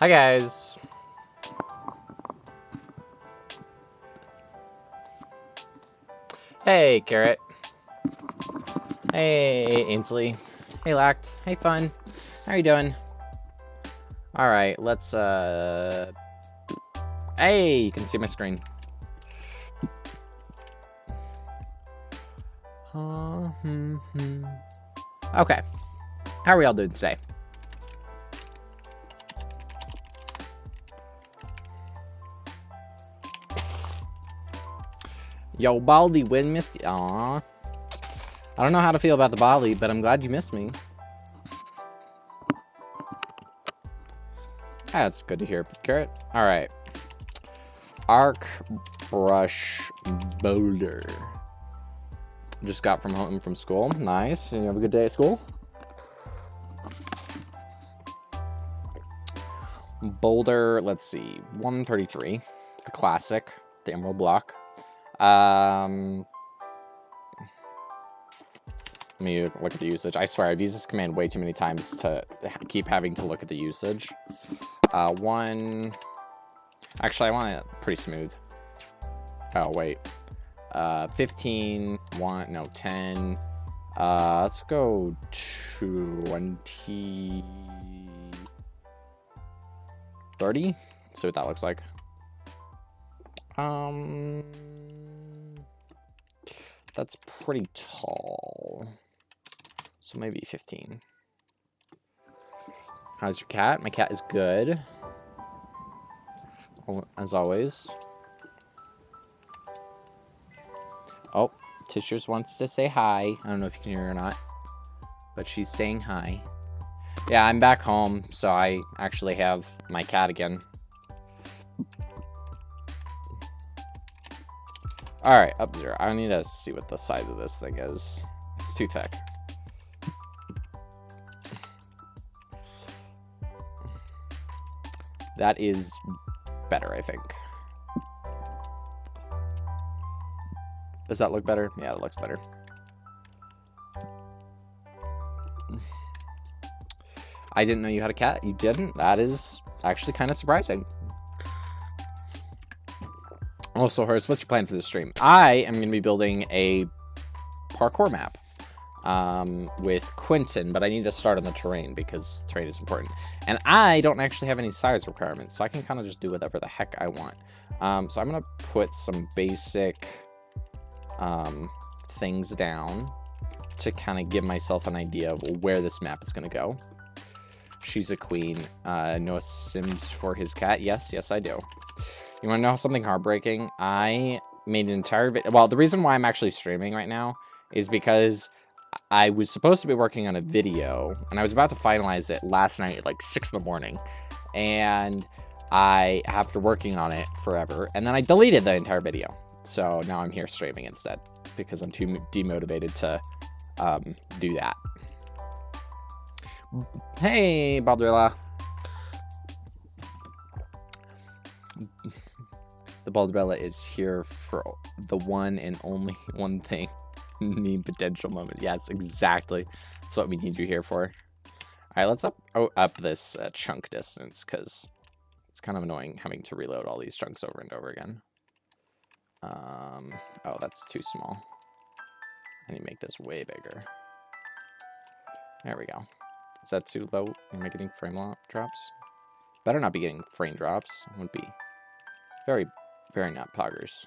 Hi guys. Hey Carrot. Hey Ainsley. Hey Lact. Hey Fun. How you doing? Alright, let's hey, you can see my screen. Okay. How are we all doing today? Yo, Baldi win missed. Aww. I don't know how to feel about the Baldi, but I'm glad you missed me. That's good to hear, Carrot. Alright. Arc Brush Boulder. Just got home from school. Nice. And you have a good day at school? Boulder, let's see. 133. The classic. The emerald block. Let me look at the usage. I swear, I've used this command way too many times to keep having to look at the usage. One... Actually, I want it pretty smooth. Oh, wait. 15, 1, no, 10. Let's go 20... 30? See what that looks like. That's pretty tall. So maybe 15. How's your cat? My cat is good. As always. Oh, Tishers wants to say hi. I don't know if you can hear her or not. But she's saying hi. Yeah, I'm back home, so I actually have my cat again. Alright, up there. I need to see what the size of this thing is. It's too thick. That is better, I think. Does that look better? Yeah, it looks better. I didn't know you had a cat. You didn't? That is actually kind of surprising. Also, Hers, what's your plan for this stream? I am going to be building a parkour map with Quentin, but I need to start on the terrain because terrain is important. And I don't actually have any size requirements, so I can kind of just do whatever the heck I want. So I'm going to put some basic things down to kind of give myself an idea of where this map is going to go. She's a queen. No Sims for his cat. Yes, I do. You want to know something heartbreaking? I made an entire video. Well, the reason why I'm actually streaming right now is because I was supposed to be working on a video, and I was about to finalize it last night at like 6 in the morning. And after working on it forever, and then I deleted the entire video. So now I'm here streaming instead because I'm too demotivated to do that. Hey, Baldrilla. The Baldrilla is here for the one and only one thing. Need potential moment. Yes, exactly. That's what we need you here for. Alright, let's up this chunk distance, because it's kind of annoying having to reload all these chunks over and over again. Oh, that's too small. I need to make this way bigger. There we go. Is that too low? Am I getting frame drops? Better not be getting frame drops. It would be very, very not poggers.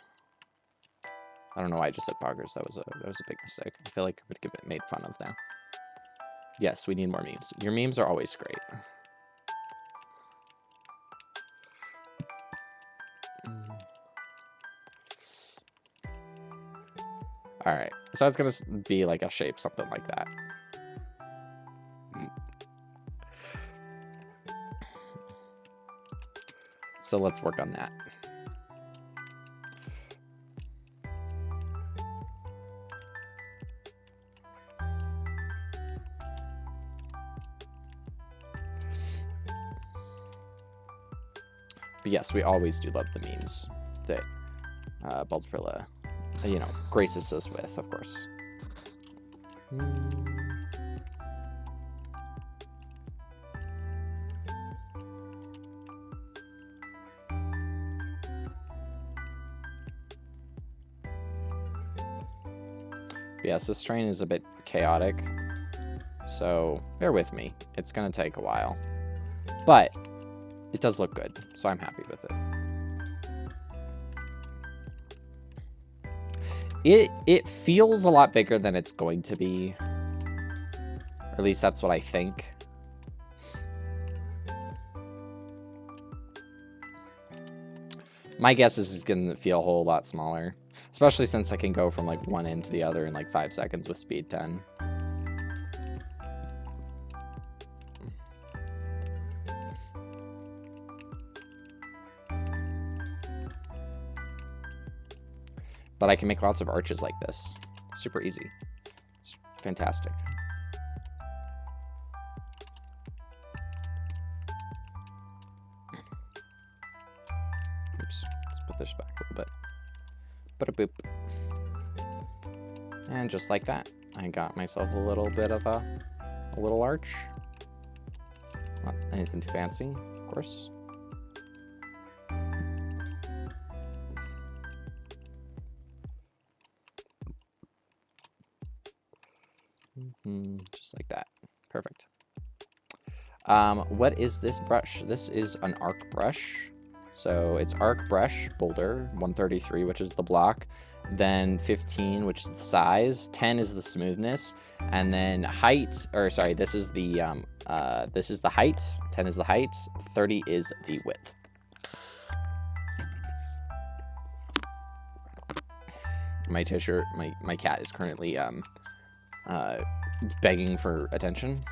I don't know why I just said poggers. That was a big mistake. I feel like I would get made fun of now. Yes, we need more memes. Your memes are always great. Alright, so it's gonna be like a shape, something like that. So let's work on that. But yes, we always do love the memes that Baldrilla, you know, graces us with, of course. yes, this train is a bit chaotic, so bear with me. It's going to take a while, but it does look good, so I'm happy with it. It feels a lot bigger than it's going to be. Or at least that's what I think. My guess is it's going to feel a whole lot smaller. Especially since I can go from like one end to the other in like 5 seconds with speed 10. But I can make lots of arches like this. Super easy. It's fantastic. Oops. Let's put this back a little bit. Ba-da-boop. And just like that, I got myself a little bit of a little arch. Not anything too fancy, of course. Just like that. Perfect. What is this brush? This is an arc brush. So it's arc brush, boulder, 133, which is the block. Then 15, which is the size. 10 is the smoothness. And then height, or sorry, this is the height. 10 is the height. 30 is the width. My t-shirt, my cat is currently begging for attention.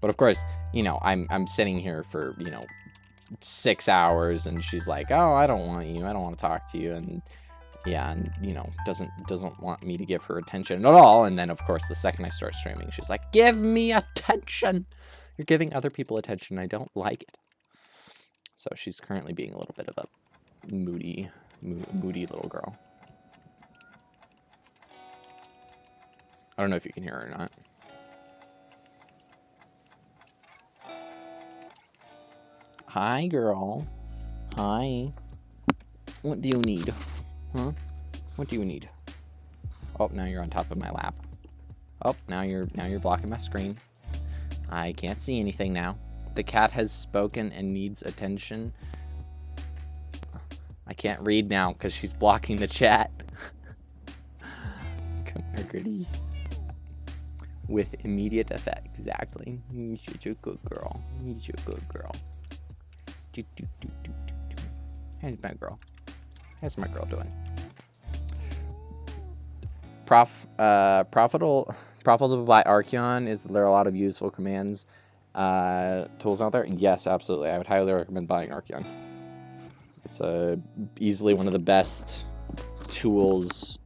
But of course, you know, I'm sitting here for, you know, 6 hours, and she's like, "Oh, I don't want you. I don't want to talk to you." And yeah, and you know, doesn't want me to give her attention at all. And then of course, the second I start streaming, she's like, "Give me attention. You're giving other people attention. I don't like it." So she's currently being a little bit of a moody little girl. I don't know if you can hear her or not. Hi, girl. Hi. What do you need? Huh? What do you need? Oh, now you're on top of my lap. Oh, now you're blocking my screen. I can't see anything now. The cat has spoken and needs attention. I can't read now because she's blocking the chat. Come here, Gritty. With immediate effect, exactly. You're a good girl. You're a good girl. How's my girl? How's my girl doing? Profitable by Archeon. Is there a lot of useful commands tools out there? Yes, absolutely. I would highly recommend buying Archeon. It's easily one of the best tools,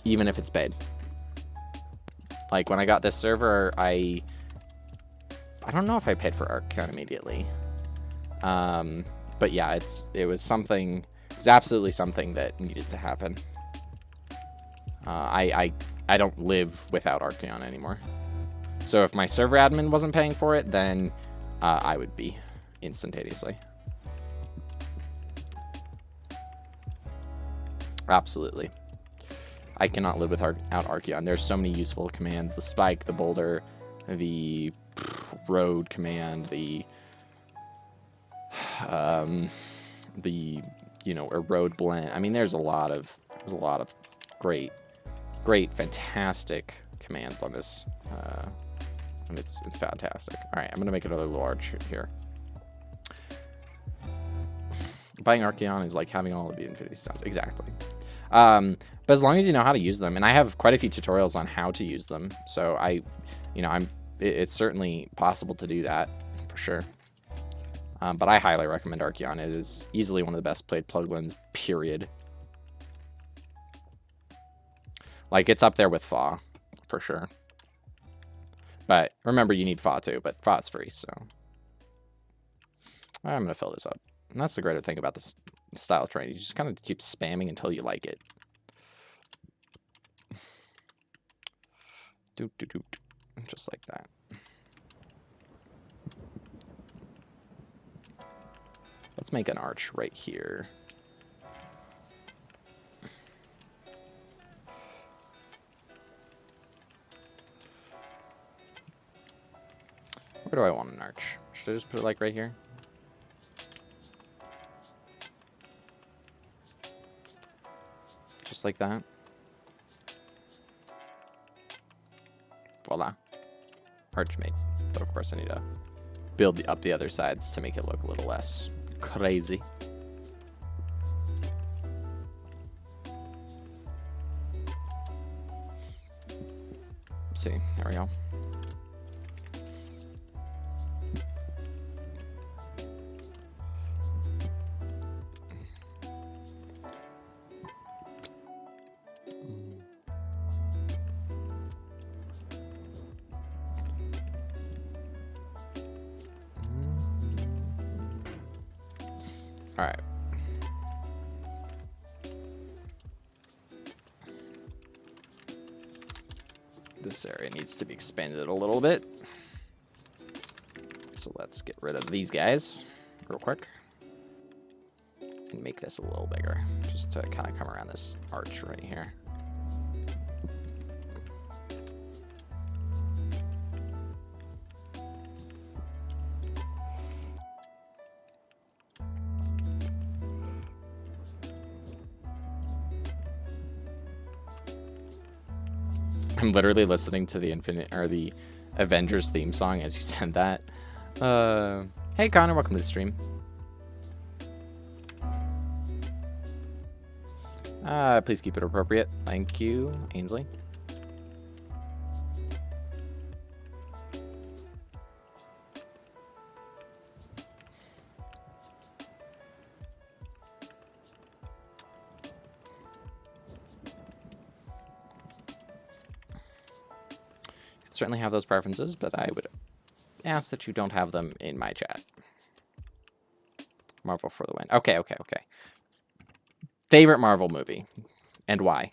even if it's paid. Like when I got this server, I don't know if I paid for Archeon immediately. But yeah, it was absolutely something that needed to happen. I don't live without Archeon anymore. So if my server admin wasn't paying for it, then I would be instantaneously. Absolutely. I cannot live without Archeon. There's so many useful commands. The spike, the boulder, the road command, the you know, erode blend. I mean, there's a lot of great, fantastic commands on this, and it's fantastic. All right, I'm gonna make another little arch here. Buying Archeon is like having all of the Infinity Stones. Exactly. But as long as you know how to use them, and I have quite a few tutorials on how to use them, so it's certainly possible to do that for sure. But I highly recommend Archeon. It is easily one of the best played plugins, period. Like, it's up there with Fa, for sure. But remember, you need Fa too, but Fa's free, so. I'm going to fill this up. And that's the great thing about this style train. You just kind of keep spamming until you like it. Just like that. Let's make an arch right here. Where do I want an arch? Should I just put it like right here? Just like that. Voila. Arch made. But of course I need to build up the other sides to make it look a little less crazy. Let's see, there we go. All right. This area needs to be expanded a little bit. So let's get rid of these guys real quick. And make this a little bigger. Just to kind of come around this arch right here. I'm literally listening to the the Avengers theme song as you said that. Hey Connor, welcome to the stream. Please keep it appropriate. Thank you, Ainsley. Certainly have those preferences, but I would ask that you don't have them in my chat. Marvel for the win. Okay. Favorite Marvel movie and why?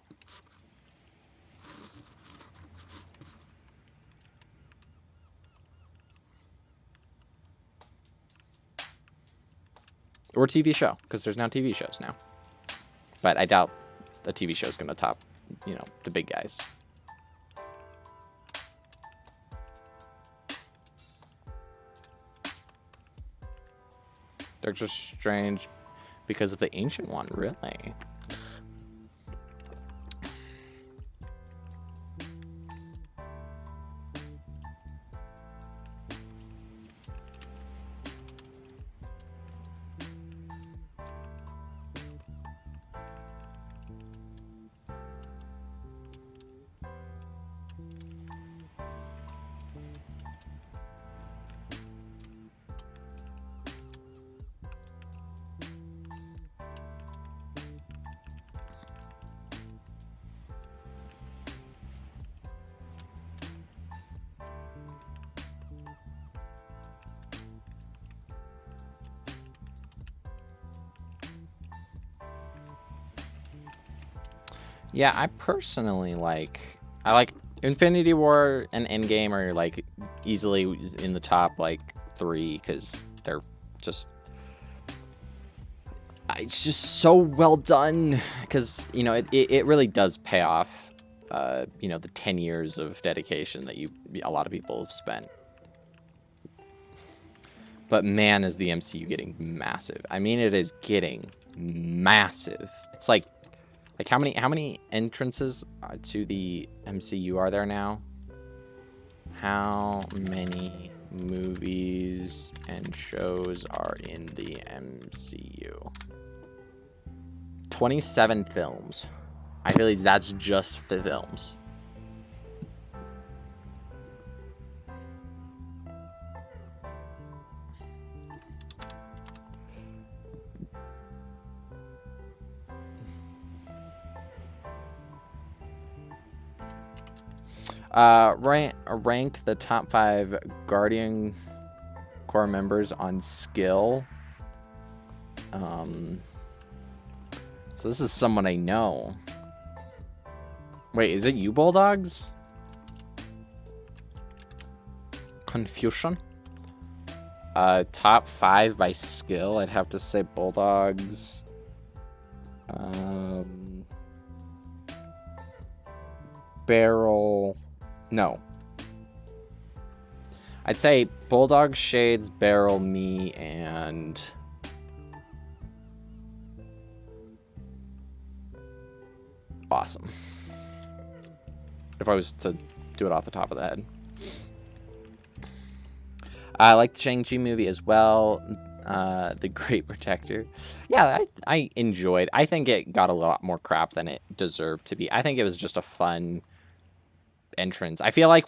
Or TV show, because there's now TV shows now. But I doubt a TV show is going to top, you know, the big guys. Doctor Strange because of the ancient one, really? Yeah, I personally like Infinity War and Endgame are like easily in the top like 3 because they're just it's just so well done because you know it really does pay off you know the 10 years of dedication that a lot of people have spent. But man, is the MCU getting massive. I mean, it is getting massive. It's like how many entrances to the MCU are there now? How many movies and shows are in the MCU? 27 films. I feel like that's just for films. Rank the top 5 Guardian Corps members on skill. So this is someone I know. Wait, is it you, Bulldogs? Confusion? Top 5 by skill, I'd have to say Bulldogs. Barrel... No. I'd say Bulldog, Shades, Barrel, me, and... Awesome. If I was to do it off the top of the head. I like the Shang-Chi movie as well. The Great Protector. Yeah, I enjoyed. I think it got a lot more crap than it deserved to be. I think it was just a fun entrance. I feel like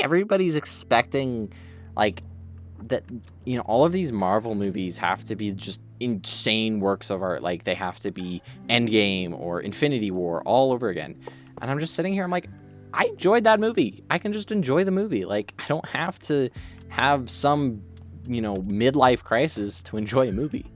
everybody's expecting, like, that, you know, all of these Marvel movies have to be just insane works of art. Like, they have to be Endgame or Infinity War all over again. And I'm just sitting here, I'm like, I enjoyed that movie. I can just enjoy the movie. Like, I don't have to have some, you know, midlife crisis to enjoy a movie.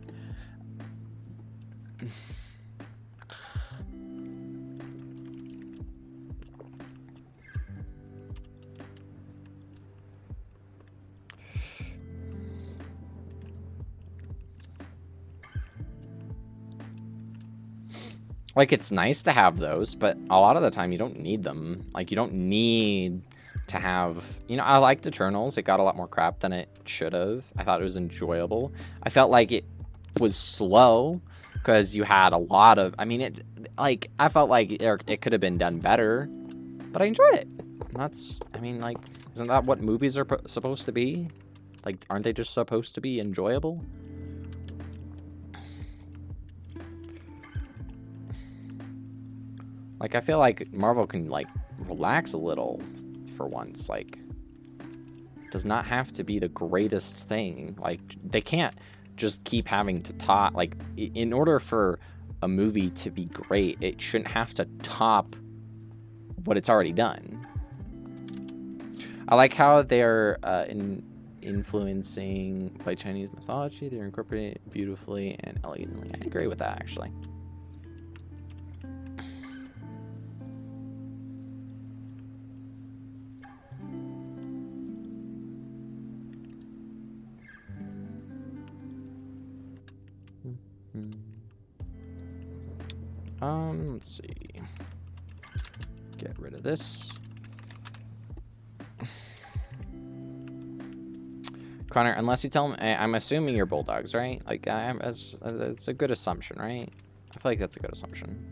Like, it's nice to have those, but a lot of the time you don't need them. Like, you don't need to have... You know, I liked Eternals. It got a lot more crap than it should have. I thought it was enjoyable. I felt like it was slow because you had a lot of... I mean, I felt like it could have been done better, but I enjoyed it. And that's... I mean, like, isn't that what movies are supposed to be? Like, aren't they just supposed to be enjoyable? Like, I feel like Marvel can, like, relax a little for once. Like, it does not have to be the greatest thing. Like, they can't just keep having to top... Like, in order for a movie to be great, it shouldn't have to top what it's already done. I like how they're influencing by Chinese mythology. They're incorporating it beautifully and elegantly. I agree with that, actually. Let's see. Get rid of this. Connor, unless you tell me, I'm assuming you're Bulldogs, right? Like, it's a good assumption, right? I feel like that's a good assumption.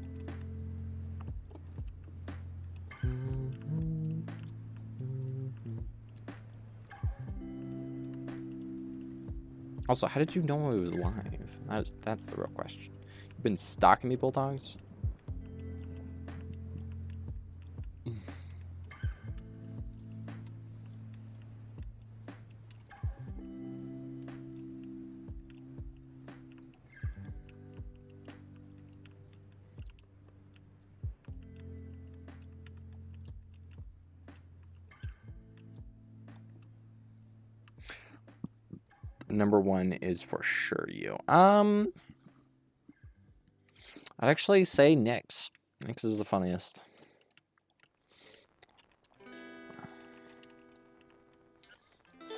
Also, how did you know it was live? That's the real question. You've been stalking me, Bulldogs? Number one is for sure you. I'd actually say Nyx. Nyx is the funniest.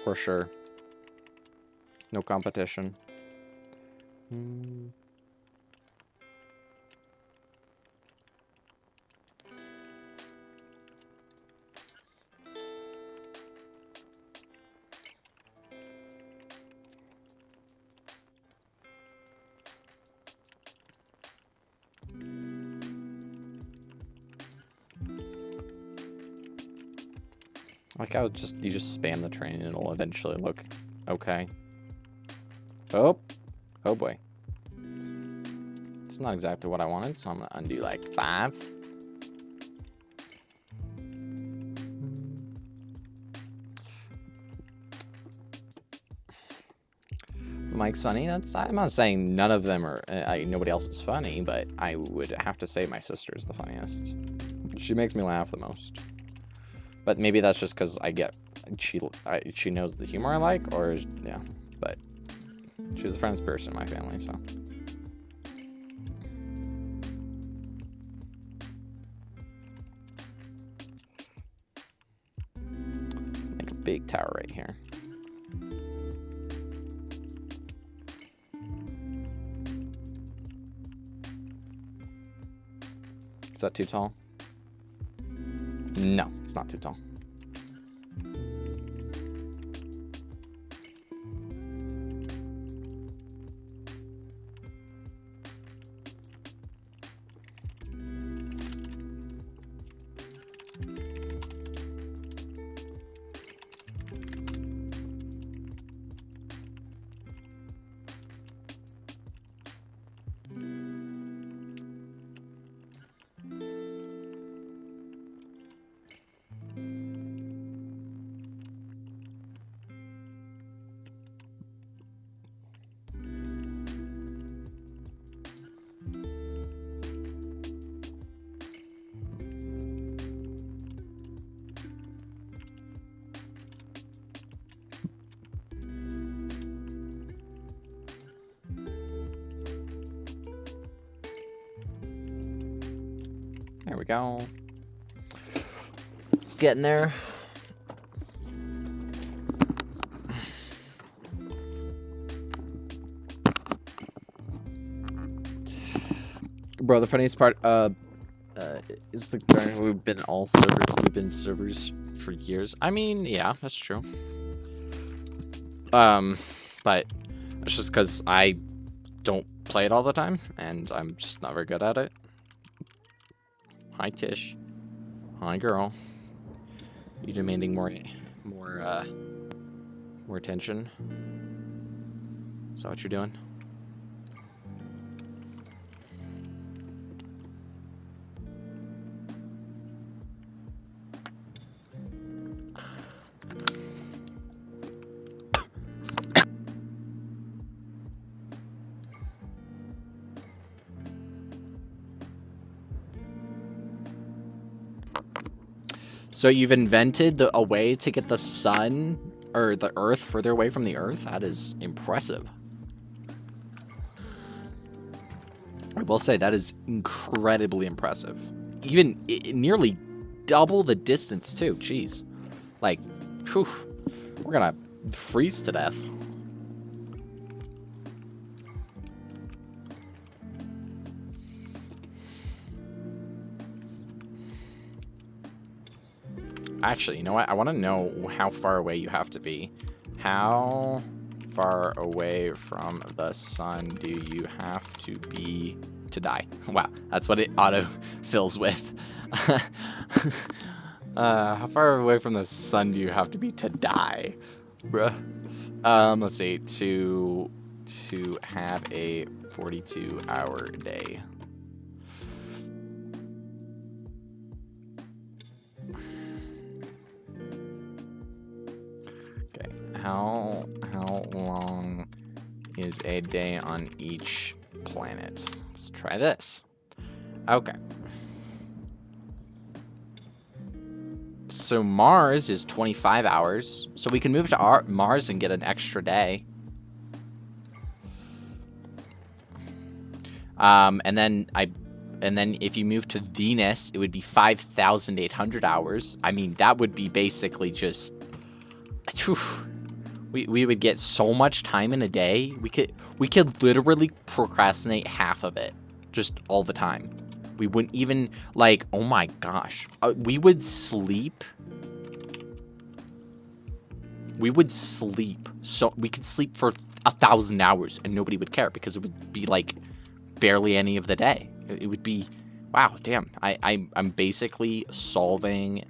For sure. No competition. Like, you just spam the train and it'll eventually look okay. Oh boy. It's not exactly what I wanted, so I'm gonna undo like 5. Mike's funny. I'm not saying none of them are. Nobody else is funny, but I would have to say my sister's the funniest. She makes me laugh the most. But maybe that's just because she knows the humor I like, or yeah. But she's the friendliest person in my family, so. Let's make a big tower right here. Is that too tall? No, it's not too tall. There we go. It's getting there. Bro, the funniest part is we've been servers for years. I mean, yeah, that's true. But it's just because I don't play it all the time, and I'm just not very good at it. Hi, Tish. Hi, girl. You demanding more attention? Is that what you're doing? So you've invented a way to get the sun or the Earth further away from the Earth? That is impressive. I will say that is incredibly impressive. Even nearly double the distance too. Jeez. Like, whew, we're gonna freeze to death. Actually, you know what? I want to know how far away you have to be. How far away from the sun do you have to be to die? Wow, that's what it auto-fills with. How far away from the sun do you have to be to die? Bruh. Let's see. To have a 42-hour day. How long is a day on each planet? Let's try this. Okay. So Mars is 25 hours. So we can move to Mars and get an extra day. And then if you move to Venus, it would be 5,800 hours. I mean, that would be basically just... Whew. We would get so much time in a day. We could literally procrastinate half of it just all the time. We wouldn't even, like, oh my gosh. We would sleep. We would sleep. So we could sleep for 1,000 hours and nobody would care because it would be like barely any of the day. It would be, wow, damn. I'm basically solving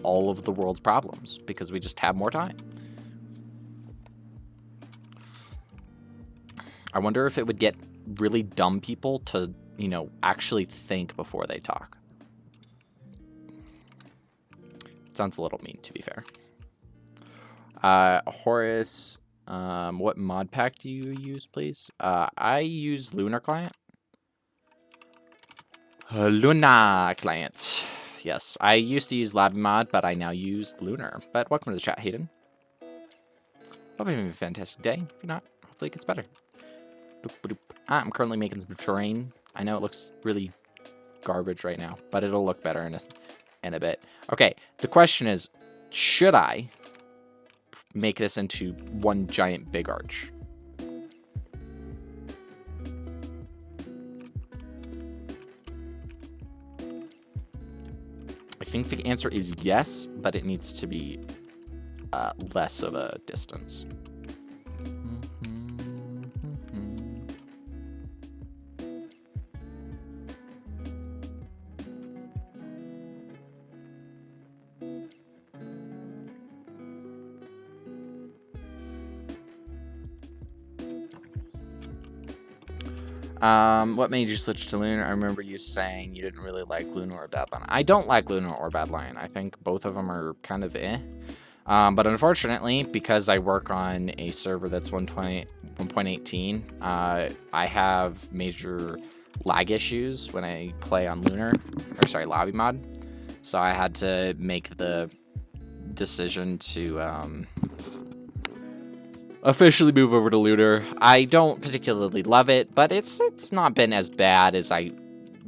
all of the world's problems because we just have more time. I wonder if it would get really dumb people to, you know, actually think before they talk. It sounds a little mean, to be fair. Horace, what mod pack do you use, please? I use Lunar Client. Lunar Client. Yes, I used to use LabMod, but I now use Lunar. But welcome to the chat, Hayden. Hope you're having a fantastic day. If you're not, hopefully it gets better. Boop, boop. I'm currently making some terrain. I know it looks really garbage right now, but it'll look better in a bit. Okay, the question is, should I make this into one giant big arch? I think the answer is yes, but it needs to be less of a distance. What made you switch to Lunar? I remember you saying you didn't really like Lunar or Badlion. I don't like Lunar or Badlion. I think both of them are kind of eh. But unfortunately, because I work on a server that's 1.18, I have major lag issues when I play on Lunar, or sorry, Lobby Mod. So I had to make the decision to officially move over to Lunar. I don't particularly love it, but it's not been as bad as I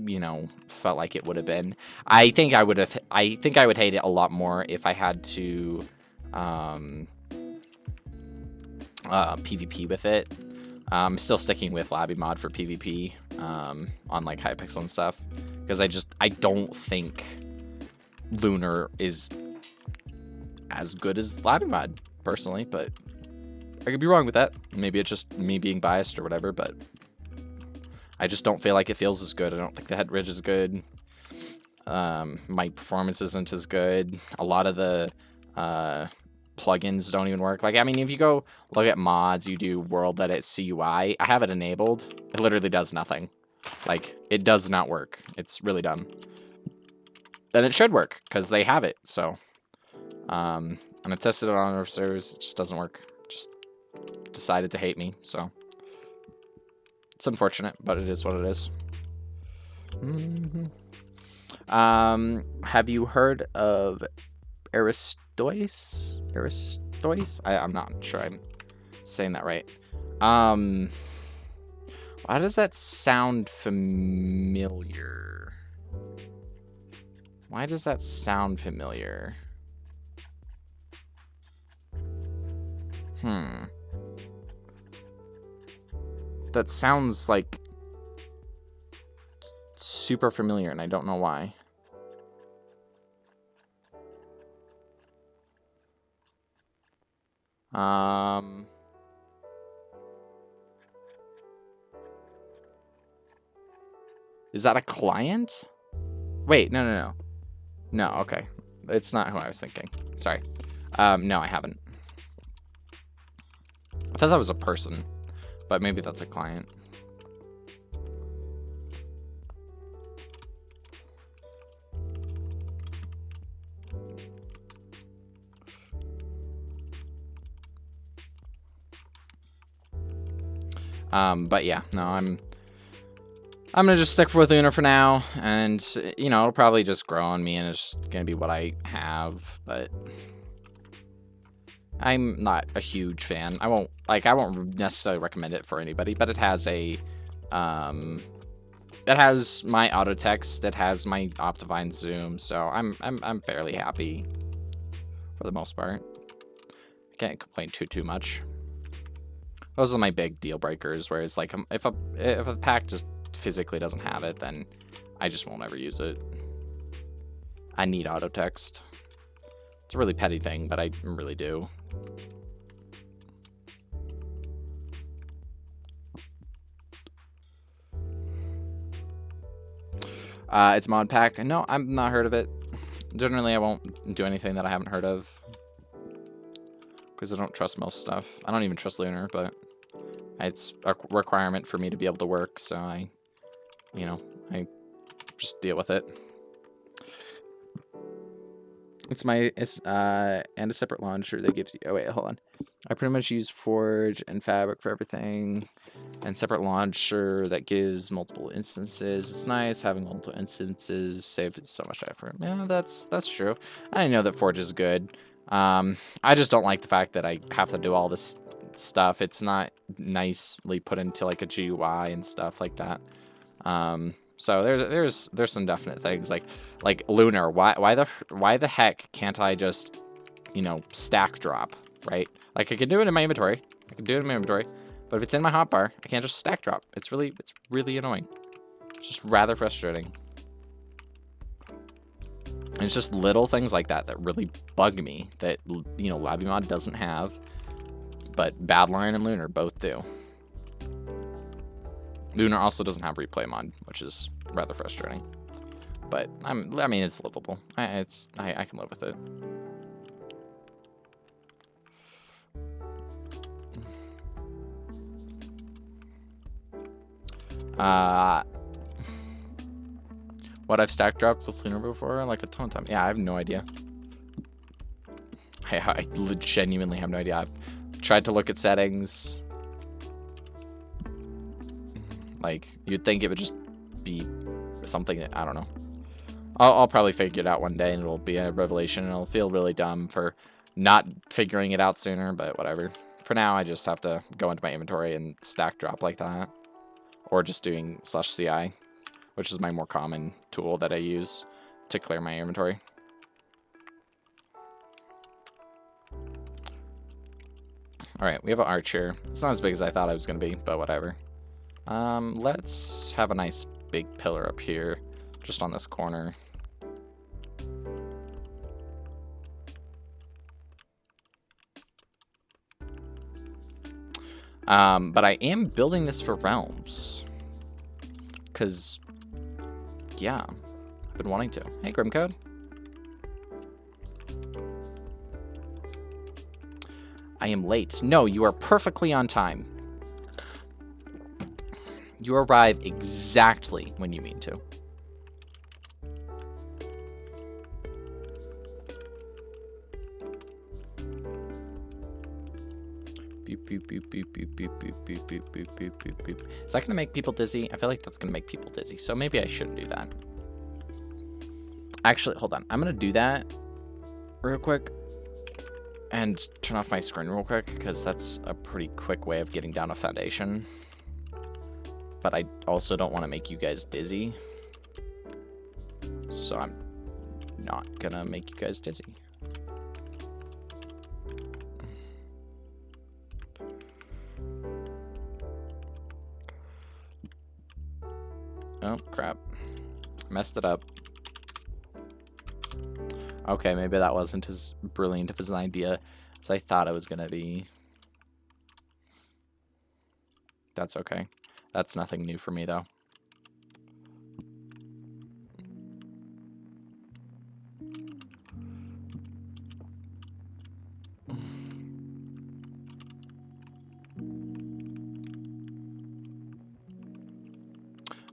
you know, felt like it would have been. I think I would hate it a lot more if I had to PvP with it. I'm still sticking with Labby mod for PvP on like Hypixel and stuff, because I don't think Lunar is as good as Labby mod personally, but I could be wrong with that. Maybe it's just me being biased or whatever, but I just don't feel like it feels as good. I don't think the head ridge is good. My performance isn't as good. A lot of the plugins don't even work. Like, I mean, if you go look at mods, you do world edit CUI. I have it enabled. It literally does nothing. Like, it does not work. It's really dumb. And it should work, because they have it, so. And I tested it on other servers. It just doesn't work. Just decided to hate me, so. It's unfortunate, but it is what it is. Have you heard of Aristois? I'm not sure I'm saying that right. Why does that sound familiar? Why does that sound familiar? That sounds like super familiar, and I don't know why. Is that a client? Wait, no. No, okay. It's not who I was thinking. Sorry. No, I haven't. I thought that was a person, but maybe that's a client. But yeah, no, I'm gonna just stick with Lunar for now, and you know, it'll probably just grow on me, and it's just gonna be what I have. But I'm not a huge fan. I won't necessarily recommend it for anybody, but it has a it has my auto text, it has my Optifine zoom, so I'm fairly happy for the most part. I can't complain too much. Those are my big deal breakers, where it's like, if a pack just physically doesn't have it, then I just won't ever use it. I need auto text. It's a really petty thing, but I really do. It's mod pack. No, I've not heard of it. Generally, I won't do anything that I haven't heard of, because I don't trust most stuff. I don't even trust Lunar, but it's a requirement for me to be able to work, so I just deal with it. And a separate launcher that gives you. Oh wait, hold on. I pretty much use Forge and Fabric for everything, and separate launcher that gives multiple instances. It's nice having multiple instances. Saved so much effort. Yeah, that's true. I didn't know that Forge is good. I just don't like the fact that I have to do all this stuff. It's not nicely put into like a GUI and stuff like that. So there's some definite things like Lunar. Why the heck can't I just, stack drop, right? Like, I can do it in my inventory. But if it's in my hotbar, I can't just stack drop. It's really annoying. It's just rather frustrating. And it's just little things like that that really bug me that, Labby mod doesn't have, but Badlion and Lunar both do. Lunar also doesn't have replay mod, which is rather frustrating. But I mean, it's livable. I can live with it. What I've stack dropped with Lunar before, like a ton of time. Yeah, I have no idea. I genuinely have no idea. I've tried to look at settings. Like, you'd think it would just be something that, I don't know. I'll probably figure it out one day, and it'll be a revelation, and it'll feel really dumb for not figuring it out sooner, but whatever. For now, I just have to go into my inventory and stack drop like that. Or just doing /CI. which is my more common tool that I use to clear my inventory. Alright, we have an archer. It's not as big as I thought it was going to be, but whatever. Let's have a nice big pillar up here, just on this corner. But I am building this for realms. Because, yeah, I've been wanting to. Hey, Grimcode. I am late. No, you are perfectly on time. You arrive exactly when you mean to. Beep, beep, beep, beep, beep, beep, beep, beep, beep, beep, beep, beep, beep. Is that going to make people dizzy? I feel like that's going to make people dizzy, so maybe I shouldn't do that. Actually, hold on. I'm going to do that real quick and turn off my screen real quick, because that's a pretty quick way of getting down a foundation. But I also don't want to make you guys dizzy. So I'm not going to make you guys dizzy. Oh, crap. Messed it up. Okay, maybe that wasn't as brilliant of an idea as I thought it was going to be. That's okay. That's nothing new for me, though.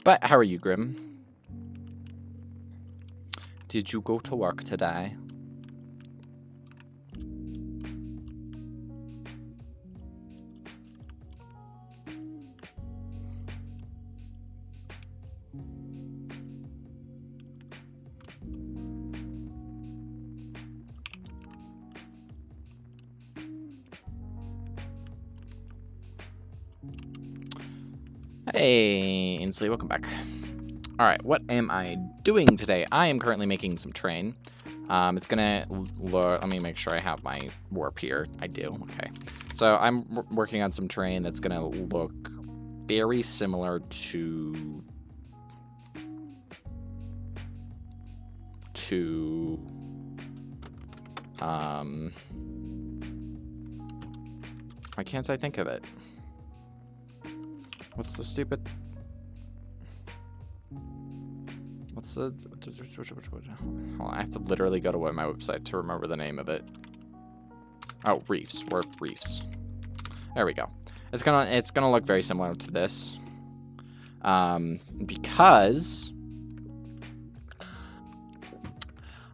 But how are you, Grim? Did you go to work today? Hey, Ainsley, welcome back. Alright, what am I doing today? I am currently making some terrain. It's gonna look, let me make sure I have my warp here. I do, okay. So I'm working on some terrain that's gonna look very similar to why can't I think of it? What's the stupid... What's the... Hold on, I have to literally go to my website to remember the name of it. Oh, reefs. Warp reefs. There we go. It's gonna look very similar to this. Because...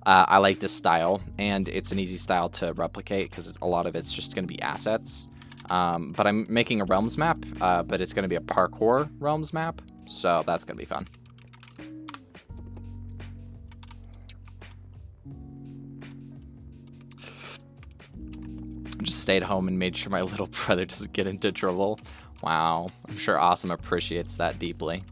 I like this style, and it's an easy style to replicate because a lot of it's just going to be assets. But I'm making a realms map, but it's going to be a parkour realms map, so that's going to be fun. Just stayed home and made sure my little brother doesn't get into trouble. Wow, I'm sure Awesome appreciates that deeply.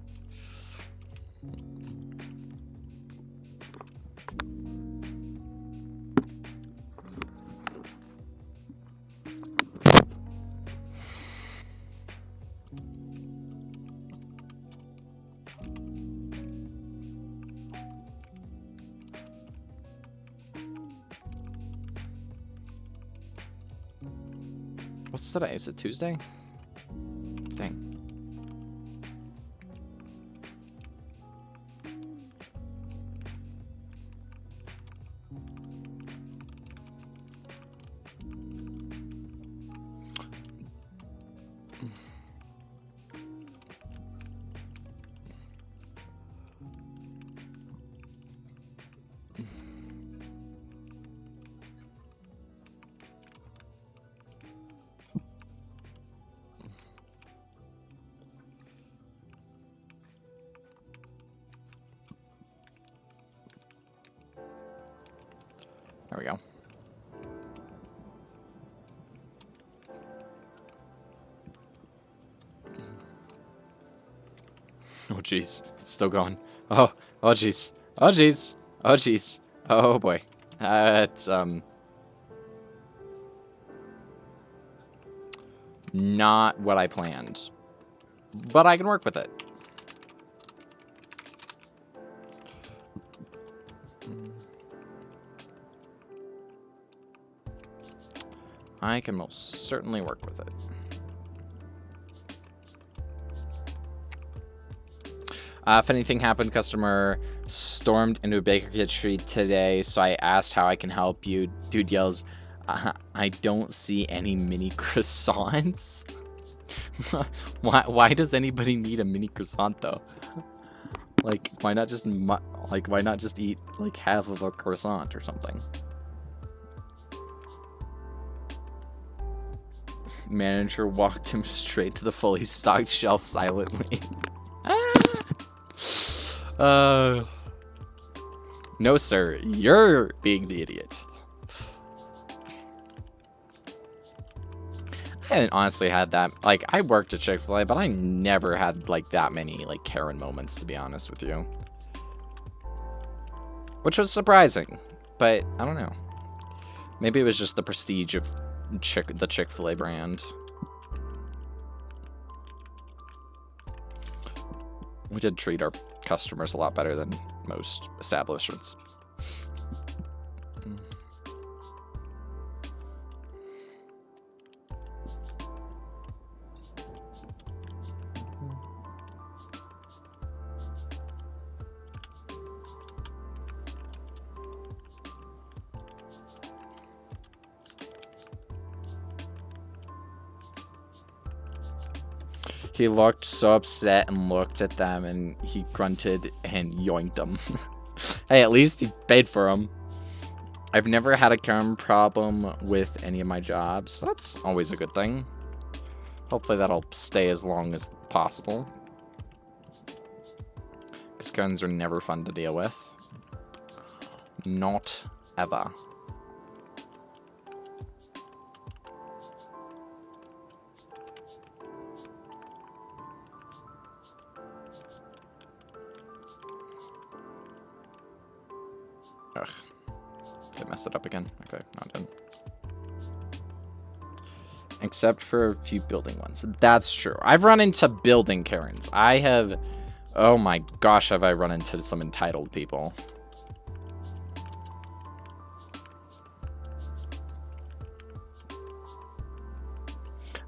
What's today? Is it Tuesday? Dang. There we go. Oh, jeez. It's still going. Oh, oh, jeez. Oh, jeez. Oh, jeez. Oh, boy. It's, not what I planned. But I can work with it. I can most certainly work with it. If anything happened, customer stormed into a bakery today, so I asked how I can help you. Dude yells, I don't see any mini croissants. Why does anybody need a mini croissant though? Like, why not just eat like half of a croissant or something? Manager walked him straight to the fully stocked shelf silently. No, sir. You're being the idiot. I haven't honestly had that. Like, I worked at Chick-fil-A, but I never had, like, that many, like, Karen moments, to be honest with you. Which was surprising. But, I don't know. Maybe it was just the prestige of the Chick-fil-A brand. We did treat our customers a lot better than most establishments. He looked so upset and looked at them, and he grunted and yoinked them. Hey, at least he paid for them. I've never had a Karen problem with any of my jobs. So that's always a good thing. Hopefully that'll stay as long as possible. Because Karens are never fun to deal with. Not ever. Ugh. Did I mess it up again? Okay, not done. Except for a few building ones. That's true. I've run into building Karens. I have... Oh my gosh, have I run into some entitled people.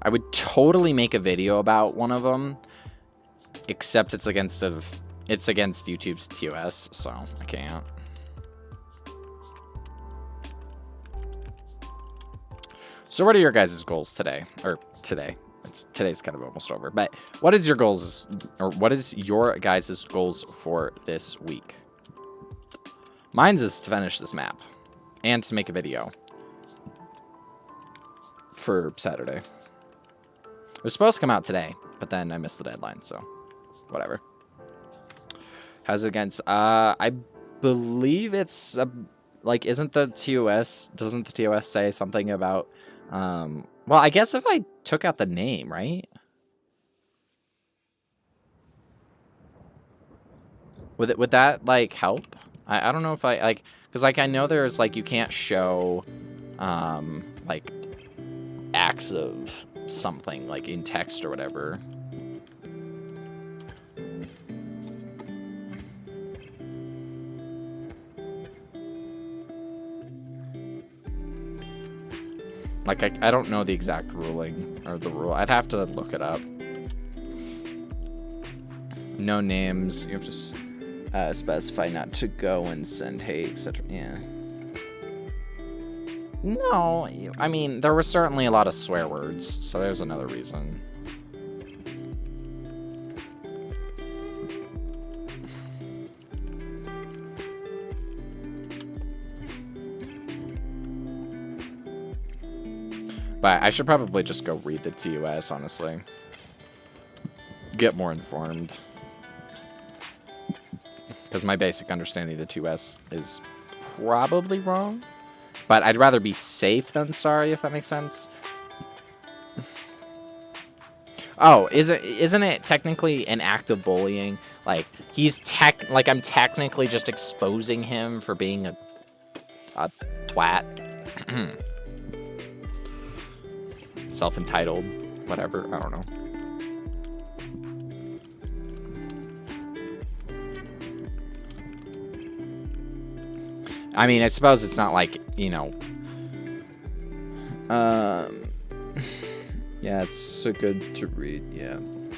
I would totally make a video about one of them. Except it's against YouTube's TOS, so I can't. So what are your guys' goals today? Or today. Today's kind of almost over. But what is your goals, or what is your guys' goals for this week? Mine's is to finish this map. And to make a video. For Saturday. It was supposed to come out today. But then I missed the deadline, so whatever. How's it against? I believe it's... like, doesn't the TOS say something about... well, I guess if I took out the name, right? Would that, like, help? I don't know if I, like... Because, like, I know there's, like, you can't show, like, acts of something, like, in text or whatever. Like, I don't know the exact ruling, or the rule. I'd have to look it up. No names. You have to specify not to go and send hate, etc. Yeah. No, I mean, there were certainly a lot of swear words, so there's another reason. But I should probably just go read the TOS, honestly. Get more informed. Because my basic understanding of the TOS is probably wrong. But I'd rather be safe than sorry, if that makes sense. Oh, isn't it technically an act of bullying? Like I'm technically just exposing him for being a twat. Self-entitled, whatever, I don't know. I mean, I suppose it's not like, you know, yeah, it's so good to read.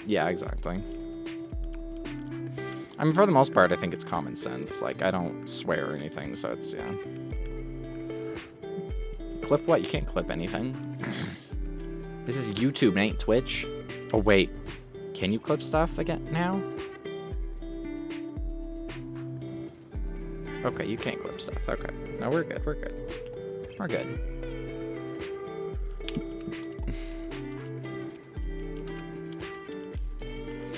Yeah, exactly. I mean, for the most part, I think it's common sense. Like, I don't swear or anything, so it's, yeah. Clip what? You can't clip anything. This is YouTube, ain't Twitch. Oh, wait. Can you clip stuff again now? Okay, you can't clip stuff. Okay. No, we're good. We're good. We're good.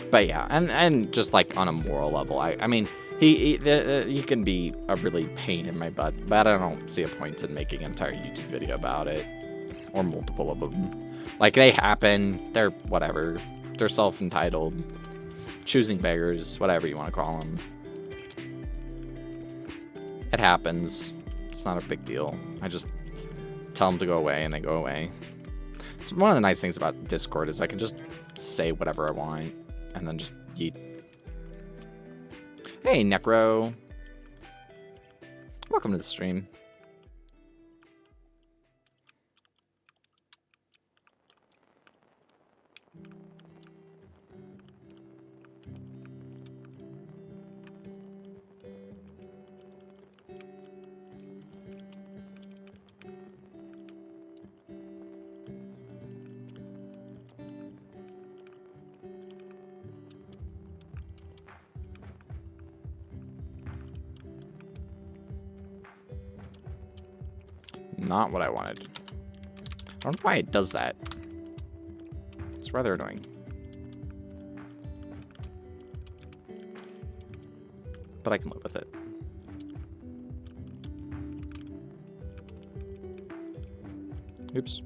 But yeah, and just like on a moral level, I mean, he can be a really pain in my butt, but I don't see a point in making an entire YouTube video about it, or multiple of them. Like, they happen, they're whatever, they're self-entitled, choosing beggars, whatever you want to call them. It happens. It's not a big deal. I just tell them to go away, and they go away. It's one of the nice things about Discord is I can just say whatever I want. And then just yeet. Hey, Necro. Welcome to the stream. Not what I wanted. I don't know why it does that. It's rather annoying. But I can live with it. Oops.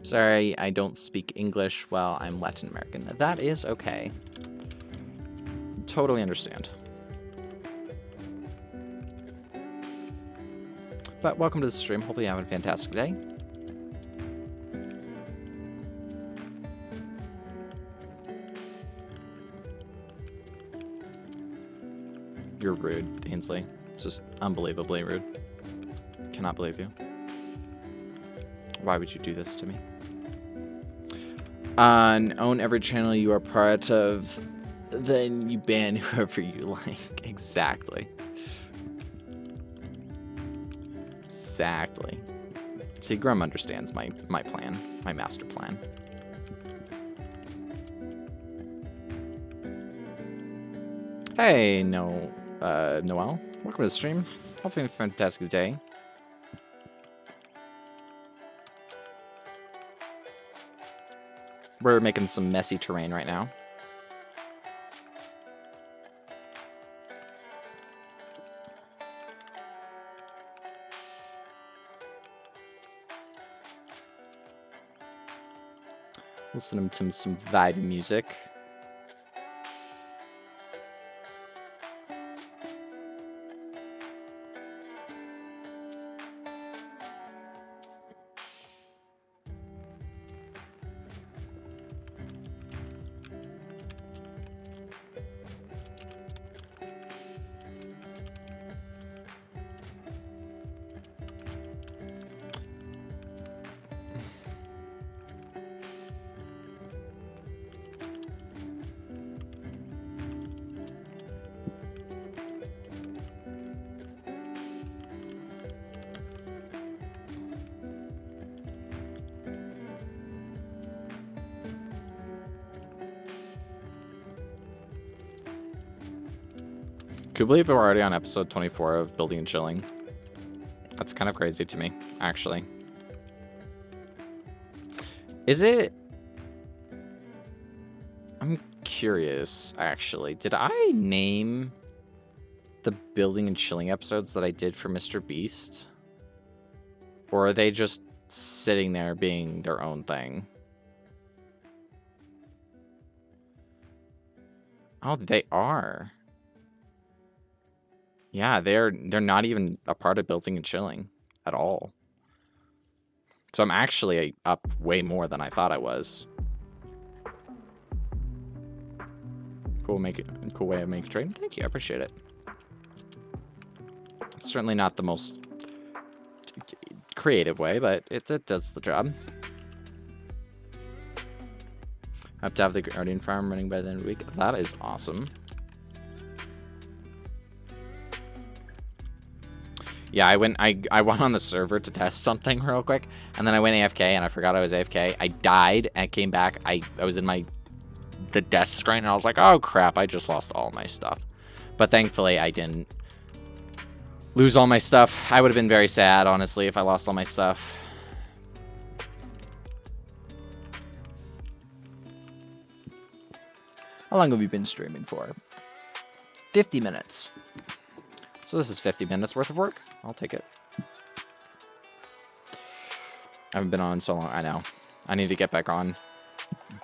Sorry, I don't speak English. Well, I'm Latin American. That is okay. Totally understand. But welcome to the stream. Hopefully you're having a fantastic day. You're rude, Ainsley. Just unbelievably rude. Cannot believe you. Why would you do this to me? Own every channel you are part of. Then you ban whoever you like. Exactly. Exactly. See, Grum understands my plan, my master plan. Hey, Noel. Welcome to the stream. Hopefully a fantastic day. We're making some messy terrain right now. Listening to some vibe music. Could you believe we're already on episode 24 of Building and Chilling? That's kind of crazy to me, actually. Is it? I'm curious, actually. Did I name the building and chilling episodes that I did for Mr. Beast? Or are they just sitting there being their own thing? Oh, they are. Yeah, they're not even a part of building and chilling at all. So I'm actually up way more than I thought I was. Cool way of making trade. Thank you, I appreciate it. It's certainly not the most creative way, but it does the job. I have to have the Guardian Farm running by the end of the week. That is awesome. Yeah, I went on the server to test something real quick, and then I went AFK, and I forgot I was AFK. I died, and I came back. I was in the death screen, and I was like, oh crap, I just lost all my stuff. But thankfully, I didn't lose all my stuff. I would have been very sad, honestly, if I lost all my stuff. How long have you been streaming for? 50 minutes. So this is 50 minutes worth of work. I'll take it. I haven't been on so long. I know. I need to get back on.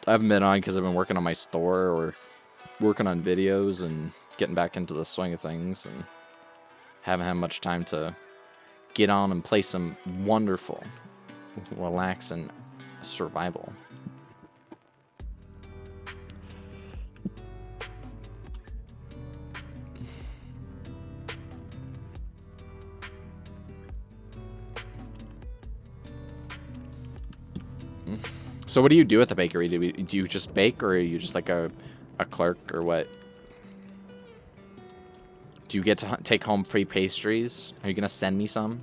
I haven't been on because I've been working on my store or working on videos and getting back into the swing of things, and haven't had much time to get on and play some wonderful, relaxing survival. So what do you do at the bakery? Do you just bake, or are you just like a clerk, or what? Do you get to take home free pastries? Are you going to send me some?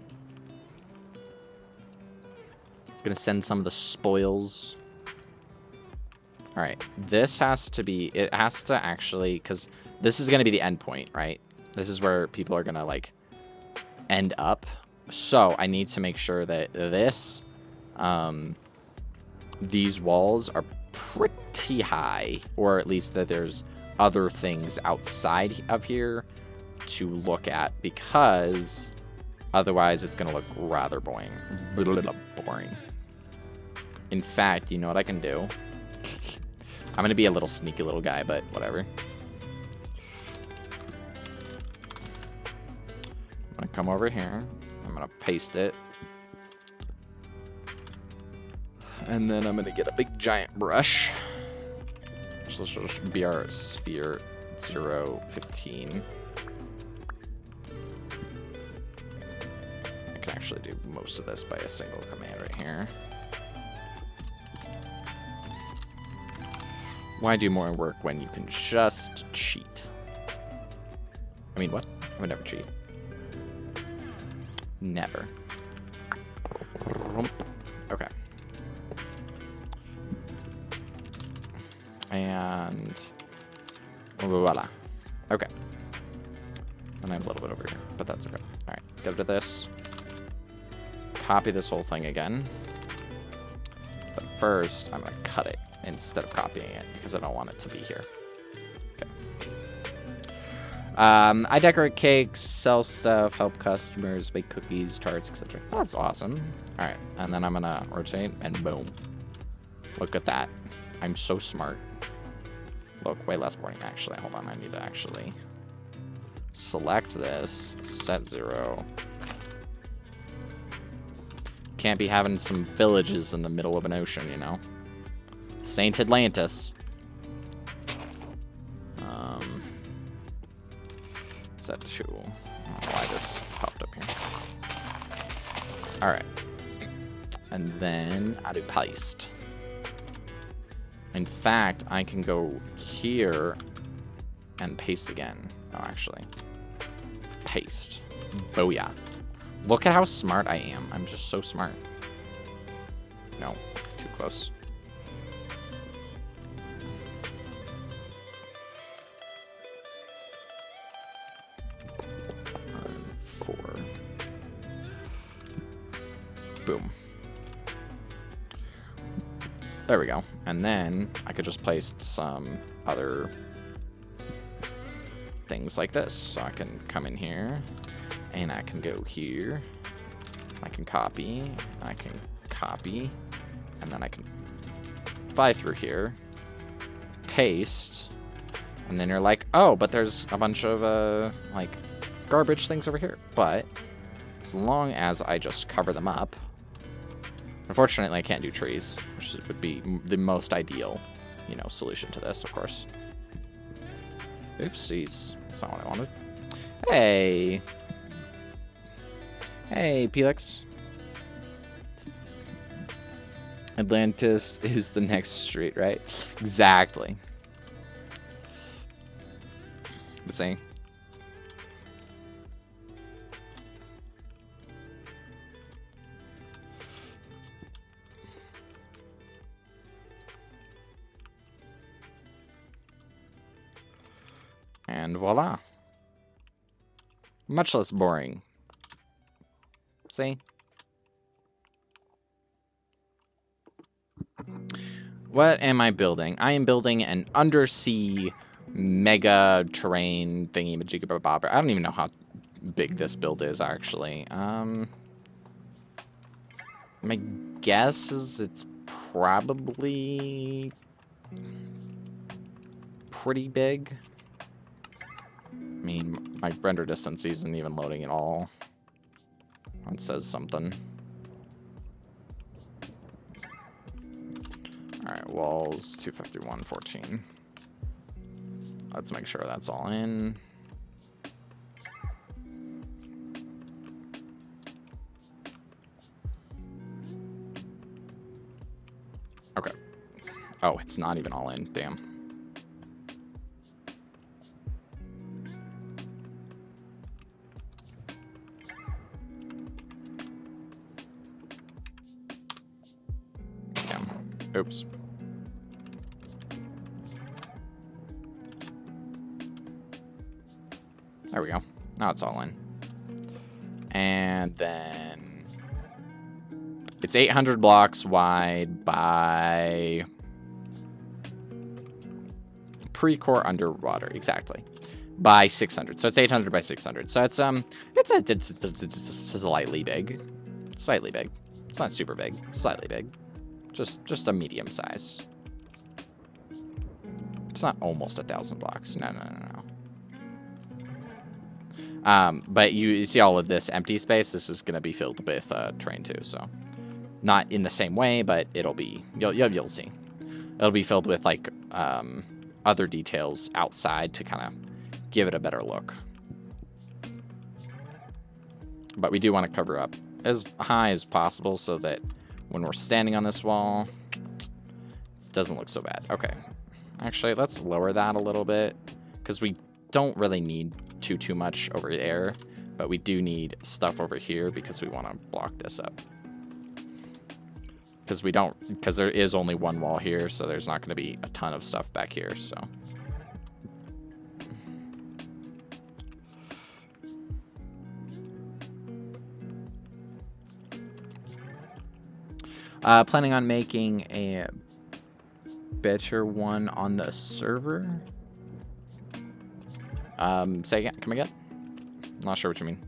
Going to send some of the spoils? Alright, this has to be... It has to actually... Because this is going to be the end point, right? This is where people are going to, like, end up. So, I need to make sure that this... these walls are pretty high, or at least that there's other things outside of here to look at, because otherwise it's gonna look rather boring. In fact, you know what I can do? I'm gonna be a little sneaky little guy, but whatever. I'm gonna come over here. I'm gonna paste it. And then I'm going to get a big giant brush. So this will just be our sphere 015. I can actually do most of this by a single command right here. Why do more work when you can just cheat? I mean, what? I would never cheat. Never. Okay. And voila. Okay. And I have a little bit over here, but that's okay. All right, go to this. Copy this whole thing again. But first, I'm gonna cut it instead of copying it because I don't want it to be here. Okay. I decorate cakes, sell stuff, help customers, bake cookies, tarts, etc. That's awesome. All right, and then I'm gonna rotate, and boom. Look at that. I'm so smart. Look, way less boring, actually. Hold on, I need to actually select this, set 0. Can't be having some villages in the middle of an ocean, you know? Saint Atlantis. Set 2. I don't know why this popped up here. Alright. And then I do paste. In fact, I can go here and paste again. Oh, actually. Paste. Booyah. Look at how smart I am. I'm just so smart. No, too close. And 4. Boom. There we go. And then I could just place some other things like this. So I can come in here, and I can go here. I can copy, and then I can fly through here, paste, and then you're like, oh, but there's a bunch of, like, garbage things over here. But as long as I just cover them up, unfortunately, I can't do trees, which would be the most ideal, you know, solution to this, of course. Oopsies. That's not what I wanted. Hey. Hey, Pelix. Atlantis is the next street, right? Exactly. Let's see. And voila. Much less boring. See? What am I building? I am building an undersea mega terrain thingy majigga bobber. I don't even know how big this build is, actually. My guess is it's probably pretty big. I mean, my render distance isn't even loading at all. That says something. Alright, walls 251, 14. Let's make sure that's all in. Okay. Oh, it's not even all in. Damn. Oops. There we go. Now it's all in. And then it's 800 blocks wide by pre-core underwater, exactly. By 600. So it's 800 by 600. So it's slightly big. Slightly big. It's not super big. Slightly big. Just a medium size. It's not almost 1,000 blocks. No. But you see all of this empty space. This is going to be filled with terrain too. So not in the same way, but it'll be you'll see. It'll be filled with like other details outside to kind of give it a better look. But we do want to cover up as high as possible so that when we're standing on this wall, it doesn't look so bad. Okay. Actually, let's lower that a little bit because we don't really need too much over there, but we do need stuff over here because we want to block this up. Because there is only one wall here, so there's not going to be a ton of stuff back here, so. Planning on making a better one on the server. Say again. Come again? I'm not sure what you mean.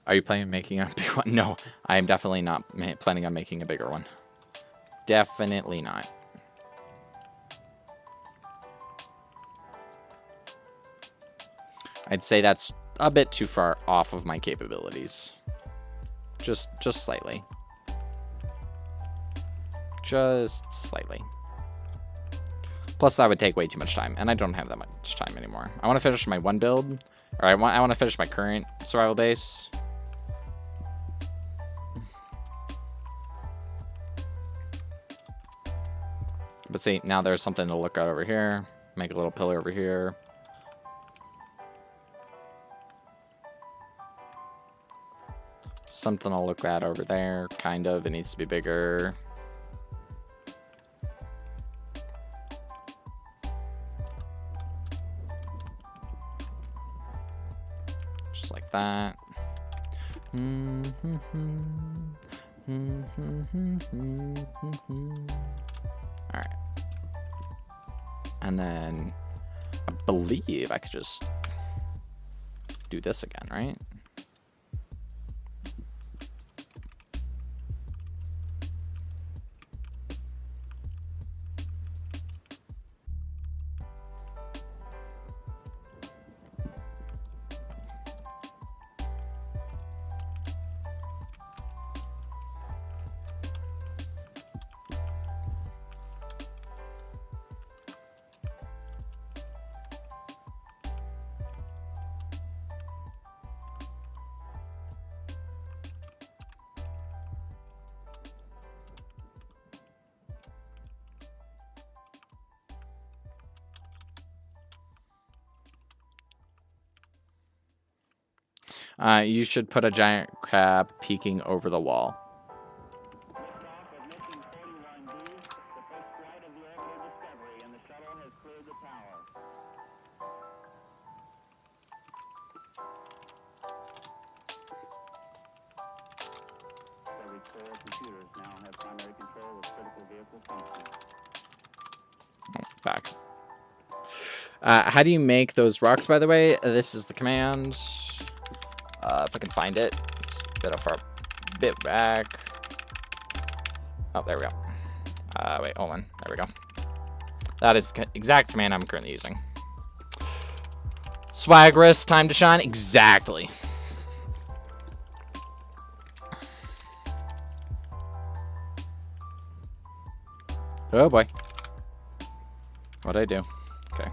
Are you planning on making a big one? No, I am definitely not planning on making a bigger one. Definitely not. I'd say that's a bit too far off of my capabilities. Just slightly. Just slightly. Plus, that would take way too much time, and I don't have that much time anymore. I want to finish my one build, or I want to finish my current survival base. But see, now there's something to look at over here. Make a little pillar over here. Something I'll look at over there. Kind of. It needs to be bigger. Just like that. Alright. And then I believe I could just do this again, right? You should put a giant crab peeking over the wall. Back. How do you make those rocks, by the way? This is the command. If I can find it. It's a bit back. Oh, there we go. Wait, hold on. There we go. That is the exact command I'm currently using. Swaggerous, time to shine. Exactly. Oh boy. What'd I do? Okay.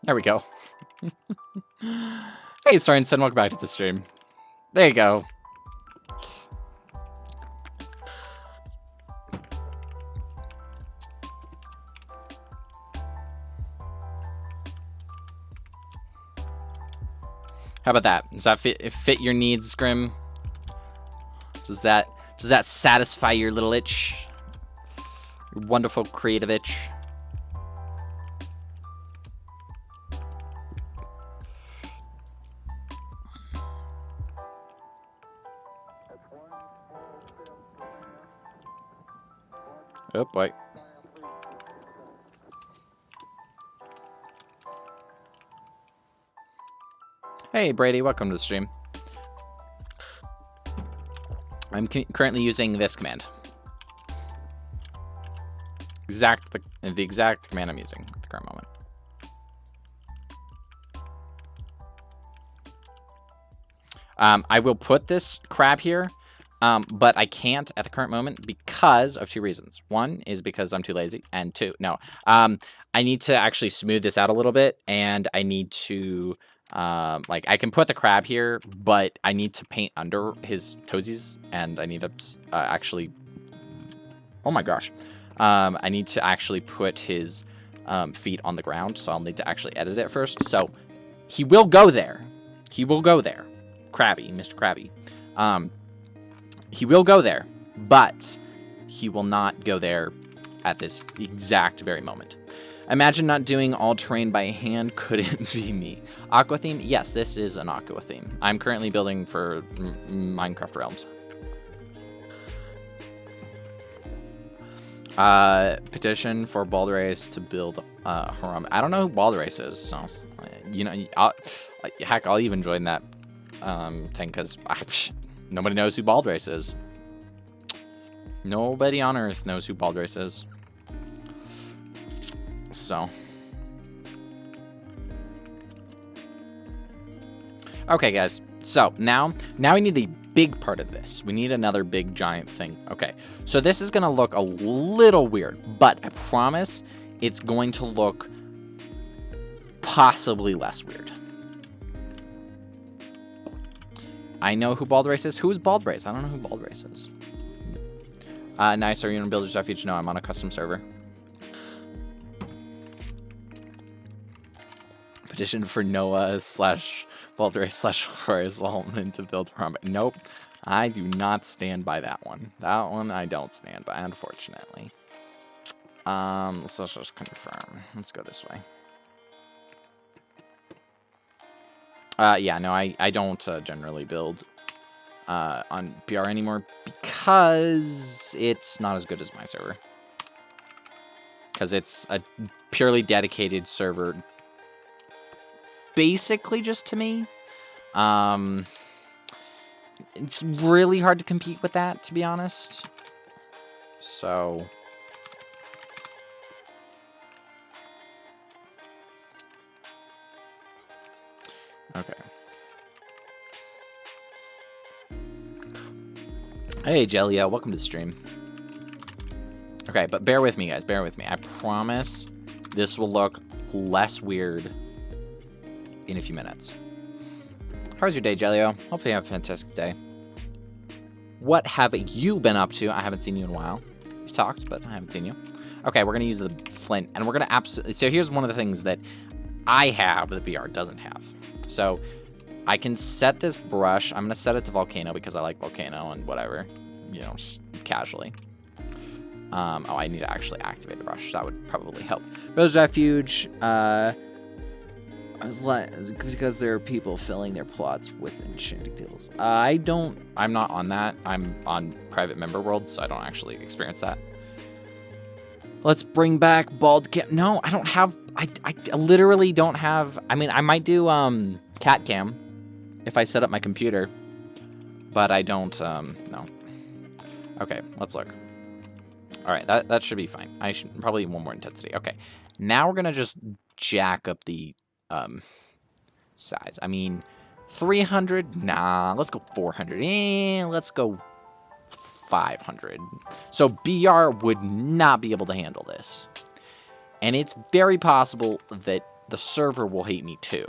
There we go. Hey, Sorensen, welcome back to the stream. There you go. How about that? Does that fit your needs, Grim? Does that satisfy your little itch? Your wonderful creative itch? Oh boy. Hey Brady, welcome to the stream. I'm currently using this command. The exact command I'm using at the current moment. I will put this crab here, but I can't at the current moment because of two reasons. One is because I'm too lazy, and two, no. I need to actually smooth this out a little bit, and I need to, like, I can put the crab here, but I need to paint under his toesies, and I need to actually, oh my gosh. I need to actually put his feet on the ground, so I'll need to actually edit it first. So he will go there. He will go there. Krabby, Mr. Krabby. He will go there, but he will not go there at this exact very moment. Imagine not doing all terrain by hand. Couldn't be me. Aqua theme? Yes, this is an aqua theme. I'm currently building for Minecraft Realms. Petition for Baldrace to build Haram. I don't know who Baldrace is, so you know, heck, I'll even join that thing because nobody knows who Baldrace is. Nobody on Earth knows who Baldrace is. So, okay, guys. So now we need the big part of this. We need another big giant thing. Okay, so this is going to look a little weird, but I promise it's going to look possibly less weird. I know who Bald Race is. Who is Bald Race? I don't know who Bald Race is. Nice. Are you in Builder's Refuge? No, I'm on a custom server. Petition for Noah / Bald Race / Horace Wallman to build a Rumble. Nope. I do not stand by that one. That one I don't stand by, unfortunately. Let's just confirm. Let's go this way. Yeah, no, I don't generally build on BR anymore because it's not as good as my server. Because it's a purely dedicated server, basically just to me. It's really hard to compete with that, to be honest. So okay. Hey, Jellia, welcome to the stream. Okay, but bear with me, guys. Bear with me. I promise this will look less weird in a few minutes. How's your day, Jelio? Hopefully you have a fantastic day. What have you been up to? I haven't seen you in a while. We've talked, but I haven't seen you. Okay, we're going to use the flint, and we're going to absolutely... So here's one of the things that I have that BR doesn't have. So I can set this brush. I'm going to set it to Volcano because I like Volcano and whatever, you know, just casually. Oh, I need to actually activate the brush. That would probably help. Builder's Refuge, I was like, because there are people filling their plots with enchanting tables. I'm not on that. I'm on private member world, so I don't actually experience that. Let's bring back Bald Cam. No, I don't have, I literally don't have, I mean, I might do, Cat Cam if I set up my computer, but I don't, no. Okay, let's look. All right, that should be fine. I should probably one more intensity. Okay, now we're gonna just jack up the size. I mean, 300. Nah, let's go 400. Let's go 500. So BR would not be able to handle this, and it's very possible that the server will hate me too.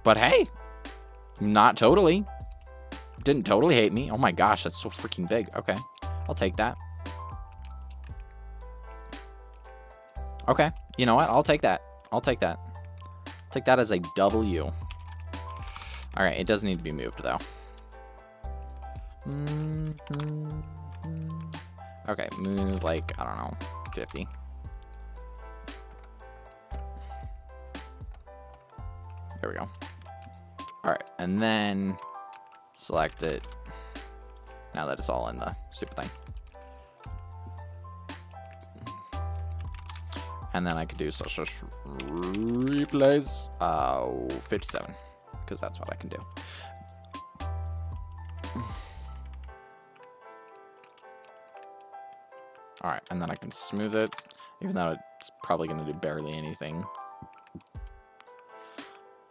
But hey, not totally. Didn't totally hate me. Oh my gosh, that's so freaking big. Okay, I'll take that. Okay, you know what? I'll take that. I'll take that. Take that as a W. All right, it does need to be moved though. Okay, move like, I don't know, 50. There we go. All right, and then select it now that it's all in the stupid thing. And then I could do such as replace 57, because that's what I can do. All right, and then I can smooth it, even though it's probably going to do barely anything.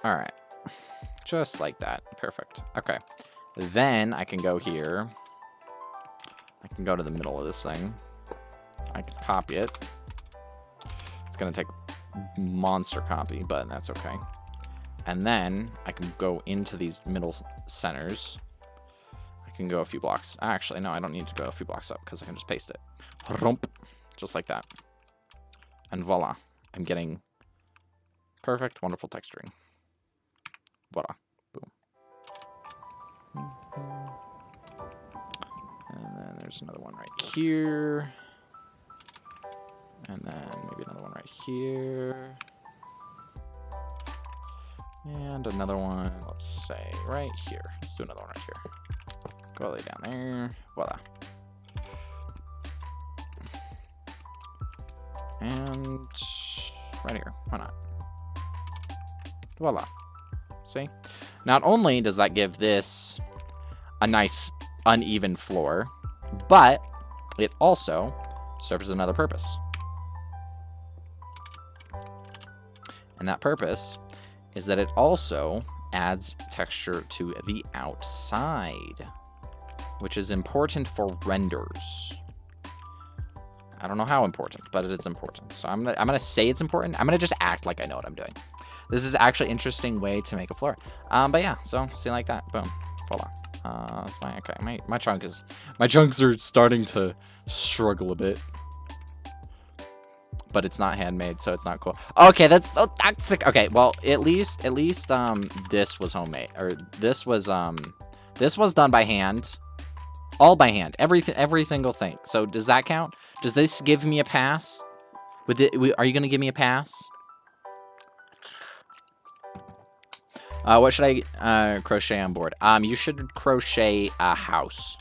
All right, just like that. Perfect. Okay, then I can go here. I can go to the middle of this thing. I can copy it. It's going to take monster copy, but that's okay. And then I can go into these middle centers. I can go a few blocks. Actually, no, I don't need to go a few blocks up because I can just paste it. Rump, just like that. And voila, I'm getting perfect, wonderful texturing. Voila. Boom. And then there's another one right here. And then maybe another one right here. And another one, let's say, right here. Let's do another one right here. Go all the way down there. Voila. And right here. Why not? Voila. See? Not only does that give this a nice uneven floor, but it also serves another purpose. And that purpose is that it also adds texture to the outside, which is important for renders. I don't know how important, but it is important. So I'm gonna say it's important. I'm gonna just act like I know what I'm doing. This is actually an interesting way to make a floor. But yeah, so see like that. Boom. Voila. That's fine. Okay, my chunks are starting to struggle a bit. But it's not handmade, so it's not cool. Okay, that's so toxic. Okay, well, at least this was homemade, or this was done by hand. All by hand. Every single thing. So does that count? Does this give me a pass? Are you gonna give me a pass? What should I crochet on board? You should crochet a house.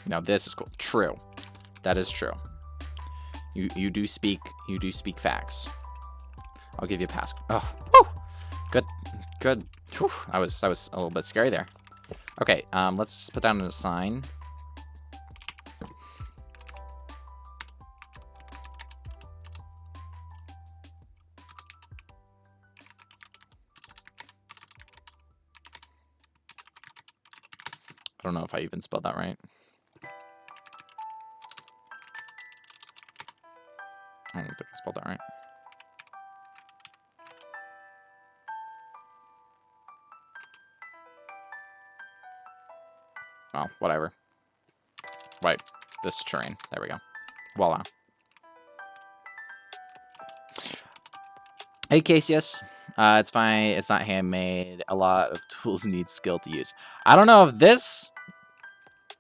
Now this is cool. True. That is true. You do speak facts. I'll give you a pass. Oh, whew. Good. Whew. I was a little bit scary there. Okay, let's put down a sign. I don't know if I even spelled that right. I don't think I spelled that right. Oh, whatever. Right, this terrain. There we go. Voila. Hey, Casius. It's fine. It's not handmade. A lot of tools need skill to use. I don't know if this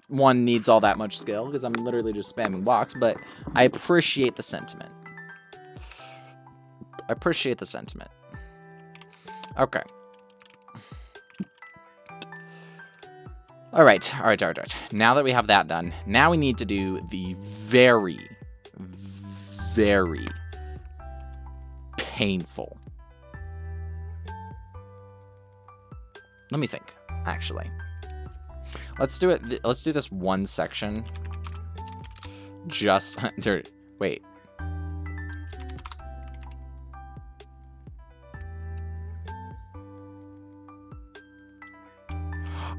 one needs all that much skill, because I'm literally just spamming blocks, but I appreciate the sentiment. I appreciate the sentiment. Okay. All right. Now that we have that done, now we need to do the very, very painful. Let me think, actually. Let's do it. Let's do this one section. Just, wait.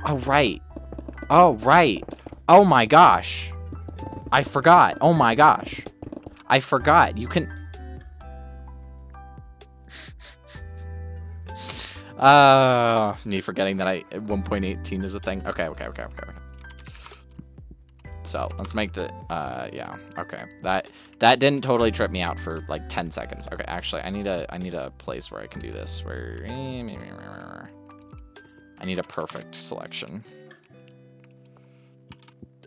Oh, right. Oh, right. Oh, my gosh. I forgot. Oh, my gosh. I forgot. You can... me forgetting that 1.18 is a thing. Okay. So, let's make the... yeah. Okay. That didn't totally trip me out for, like, 10 seconds. Okay, actually, I need a place where I can do this. Where... I need a perfect selection.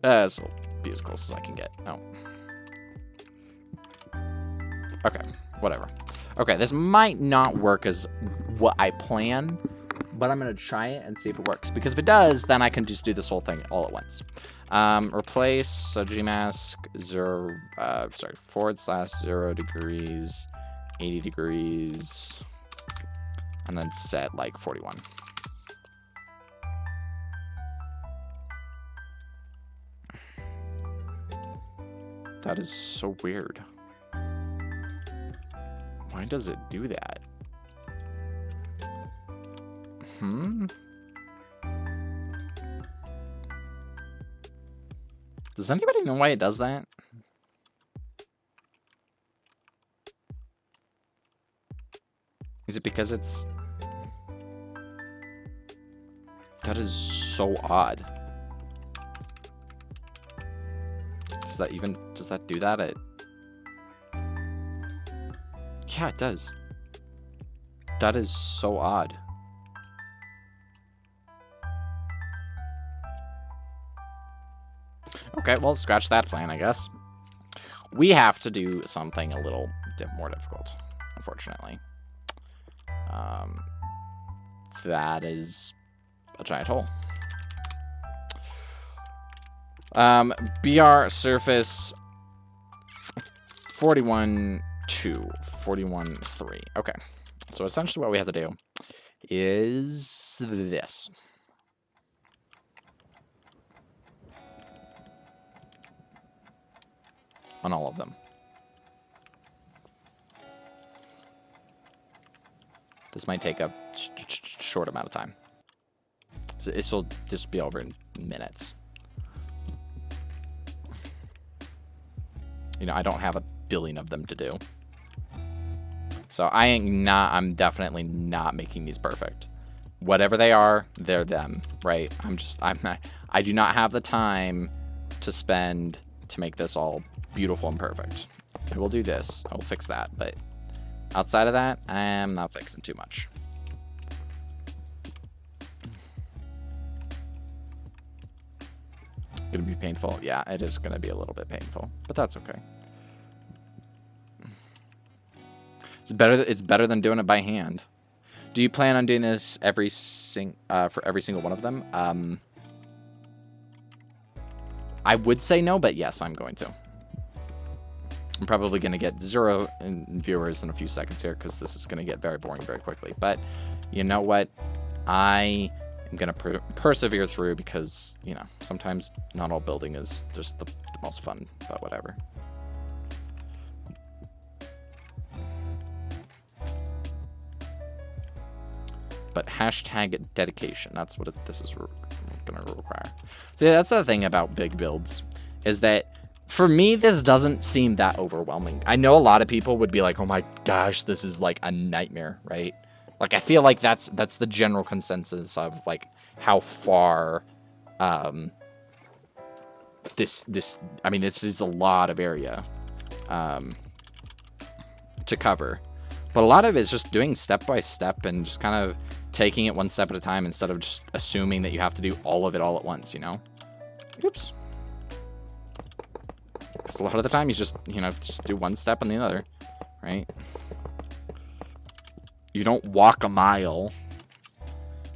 This will be as close as I can get. Oh. Okay, whatever. Okay, this might not work as what I plan, but I'm going to try it and see if it works. Because if it does, then I can just do this whole thing all at once. Replace gmask 0 degrees, 80 degrees, and then set like 41. That is so weird. Why does it do that? Does anybody know why it does that? Is it because it's... That is so odd. Does that do that? Yeah, it does. That is so odd. Okay, well, scratch that plan, I guess. We have to do something a little more difficult, unfortunately. That is a giant hole. BR surface 41.2, 41.3. Okay. So essentially what we have to do is this. on all of them. This might take a short amount of time. So this will just be over in minutes. You know, I don't have a billion of them to do. So I'm definitely not making these perfect. Whatever they are, they're them, right? I do not have the time to spend to make this all beautiful and perfect. I will do this. I will fix that, but outside of that, I am not fixing too much. Gonna be painful? Yeah, it is gonna be a little bit painful, but that's okay. It's better than doing it by hand. Do you plan on doing this for every single one of them? I would say no, but yes, I'm going to. I'm probably going to get 0 viewers in a few seconds here because this is going to get very boring very quickly. But you know what? I am going to persevere through because, you know, sometimes not all building is just the most fun, but whatever. But hashtag dedication, that's what this is going to require. See, that's the thing about big builds, is that for me, this doesn't seem that overwhelming. I know a lot of people would be like, oh my gosh, this is like a nightmare, right? Like, I feel like that's the general consensus of like how far this is a lot of area to cover. But a lot of it is just doing step by step and just kind of taking it one step at a time instead of just assuming that you have to do all of it all at once, you know? Oops. Because a lot of the time you just, you know, just do one step and the other, right? You don't walk a mile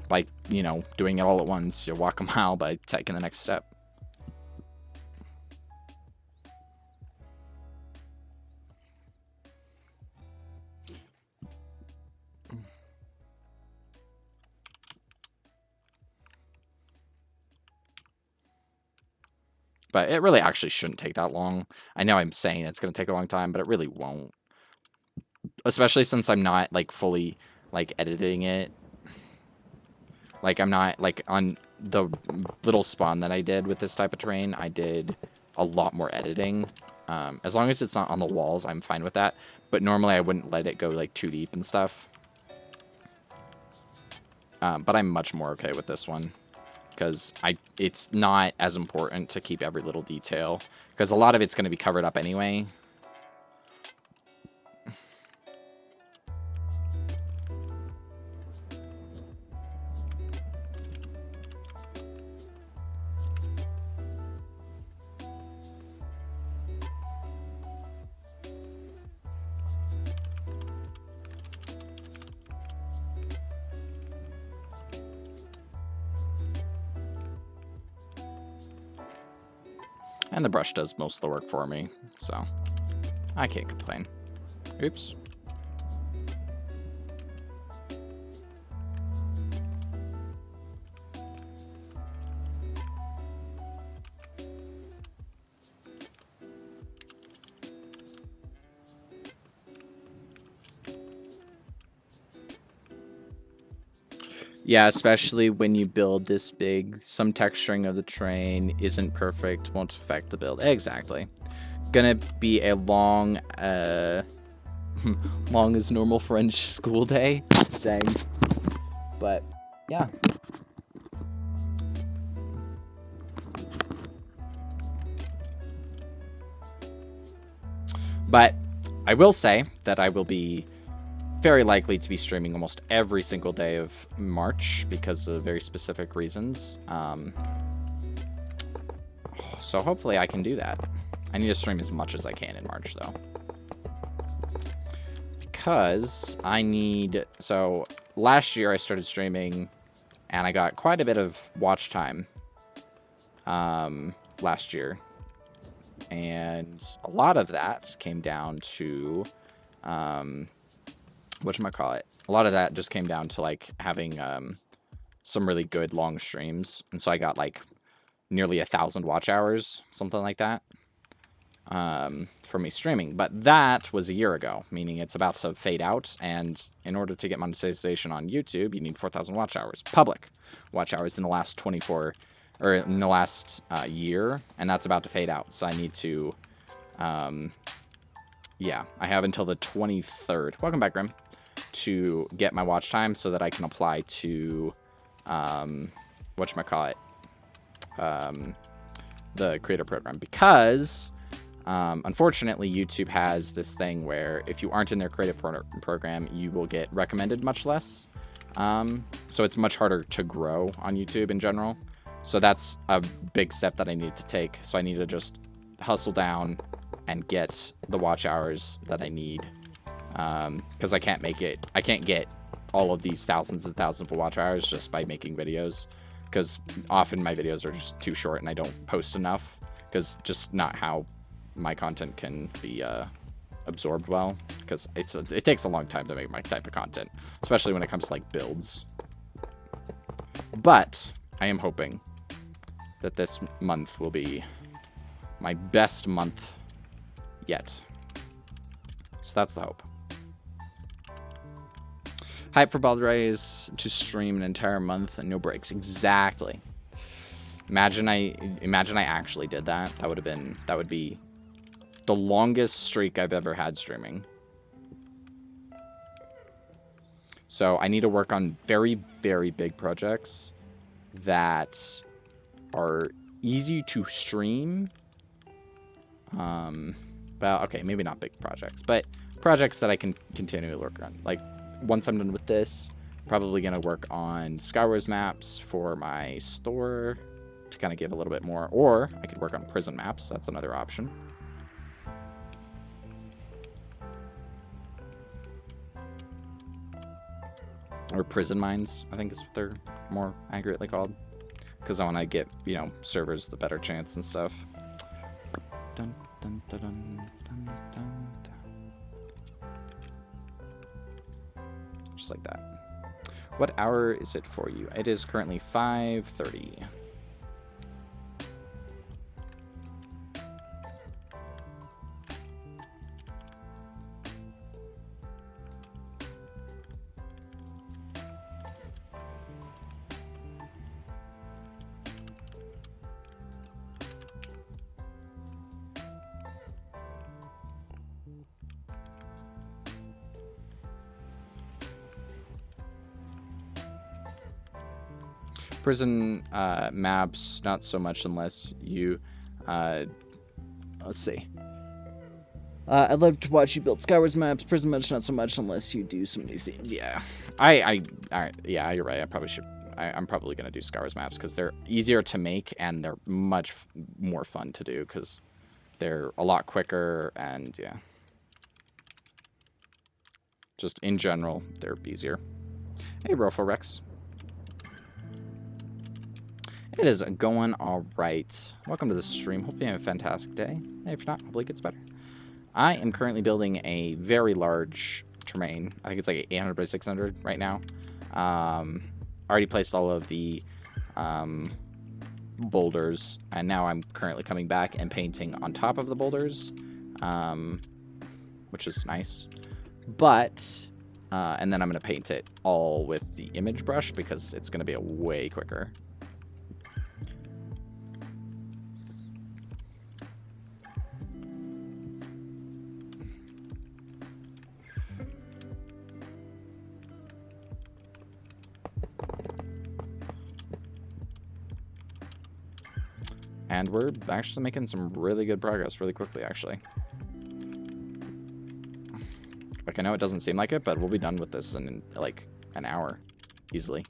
by, you know, doing it all at once. You walk a mile by taking the next step. But it really actually shouldn't take that long. I know I'm saying it's going to take a long time, but it really won't. Especially since I'm not, like, fully, like, editing it. Like, I'm not, like, on the little spawn that I did with this type of terrain, I did a lot more editing. As long as it's not on the walls, I'm fine with that. But normally I wouldn't let it go, like, too deep and stuff. But I'm much more okay with this one. Because it's not as important to keep every little detail. Because a lot of it's going to be covered up anyway. And the brush does most of the work for me, so I can't complain. Oops. Yeah, especially when you build this big, some texturing of the terrain isn't perfect, won't affect the build. Exactly. Gonna be a long, long as normal French school day. Dang. But, yeah. But I will say that I will be very likely to be streaming almost every single day of March because of very specific reasons. So hopefully I can do that. I need to stream as much as I can in March, though. Because I need... So last year I started streaming and I got quite a bit of watch time last year. And a lot of that came down to... whatchamacallit? A lot of that just came down to, like, having some really good long streams. And so I got, like, nearly 1,000 watch hours, something like that. for me streaming, but that was a year ago, meaning it's about to fade out. And in order to get monetization on YouTube, you need 4,000 watch hours, public watch hours in the last 24 or in the last year, and that's about to fade out. So I need to, yeah, I have until the 23rd. Welcome back, Grim. To get my watch time so that I can apply to, whatchamacallit, the creator program, because unfortunately YouTube has this thing where if you aren't in their creator program, you will get recommended much less. So it's much harder to grow on YouTube in general. So that's a big step that I need to take. So I need to just hustle down and get the watch hours that I need. Because I can't get all of these thousands and thousands of watch hours just by making videos. Because often my videos are just too short and I don't post enough. Because just not how my content can be absorbed well. Because it takes a long time to make my type of content. Especially when it comes to like builds. But I am hoping that this month will be my best month yet. So that's the hope. Hype for Bald Rays to stream an entire month and no breaks. Exactly. Imagine I actually did that. That would be the longest streak I've ever had streaming. So I need to work on very, very big projects that are easy to stream. Well, okay, maybe not big projects, but projects that I can continually work on. Like, once I'm done with this, probably going to work on Skywars maps for my store to kind of give a little bit more. Or I could work on prison maps. That's another option. Or prison mines, I think is what they're more accurately called. Because I want to get, you know, servers the better chance and stuff. Dun, dun, dun, dun, dun, dun, dun. Just like that. What hour is it for you? It is currently 5:30. Prison maps, not so much unless you, let's see. I'd love to watch you build Skywars maps. Prison maps, not so much unless you do some new themes. Yeah, all right, yeah, you're right. I probably should. I'm probably gonna do Skywars maps because they're easier to make and they're much more fun to do because they're a lot quicker and yeah. Just in general, they're easier. Hey, Rofo Rex. It is going all right. Welcome to the stream. Hope you have a fantastic day. Hey, if you're not, hopefully it gets better. I am currently building a very large terrain. I think it's like 800 by 600 right now. Already placed all of the boulders, and now I'm currently coming back and painting on top of the boulders, which is nice. But, and then I'm going to paint it all with the image brush because it's going to be a way quicker. And we're actually making some really good progress really quickly, actually. Like, I know it doesn't seem like it, but we'll be done with this in, like, an hour. Easily.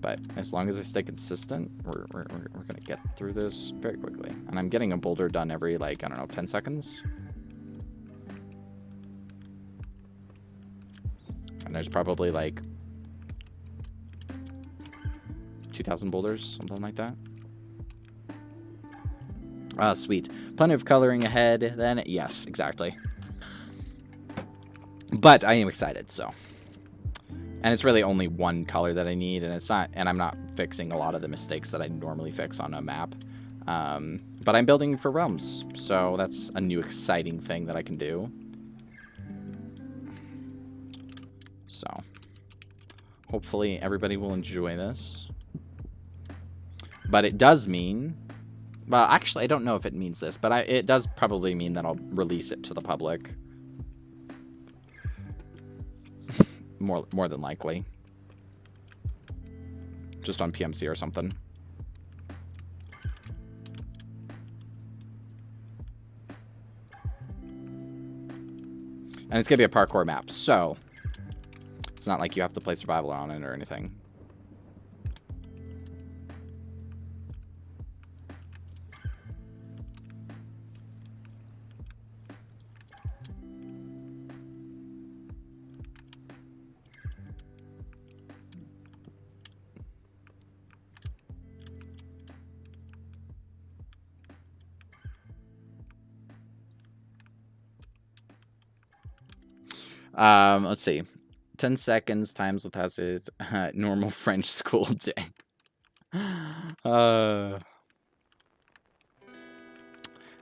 But as long as I stay consistent, we're going to get through this very quickly. And I'm getting a boulder done every, like, I don't know, 10 seconds. And there's probably, like, 2,000 boulders, something like that. Sweet. Plenty of coloring ahead, then. Yes, exactly. But I am excited, so. And it's really only one color that I need, and it's not, and I'm not fixing a lot of the mistakes that I normally fix on a map. But I'm building for realms, so that's a new exciting thing that I can do. So, hopefully everybody will enjoy this. But it does mean, well, actually, I don't know if it means this, but it does probably mean that I'll release it to the public. More than likely. Just on PMC or something. And it's going to be a parkour map, so it's not like you have to play survival on it or anything. Let's see. 10 seconds times with hazards. Normal French school day.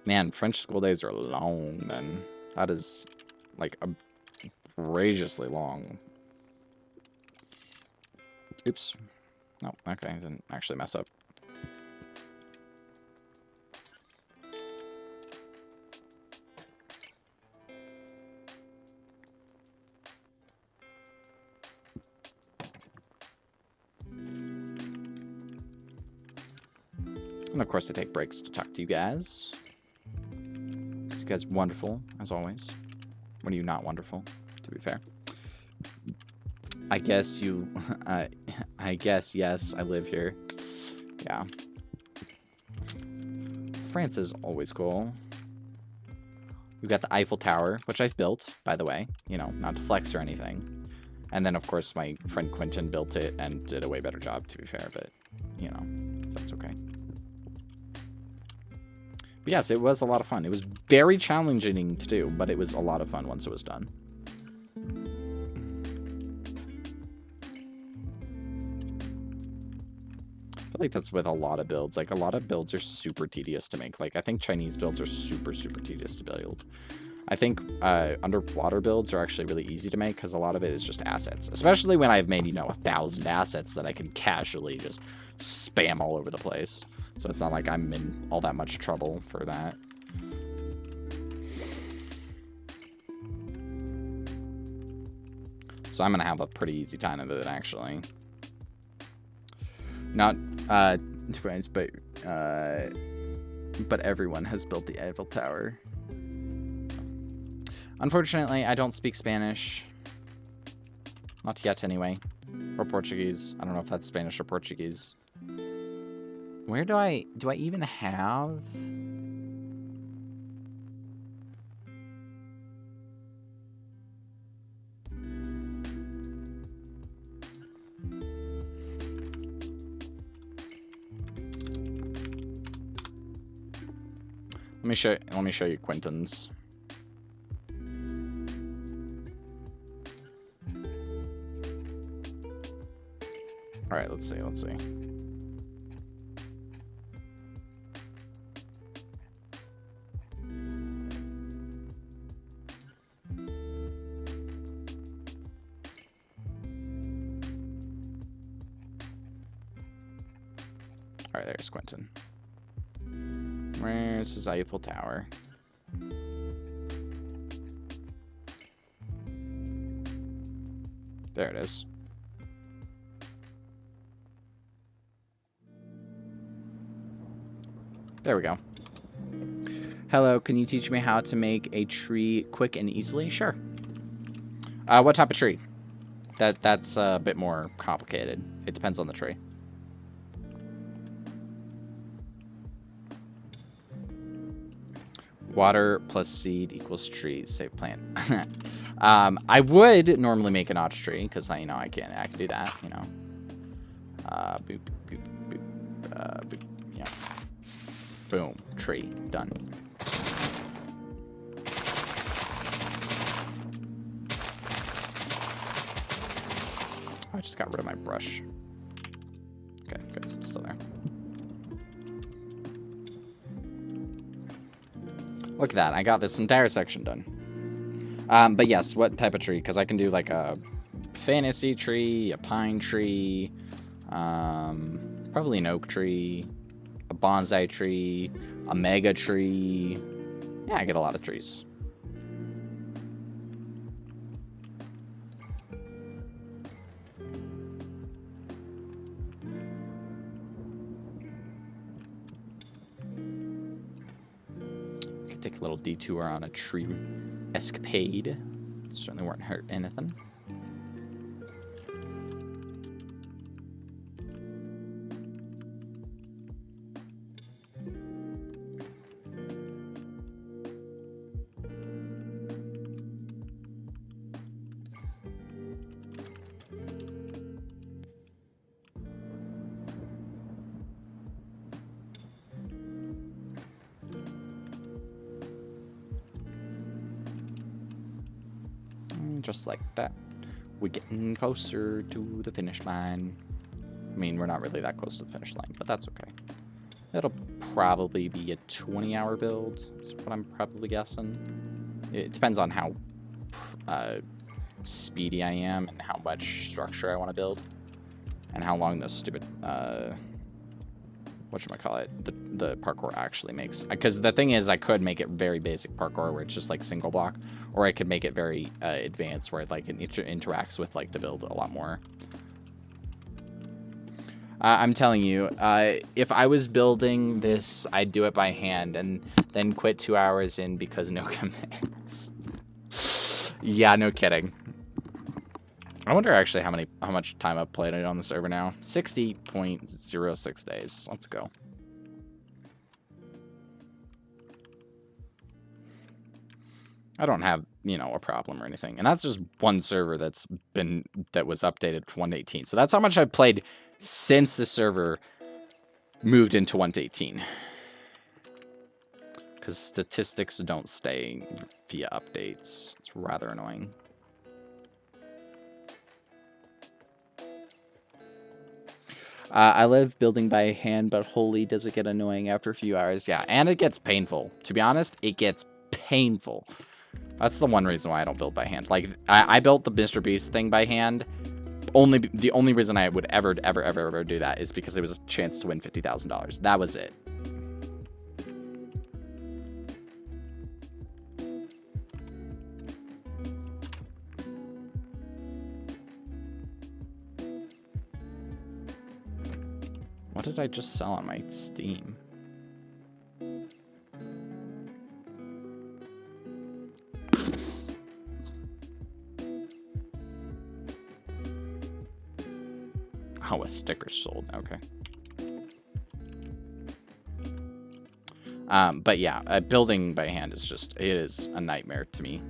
Man, French school days are long, then. That is, like, outrageously long. Oops. No, okay, I didn't actually mess up. And of course, I take breaks to talk to you guys. You guys are wonderful, as always. When are you not wonderful, to be fair? I guess you... I guess, yes, I live here. Yeah. France is always cool. We've got the Eiffel Tower, which I've built, by the way. You know, not to flex or anything. And then, of course, my friend Quentin built it and did a way better job, to be fair. But, you know, that's okay. But yes, it was a lot of fun. It was very challenging to do, but it was a lot of fun once it was done. I feel like that's with a lot of builds. Like, a lot of builds are super tedious to make. Like, I think Chinese builds are super, super tedious to build. I think underwater builds are actually really easy to make because a lot of it is just assets. Especially when I've made, you know, 1,000 assets that I can casually just spam all over the place. So it's not like I'm in all that much trouble for that. So I'm going to have a pretty easy time of it, actually. Not friends, but everyone has built the Eiffel Tower. Unfortunately, I don't speak Spanish. Not yet, anyway. Or Portuguese. I don't know if that's Spanish or Portuguese. Where do I even have... Let me show you Quentin's. All right, let's see. All right, there's Quentin. Where's his Eiffel Tower? There it is. There we go. Hello, can you teach me how to make a tree quick and easily? Sure. What type of tree? That's a bit more complicated. It depends on the tree. Water plus seed equals tree. Save plant. I would normally make a notch tree because I can do that. You know. Boop boop boop. Boop. Yeah. Boom. Tree done. just got rid of my brush. Okay, good. It's still there. Look at that. I got this entire section done. But yes, what type of tree? Because I can do like a fantasy tree, a pine tree, probably an oak tree, a bonsai tree, a mega tree. Yeah, I get a lot of trees. Take a little detour on a tree escapade. Certainly won't hurt anything. Just like that. We're getting closer to the finish line. I mean, we're not really that close to the finish line, but that's okay. It'll probably be a 20-hour build, is what I'm probably guessing. It depends on how speedy I am and how much structure I want to build. And how long this stupid, whatchamacallit, the parkour actually makes. Because the thing is, I could make it very basic parkour where it's just like single block. Or I could make it very advanced where it like it interacts with like the build a lot more. I'm telling you, if I was building this, I'd do it by hand and then quit 2 hours in because no commands. Yeah, no kidding. I wonder actually how much time I've played it on the server now. 60.06 days. Let's go. I don't have, you know, a problem or anything. And that's just one server that was updated to 1.18. So that's how much I've played since the server moved into 1.18. Because statistics don't stay via updates. It's rather annoying. I love building by hand, but holy, does it get annoying after a few hours. Yeah, and it gets painful. To be honest, it gets painful. That's the one reason why I don't build by hand. Like, I built the Mr. Beast thing by hand. The only reason I would ever do that is because it was a chance to win $50,000. That was it. What did I just sell on my Steam? Oh, a sticker sold. Okay. But yeah, building by hand is just, it is a nightmare to me.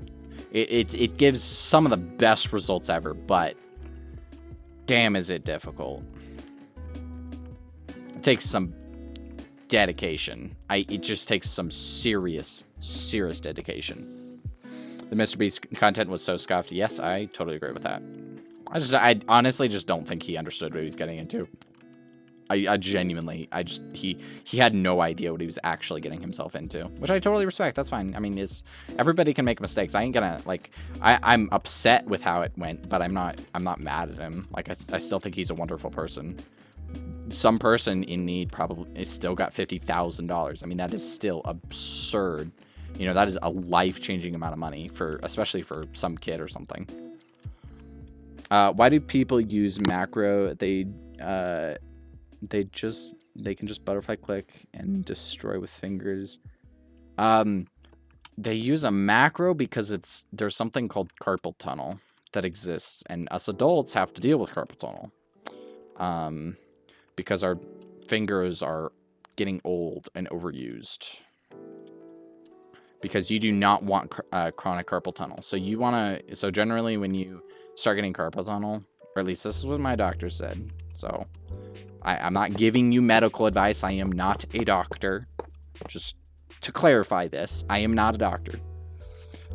It gives some of the best results ever, but damn is it difficult. It takes some dedication. It just takes some serious dedication. The Mr. Beast content was so scuffed. Yes, I totally agree with that. I honestly just don't think he understood what he was getting into. I genuinely, he had no idea what he was actually getting himself into, which I totally respect. That's fine. I mean, everybody can make mistakes. I ain't gonna, like, I'm upset with how it went, but I'm not mad at him. Like, I still think he's a wonderful person. Some person in need probably still got $50,000. I mean, that is still absurd. You know, that is a life-changing amount of money especially for some kid or something. Why do people use macro? They can just butterfly click and destroy with fingers. They use a macro because there's something called carpal tunnel that exists, and us adults have to deal with carpal tunnel. Because our fingers are getting old and overused. Because you do not want chronic carpal tunnel. So generally when you start getting carpal tunnel, or at least this is what my doctor said. So I'm not giving you medical advice. I am not a doctor. Just to clarify this, I am not a doctor.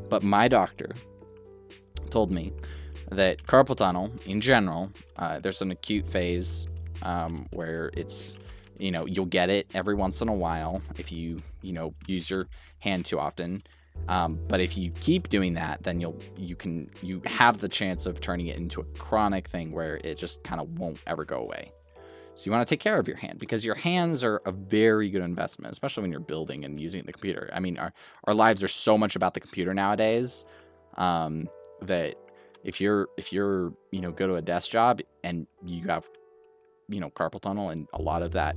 But my doctor told me that carpal tunnel, in general, there's an acute phase where it's, you'll get it every once in a while if you use your hand too often. But if you keep doing that, then you have the chance of turning it into a chronic thing where it just kind of won't ever go away. So you want to take care of your hand, because your hands are a very good investment, especially when you're building and using the computer. I mean, our lives are so much about the computer nowadays, that if you're go to a desk job and you have carpal tunnel, and a lot of that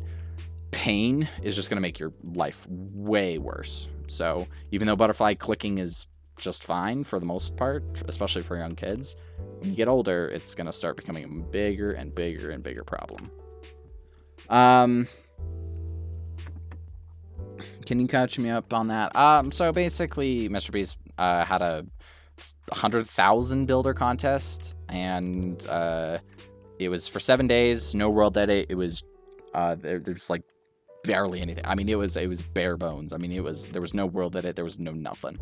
pain is just going to make your life way worse. So even though butterfly clicking is just fine for the most part, especially for young kids, when you get older, it's going to start becoming a bigger and bigger and bigger problem. Can you catch me up on that? So basically, Mr. Beast had a 100,000 builder contest, and it was for 7 days, no world edit. It was there's like barely anything. I mean, it was bare bones. I mean, there was no world edit, there was no nothing.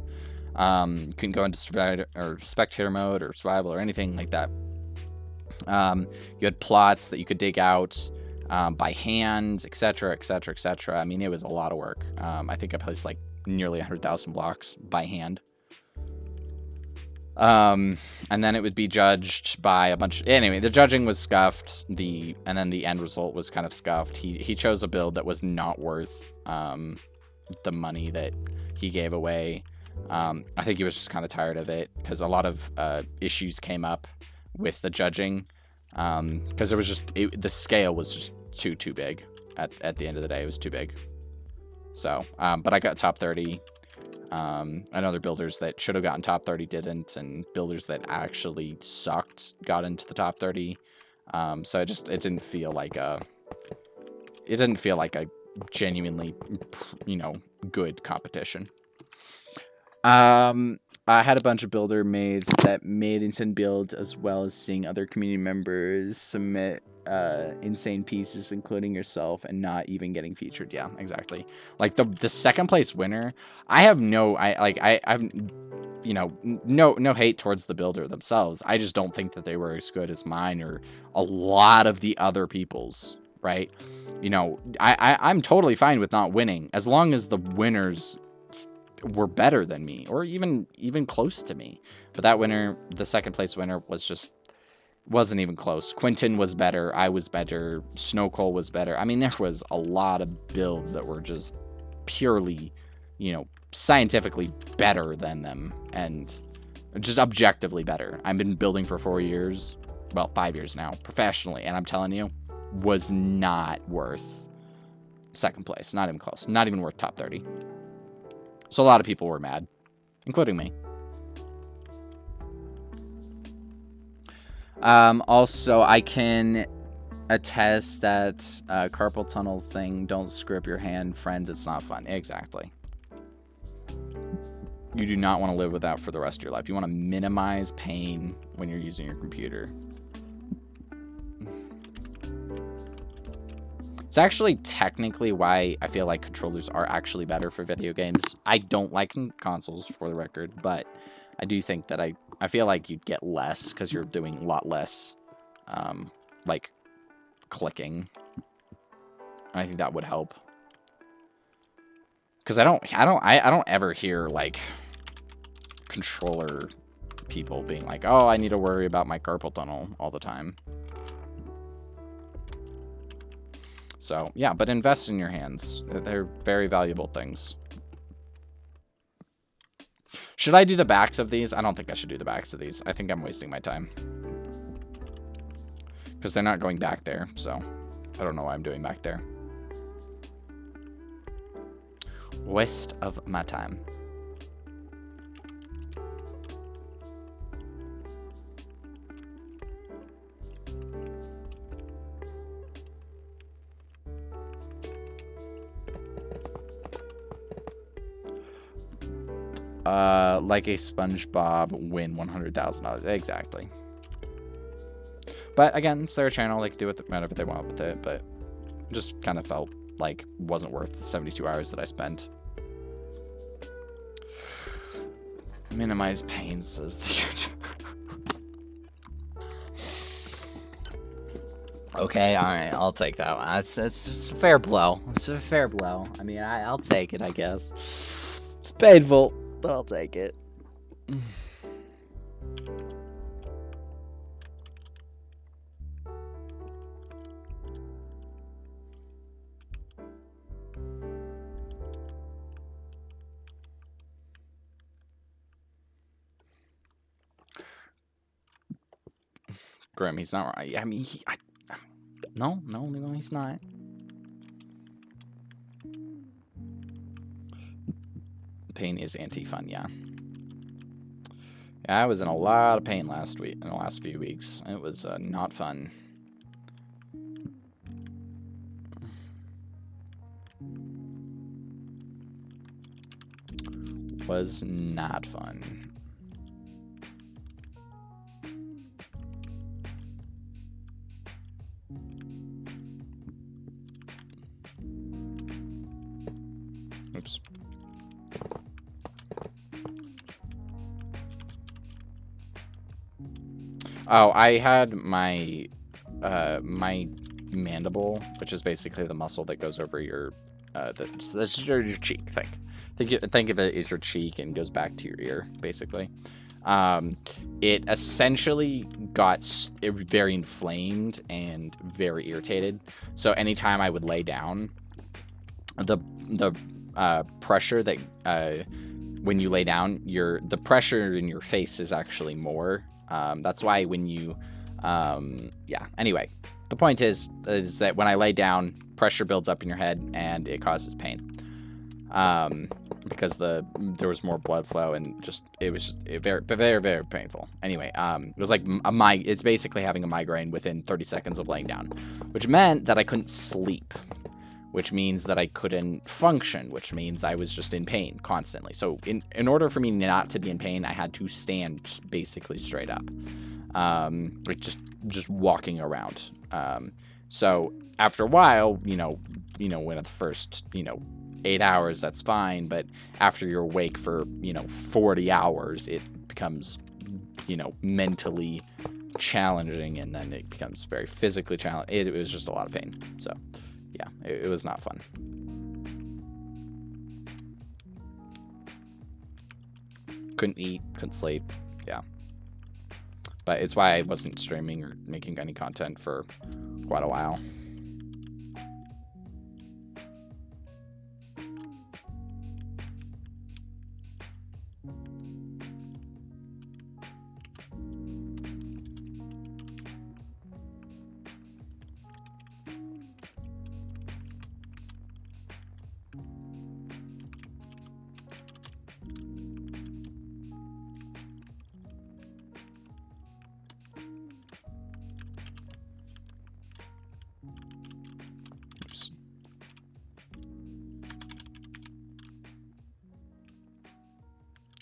You couldn't go into spectator mode or survival or anything like that. You had plots that you could dig out by hand, etc., etc., etc. I mean, it was a lot of work. I think I placed like nearly 100,000 blocks by hand. And then it would be judged by a bunch. Anyway, the judging was scuffed. And then the end result was kind of scuffed. He chose a build that was not worth the money that he gave away. I think he was just kind of tired of it, because a lot of issues came up with the judging, because the scale was just too big. At the end of the day, it was too big. So, but I got top 30. And other builders that should have gotten top 30 didn't, and builders that actually sucked got into the top 30. So it didn't feel like a genuinely, good competition. I had a bunch of builder mates that made insane builds, as well as seeing other community members submit insane pieces, including yourself, and not even getting featured. Yeah, exactly. Like the second place winner, I have no hate towards the builder themselves. I just don't think that they were as good as mine or a lot of the other people's, right? I'm totally fine with not winning, as long as the winners were better than me, or even close to me. But that winner, the second place winner, wasn't even close. Quentin was better, I was better, Snowcole was better. I mean, there was a lot of builds that were just purely, scientifically better than them, and just objectively better. I've been building for 4 years, well, 5 years now, professionally, and I'm telling you, was not worth second place. Not even close. Not even worth top 30. So a lot of people were mad, including me. Also, I can attest that carpal tunnel thing, don't screw up your hand, friends, it's not fun. Exactly. You do not want to live with that for the rest of your life. You want to minimize pain when you're using your computer. It's actually technically why I feel like controllers are actually better for video games. I don't like consoles, for the record, but I do think that I feel like you'd get less because you're doing a lot less, like, clicking. I think that would help. Because I don't ever hear, like, controller people being like, oh, I need to worry about my carpal tunnel all the time. So, yeah, but invest in your hands. They're very valuable things. Should I do the backs of these? I don't think I should do the backs of these. I think I'm wasting my time. Because they're not going back there, so I don't know why I'm doing back there. Waste of my time. Like a SpongeBob win $100,000. Exactly. But again, it's their channel. They can do whatever they want with it. But just kind of felt like wasn't worth the 72 hours that I spent. Minimize pain, says the YouTube. Okay, alright, I'll take that one. It's just a fair blow. It's a fair blow. I mean, I'll take it, I guess. It's painful, but I'll take it. Grim, he's not right. I mean, no, he's not. Pain is anti-fun, yeah. Yeah, I was in a lot of pain last week, in the last few weeks. It was not fun. Was not fun. Oops. Oh, I had my my mandible, which is basically the muscle that goes over your that's your cheek. Think of it as your cheek and goes back to your ear, basically. It essentially got very inflamed and very irritated. So anytime I would lay down, the pressure that when you lay down, the pressure in your face is actually more. That's why when you yeah. Anyway, the point is that when I lay down, pressure builds up in your head and it causes pain. Because there was more blood flow and it was just very, very, very painful. Anyway, it was like it's basically having a migraine within 30 seconds of laying down, which meant that I couldn't sleep, which means that I couldn't function, which means I was just in pain constantly. So in order for me not to be in pain, I had to stand basically straight up, like just walking around. So after a while, when at the first, 8 hours, that's fine. But after you're awake for, 40 hours, it becomes, mentally challenging. And then it becomes very physically challenging. It was just a lot of pain. So, yeah, it was not fun. Couldn't eat, couldn't sleep. Yeah. But it's why I wasn't streaming or making any content for quite a while.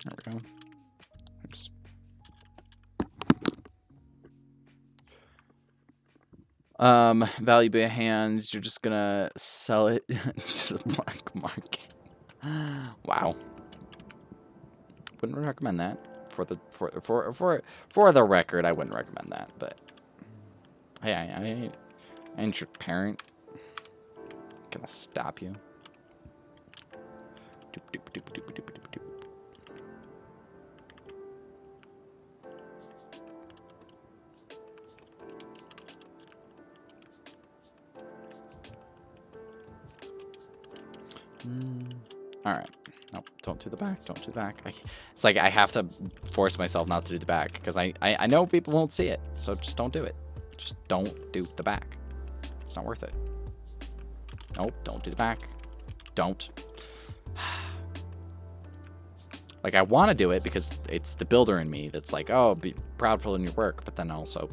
There we go. Oops. Value by hands, you're just gonna sell it to the black market. Wow. Wouldn't recommend that. For the record, I wouldn't recommend that, but hey, I ain't your parent. Gonna stop you. Doop, doop, doop, doop, doop, doop, doop. All right. Nope. Don't do the back. Don't do the back. It's like I have to force myself not to do the back because I know people won't see it. So just don't do it. Just don't do the back. It's not worth it. Nope. Don't do the back. Don't. Like I want to do it because it's the builder in me that's like, oh, be proudful in your work. But then also,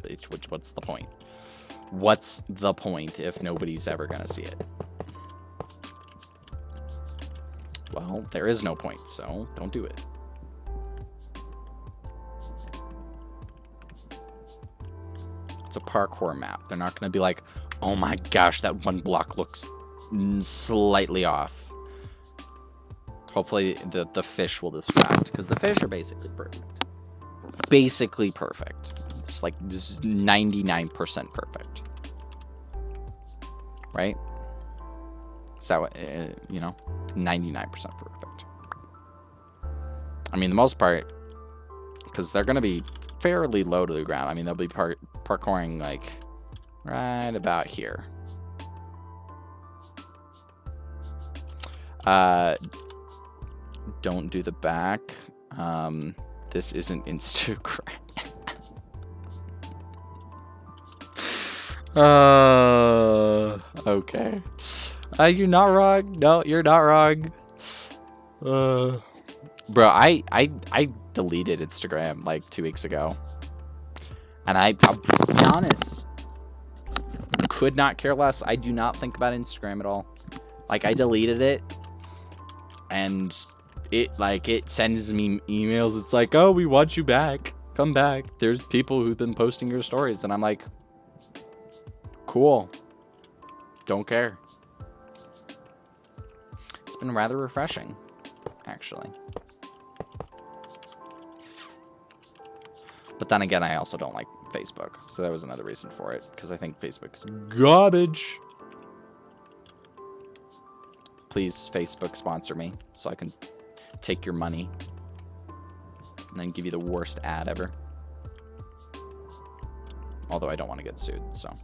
what's the point? What's the point if nobody's ever gonna see it? Well, there is no point, so don't do it. It's a parkour map. They're not going to be like, oh my gosh, that one block looks slightly off. Hopefully the fish will distract, because the fish are basically perfect. Basically perfect. It's like 99% perfect. right? So, you know, 99% perfect. I mean, the most part, because they're going to be fairly low to the ground. I mean, they'll be parkouring, like, right about here. Don't do the back. This isn't Instagram. Okay. You're not wrong. No, you're not wrong. Bro, I deleted Instagram like 2 weeks ago. And I'll be honest, could not care less. I do not think about Instagram at all. Like, I deleted it. And it sends me emails. It's like, oh, we want you back. Come back. There's people who've been posting your stories. And I'm like, cool. Don't care. It's been rather refreshing, actually. But then again, I also don't like Facebook. So that was another reason for it. Because I think Facebook's garbage. Please, Facebook, sponsor me so I can take your money and then give you the worst ad ever. Although I don't want to get sued, so.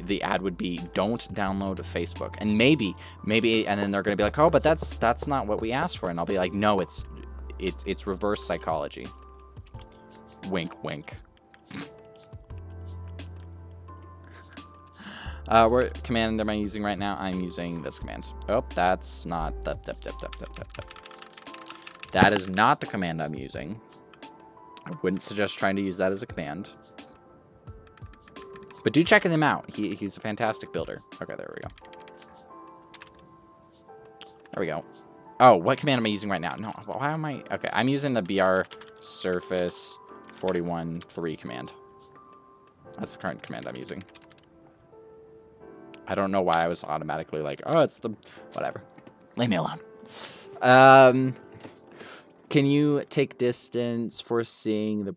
The ad would be, don't download Facebook. And maybe, and then they're going to be like, oh, but that's not what we asked for. And I'll be like, no, it's reverse psychology. Wink, wink. What command am I using right now? I'm using this command. Oh, that's not that is not the command I'm using. I wouldn't suggest trying to use that as a command. But do check him out. He's a fantastic builder. Okay, there we go. There we go. Oh, what command am I using right now? No, why am I... Okay, I'm using the BR Surface 41 free command. That's the current command I'm using. I don't know why I was automatically like, oh, it's the... Whatever. Leave me alone. Can you take distance for seeing the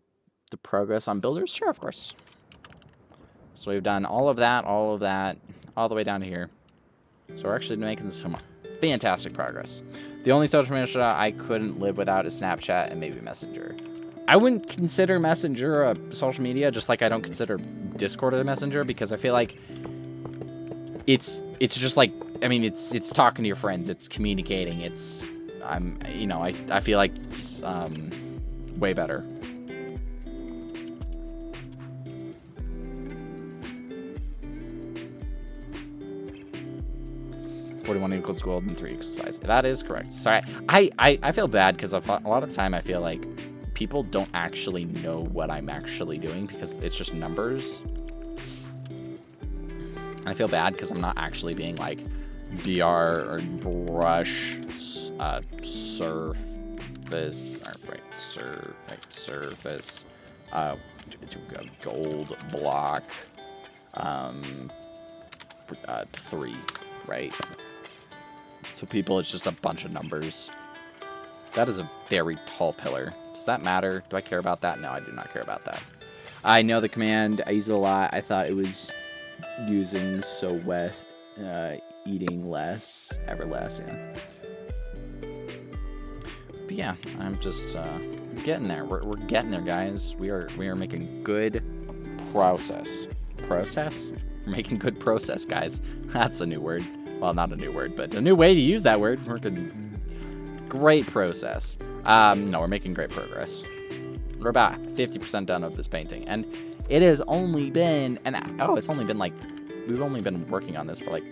progress on builders? Sure, of course. So we've done all of that, all the way down to here. So we're actually making some fantastic progress. The only social media I couldn't live without is Snapchat and maybe Messenger. I wouldn't consider Messenger a social media, just like I don't consider Discord a messenger, because I feel like it's just like, I mean, it's talking to your friends, it's communicating, it's, I feel like it's way better. .41 equals gold and 3 equals size. That is correct. Sorry, I feel bad because a lot of the time I feel like people don't actually know what I'm actually doing because it's just numbers. And I feel bad because I'm not actually being like BR or brush surface, surface, gold block, 3, right? So people, it's just a bunch of numbers. That is a very tall pillar. Does that matter? Do I care about that? No, I do not care about that. I know the command. I use it a lot. I thought it was using so wet, eating less, ever less, yeah. But yeah, I'm just getting there. We're getting there, guys. We are making good process. Process? We're making good process, guys. That's a new word. Well, not a new word, but a new way to use that word. We're making great process. No, we're making great progress. We're about 50% done of this painting, and it has only been it's only been like, we've only been working on this for like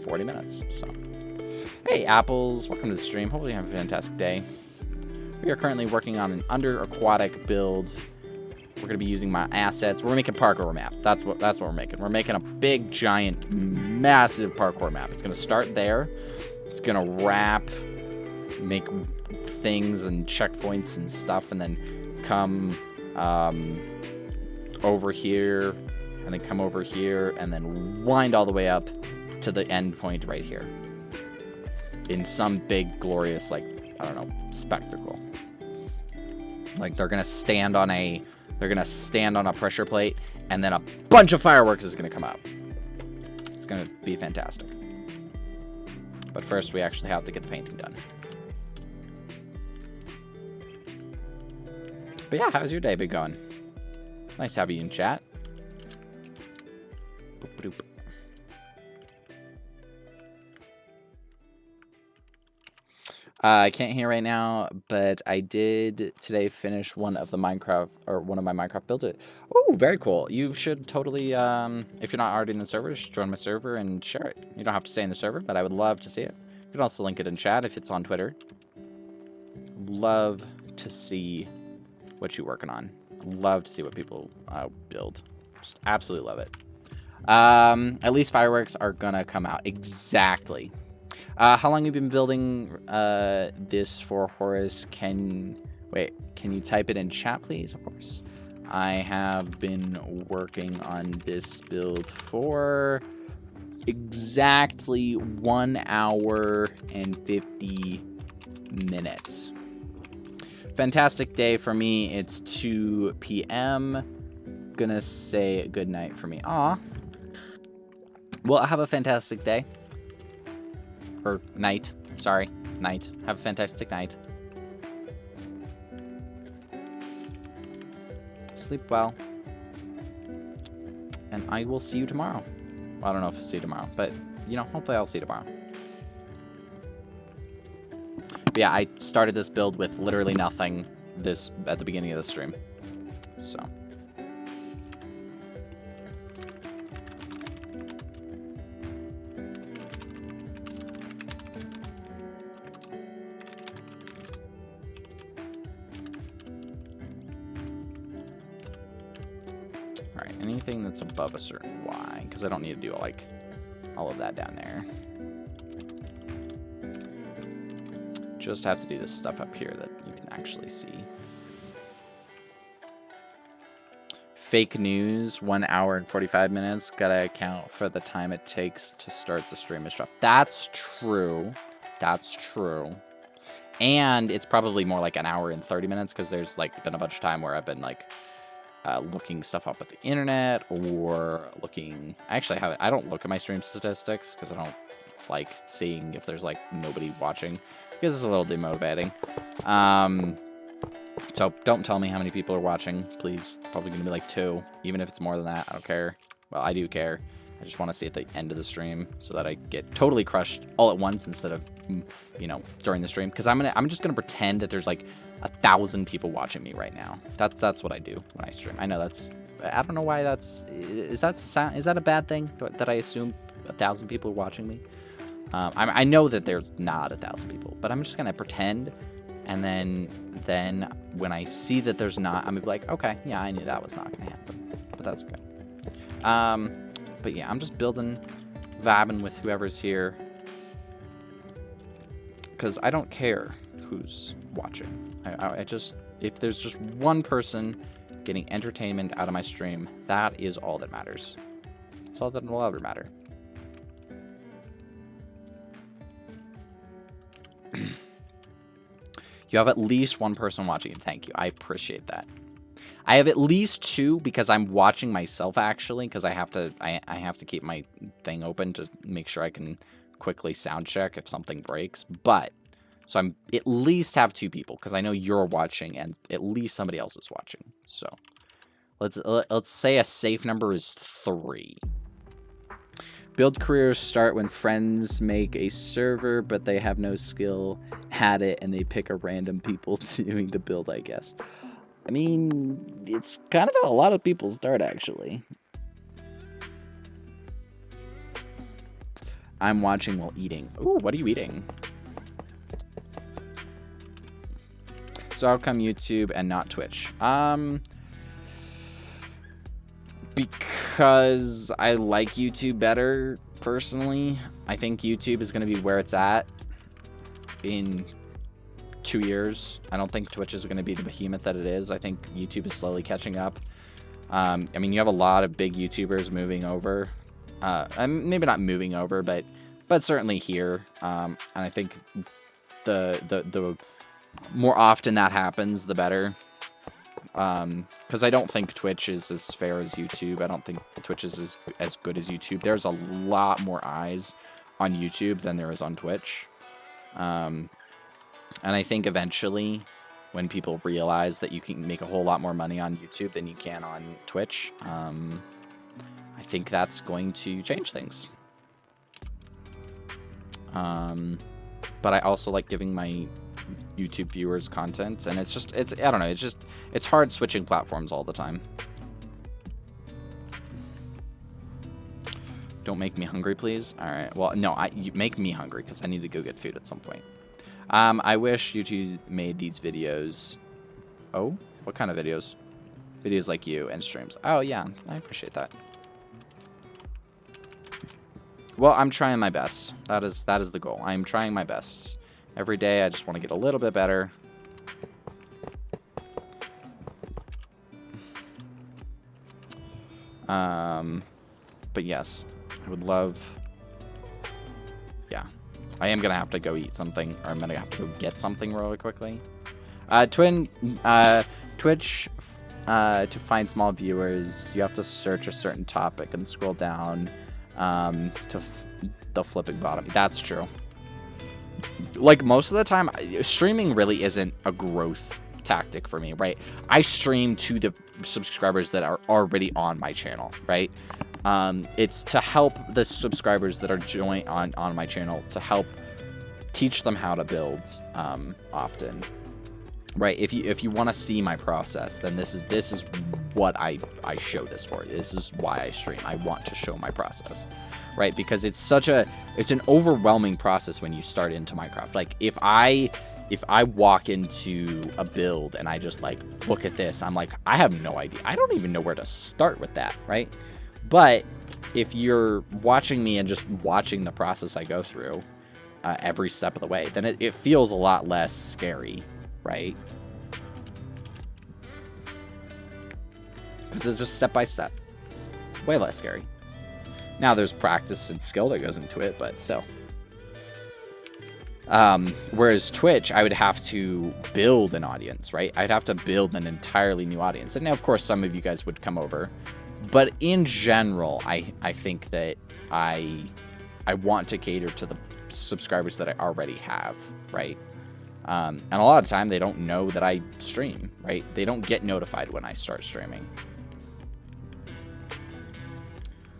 40 minutes. So, hey, apples, welcome to the stream. Hopefully you have a fantastic day. We are currently working on an under aquatic build. We're going to be using my assets. We're making parkour map. That's what we're making. We're making a big, giant, massive parkour map. It's going to start there. It's going to wrap, make things and checkpoints and stuff, and then come over here, and then come over here, and then wind all the way up to the end point right here. In some big, glorious, like, I don't know, spectacle. Like, they're going to stand on a pressure plate, and then a bunch of fireworks is going to come out. going to be fantastic. But first, we actually have to get the painting done. But yeah, how's your day been going? Nice to have you in chat. Boop-a-doop. I can't hear right now, but I did today finish one of my Minecraft builds. Oh, very cool. You should totally, if you're not already in the server, just join my server and share it. You don't have to stay in the server, but I would love to see it. You can also link it in chat if it's on Twitter. Love to see what you're working on. Love to see what people build. Just absolutely love it. At least fireworks are gonna come out. Exactly. How long have you been building this for, Horace? Can you type it in chat, please? Of course. I have been working on this build for exactly 1 hour and 50 minutes. Fantastic day for me. It's 2 p.m. Gonna say good night for me. Aw. Well, have a fantastic day. Or night. Sorry. Night. Have a fantastic night. Sleep well. And I will see you tomorrow. Well, I don't know if I'll see you tomorrow, but, you know, hopefully I'll see you tomorrow. But yeah, I started this build with literally nothing at the beginning of the stream. So. Alright, anything that's above a certain Y, because I don't need to do like all of that down there. Just have to do this stuff up here that you can actually see. Fake news, 1 hour and 45 minutes. Gotta account for the time it takes to start the stream and stuff. That's true. That's true. And it's probably more like 1 hour and 30 minutes because there's like been a bunch of time where I've been like looking stuff up at the internet or looking. I don't look at my stream statistics because I don't like seeing if there's like nobody watching because it's a little demotivating. So don't tell me how many people are watching, please. It's probably gonna be like 2, even if it's more than that. I don't care. Well, I do care. I just want to see at the end of the stream so that I get totally crushed all at once instead of, you know, during the stream. Because I'm just gonna pretend that there's like 1,000 people watching me right now. That's what I do when I stream. I know I don't know why is that a bad thing that I assume 1,000 people are watching me? I know that there's not 1,000 people, but I'm just gonna pretend, and then when I see that there's not, I'm gonna be like, okay, yeah, I knew that was not gonna happen, but that's okay. But yeah, I'm just building, vibing with whoever's here, because I don't care who's watching. I just, if there's just one person getting entertainment out of my stream, that is all that matters. It's all that will ever matter. You have at least one person watching, and thank you. I appreciate that. I have at least 2 because I'm watching myself, actually, because I have to keep my thing open to make sure I can quickly sound check if something breaks. But so I'm at least have 2 people because I know you're watching and at least somebody else is watching. So let's say a safe number is 3. Build careers start when friends make a server, but they have no skill at it, and they pick a random people doing the build, I guess. I mean, it's kind of how a lot of people start, actually. I'm watching while eating. Ooh, what are you eating? So how come YouTube and not Twitch? Because I like YouTube better, personally. I think YouTube is going to be where it's at in 2 years. I don't think Twitch is going to be the behemoth that it is. I think YouTube is slowly catching up. I mean, you have a lot of big YouTubers moving over. Maybe not moving over, but certainly here. And I think the more often that happens, the better. Because I don't think Twitch is as fair as YouTube. I don't think Twitch is as good as YouTube. There's a lot more eyes on YouTube than there is on Twitch. And I think eventually, when people realize that you can make a whole lot more money on YouTube than you can on Twitch, I think that's going to change things. But I also like giving my YouTube viewers content, and I don't know, it's hard switching platforms all the time. Don't make me hungry, please. All right. Well, no, you make me hungry because I need to go get food at some point. I wish YouTube made these videos. Oh, what kind of videos? Videos like you and streams. Oh yeah, I appreciate that. Well, I'm trying my best. That is the goal. I'm trying my best. Every day I just want to get a little bit better. But yes, I would love... Yeah. I am going to have to go eat something, or I'm going to have to go get something really quickly. Twitch, to find small viewers, you have to search a certain topic and scroll down to the flipping bottom. That's true. Like, most of the time, streaming really isn't a growth tactic for me, right? I stream to the subscribers that are already on my channel, right? It's to help the subscribers that are on my channel, to help teach them how to build often, right? If you want to see my process, then this is what I show this for. This is why I stream. I want to show my process, right? Because it's an overwhelming process when you start into Minecraft. Like, if I walk into a build and I just like look at this, I'm like, I have no idea. I don't even know where to start with that, right? But if you're watching me and just watching the process I go through every step of the way, then it feels a lot less scary, right? Because it's just step by step. It's way less scary. Now there's practice and skill that goes into it, but still. Whereas Twitch, I would have to build an audience, right? I'd have to build an entirely new audience. And now, of course, some of you guys would come over. But in general, I think that I want to cater to the subscribers that I already have, right? And a lot of the time, they don't know that I stream, right? They don't get notified when I start streaming.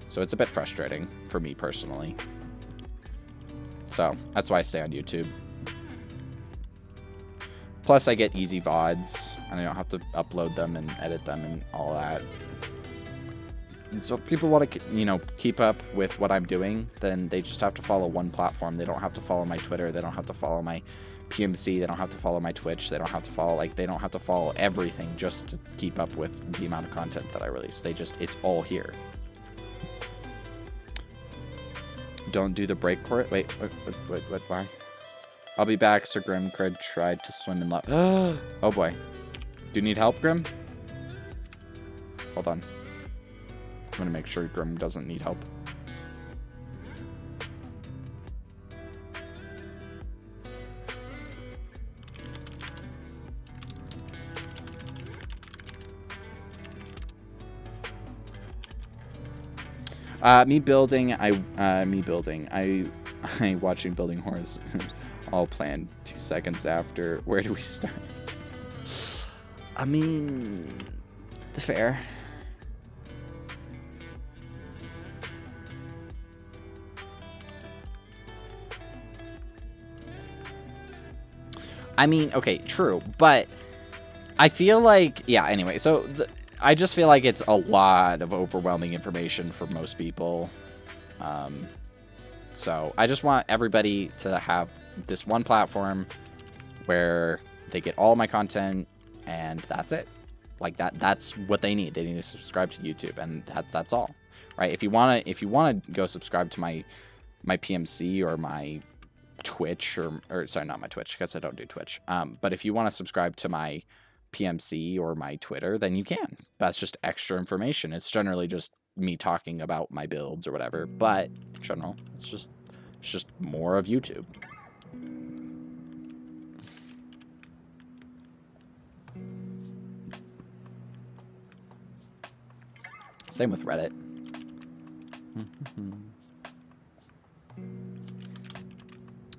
So it's a bit frustrating for me personally. So that's why I stay on YouTube. Plus, I get easy VODs, and I don't have to upload them and edit them and all that. And so if people want to, keep up with what I'm doing, then they just have to follow one platform. They don't have to follow my Twitter. They don't have to follow my PMC. They don't have to follow my Twitch. They don't have to follow, they don't have to follow everything just to keep up with the amount of content that I release. It's all here. Don't do the break for it. Wait, why? I'll be back. Sir Grim tried to swim in love. Oh boy. Do you need help, Grim? Hold on. I'm gonna make sure Grim doesn't need help. Me building. I watching building horrors. All planned 2 seconds after. Where do we start? I mean, fair. I mean, okay, true, but I feel like, yeah, anyway, so I just feel like it's a lot of overwhelming information for most people. So I just want everybody to have this one platform where they get all my content, and that's it. Like that's what they need. They need to subscribe to YouTube, and that's all, right? If you wanna go subscribe to my PMC or my Twitch or sorry, not my Twitch, because I don't do Twitch. But if you want to subscribe to my PMC or my Twitter, then you can. That's just extra information. It's generally just me talking about my builds or whatever, but in general, it's just more of YouTube. Same with Reddit.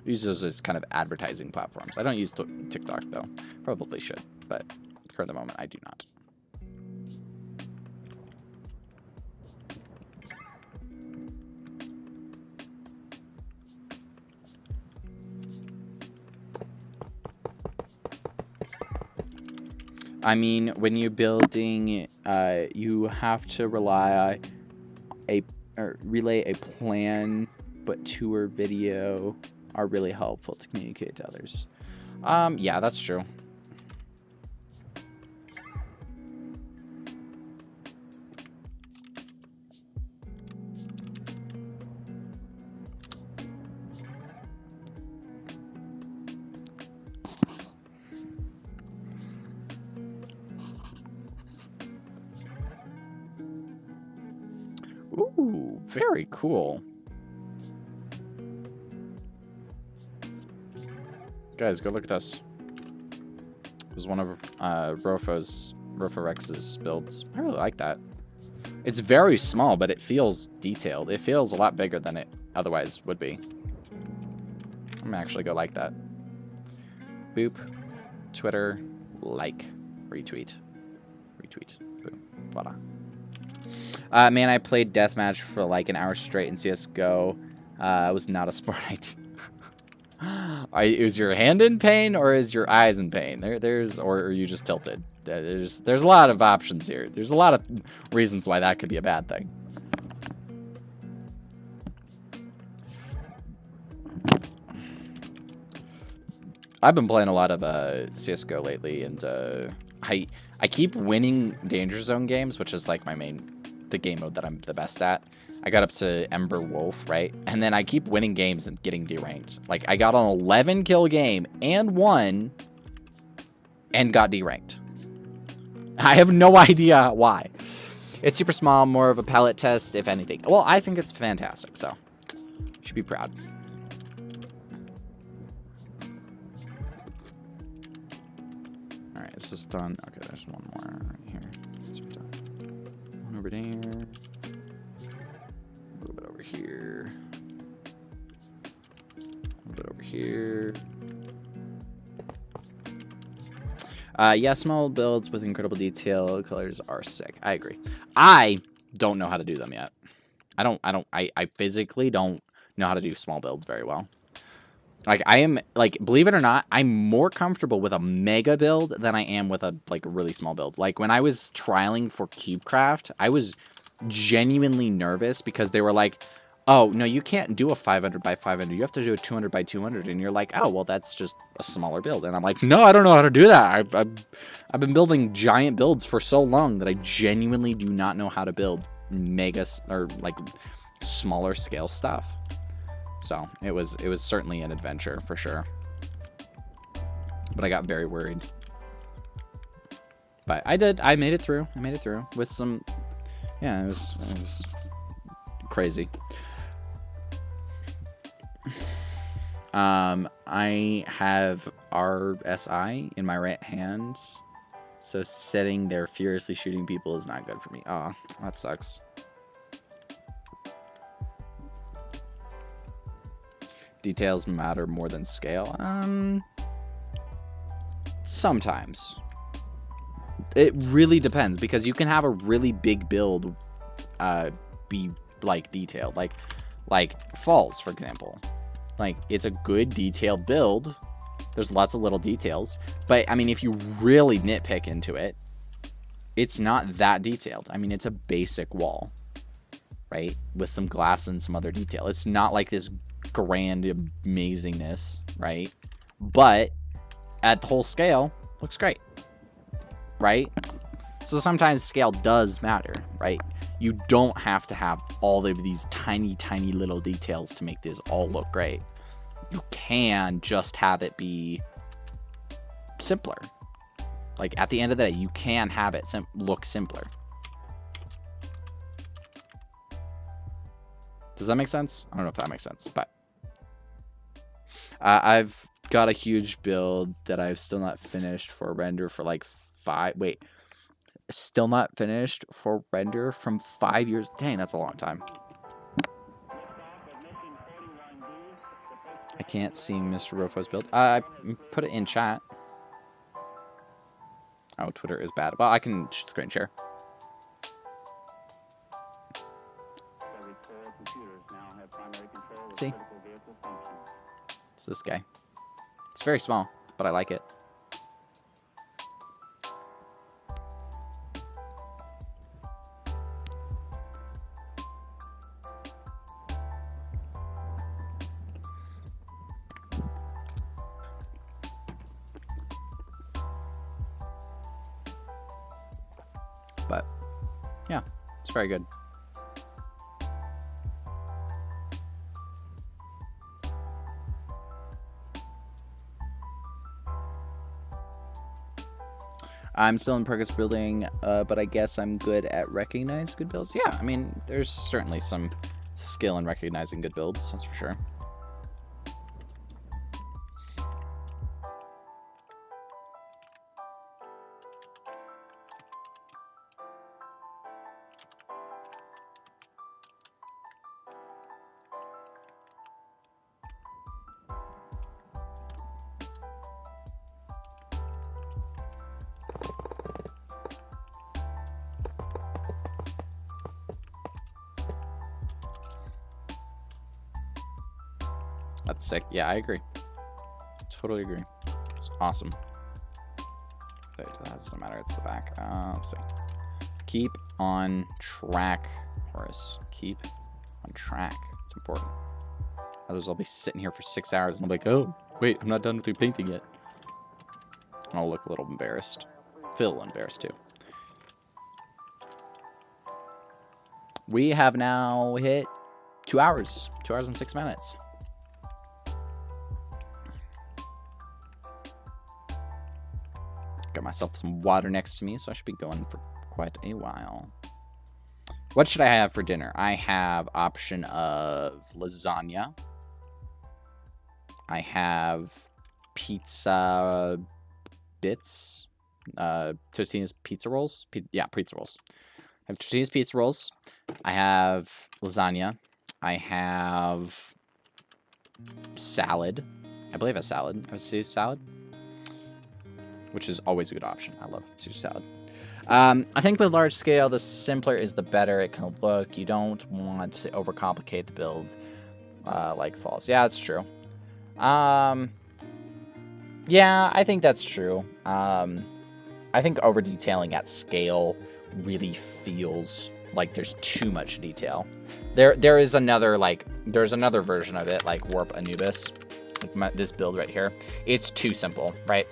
Use those as kind of advertising platforms. I don't use TikTok, though. Probably should, but for the moment, I do not. I mean, when you're building, you have to relay a plan, but tour video are really helpful to communicate to others. Yeah, that's true. Ooh, very cool. Guys, go look at this. It was one of Rofo-Rex's builds. I really like that. It's very small, but it feels detailed. It feels a lot bigger than it otherwise would be. I'm gonna actually go like that. Boop. Twitter. Like. Retweet. Retweet. Boom. Voila. Man, I played deathmatch for like an hour straight in CSGO. It was not a smart idea. Is your hand in pain or is your eyes in pain? Or are you just tilted? There's a lot of options here. There's a lot of reasons why that could be a bad thing. I've been playing a lot of CSGO lately, and I keep winning Danger Zone games, which is like the game mode that I'm the best at. I got up to Ember Wolf, right? And then I keep winning games and getting deranked. Like, I got an 11 kill game and won and got deranked. I have no idea why. It's super small, more of a palette test, if anything. Well, I think it's fantastic, so you should be proud. All right, this is done. Okay, there's one more right here. One over there. A little bit over here. A little bit over here. Yeah, small builds with incredible detail. Colors are sick. I agree. I don't know how to do them yet. I physically don't know how to do small builds very well. Like, I am, like, believe it or not, I'm more comfortable with a mega build than I am with a, like, really small build. Like, when I was trialing for CubeCraft, I was genuinely nervous because they were like, oh, no, you can't do a 500 by 500. You have to do a 200 by 200. And you're like, oh, well, that's just a smaller build. And I'm like, no, I don't know how to do that. I've been building giant builds for so long that I genuinely do not know how to build mega or, like, smaller scale stuff. So it was certainly an adventure for sure. But I got very worried. But I made it through. I made it through with some, yeah, it was crazy. I have RSI in my right hand, so sitting there furiously shooting people is not good for me. Oh, that sucks. Details matter more than scale. Sometimes. It really depends, because you can have a really big build be like detailed, like Falls, for example. Like, it's a good detailed build. There's lots of little details, but I mean, if you really nitpick into it, it's not that detailed. I mean, it's a basic wall, right, with some glass and some other detail. It's not like this grand amazingness, right? But at the whole scale, looks great, right? So sometimes scale does matter, right? You don't have to have all of these tiny little details to make this all look great. You can just have it be simpler. Like, at the end of the day, you can have it look simpler. Does that make sense? I don't know if that makes sense, but I've got a huge build that I've still not finished for render for like Still not finished for render from 5 years. Dang, that's a long time. I can't see Mr. Rofo's build. I put it in chat. Oh, Twitter is bad. Well, I can screen share. See? It's this guy. It's very small, but I like it. But, yeah, it's very good. I'm still in progress building, but I guess I'm good at recognizing good builds. Yeah, I mean, there's certainly some skill in recognizing good builds, that's for sure. That's sick. Yeah, I agree. Totally agree. It's awesome. That doesn't matter. It's the back. Let's see. Keep on track, Horace. Keep on track. It's important. Others I'll be sitting here for 6 hours and I'm like, oh, wait, I'm not done with your painting yet. I'll look a little embarrassed. Feel a little embarrassed too. We have now hit 2 hours. 2 hours and 6 minutes. Got myself some water next to me, so I should be going for quite a while. What should I have for dinner? I have option of lasagna. I have pizza bits. Tostina's pizza rolls. Yeah, pizza rolls. I have Tostina's pizza rolls. I have lasagna. I have salad. I believe a salad. I have Caesar salad, which is always a good option. I love Caesar salad. I think with large scale, the simpler is the better it can look. You don't want to overcomplicate the build like falls. Yeah, that's true. Yeah, I think that's true. I think over detailing at scale really feels like there's too much detail. There is another there's another version of it, like Warp Anubis. This build right here, it's too simple, right?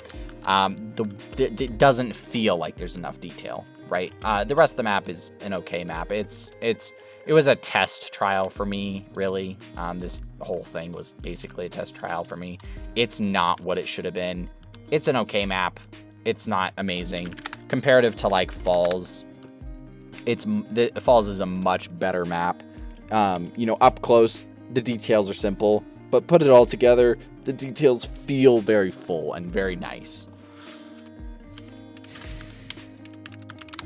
It doesn't feel like there's enough detail, right? The rest of the map is an okay map. It was a test trial for me, really. This whole thing was basically a test trial for me. It's not what it should have been. It's an okay map. It's not amazing comparative to like Falls. Falls is a much better map. You know, up close the details are simple, but put it all together, the details feel very full and very nice.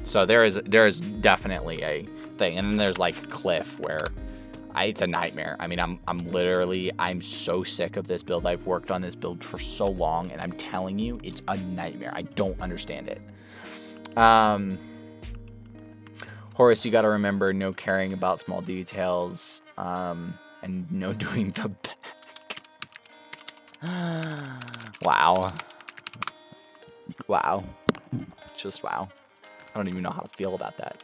So there is definitely a thing, and then there's like Cliff, where it's a nightmare. I mean, I'm so sick of this build. I've worked on this build for so long, and I'm telling you, it's a nightmare. I don't understand it. Horace, you got to remember, no caring about small details, and no doing the back. Wow. Wow. Just wow. I don't even know how to feel about that.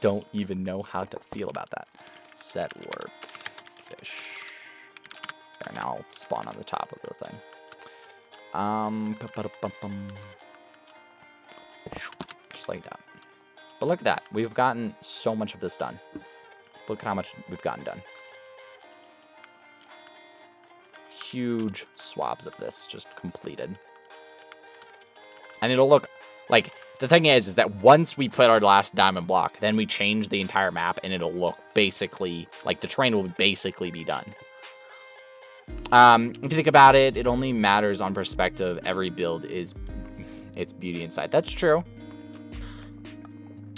Don't even know how to feel about that. Set warp fish. There, now I'll spawn on the top of the thing. Just like that. But look at that. We've gotten so much of this done. Look at how much we've gotten done. Huge swabs of this just completed. And it'll look like, the thing is that once we put our last diamond block, then we change the entire map and it'll look basically like the terrain will basically be done. If you think about it, it only matters on perspective. Every build is its beauty inside. That's true.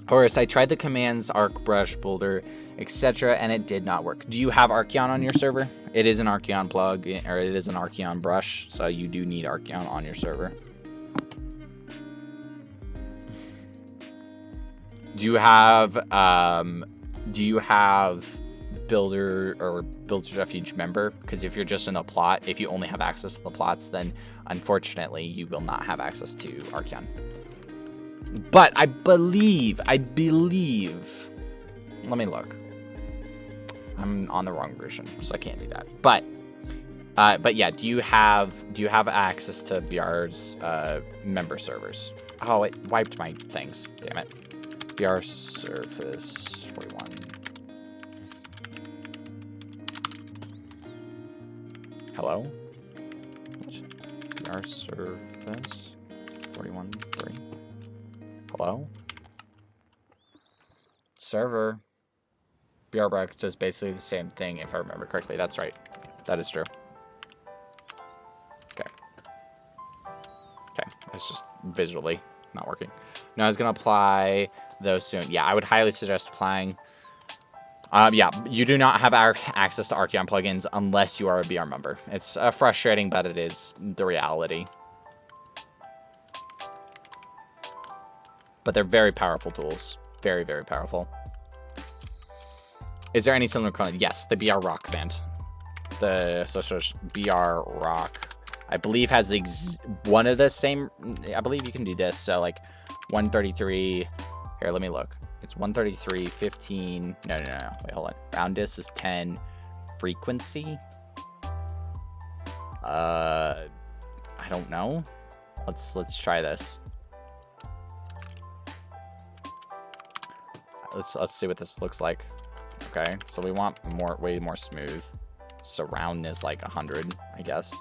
Horus, I tried the commands arc, brush, boulder, etc., and it did not work. Do you have Archeon on your server? It is an Archeon plug, or it is an Archeon brush, so you do need Archeon on your server. Do you have Builder or Builder's Refuge member? Because if you're just in a plot, if you only have access to the plots, then unfortunately you will not have access to Archeon. But I believe, let me look. I'm on the wrong version, so I can't do that. But yeah, do you have access to BR's member servers? Oh, it wiped my things. Damn it. BR Surface 41. Hello? What? BR Surface 41.3. Hello? Server. BR Brex does basically the same thing, if I remember correctly. That's right. That is true. Okay. Okay. It's just visually not working. No, I was going to apply those soon. Yeah, I would highly suggest applying. Yeah, you do not have access to Archeon plugins unless you are a BR member. It's frustrating, but it is the reality. But they're very powerful tools. Very, very powerful. Is there any similar command? Yes, the BR Rock command. The BR Rock, I believe, has one of the same. I believe you can do this. So like 133. Here, let me look. It's 133, 15. No. Wait, hold on. Roundness is 10. Frequency. I don't know. Let's try this. Let's see what this looks like. Okay, so we want way more smooth. Surround is like 100, I guess.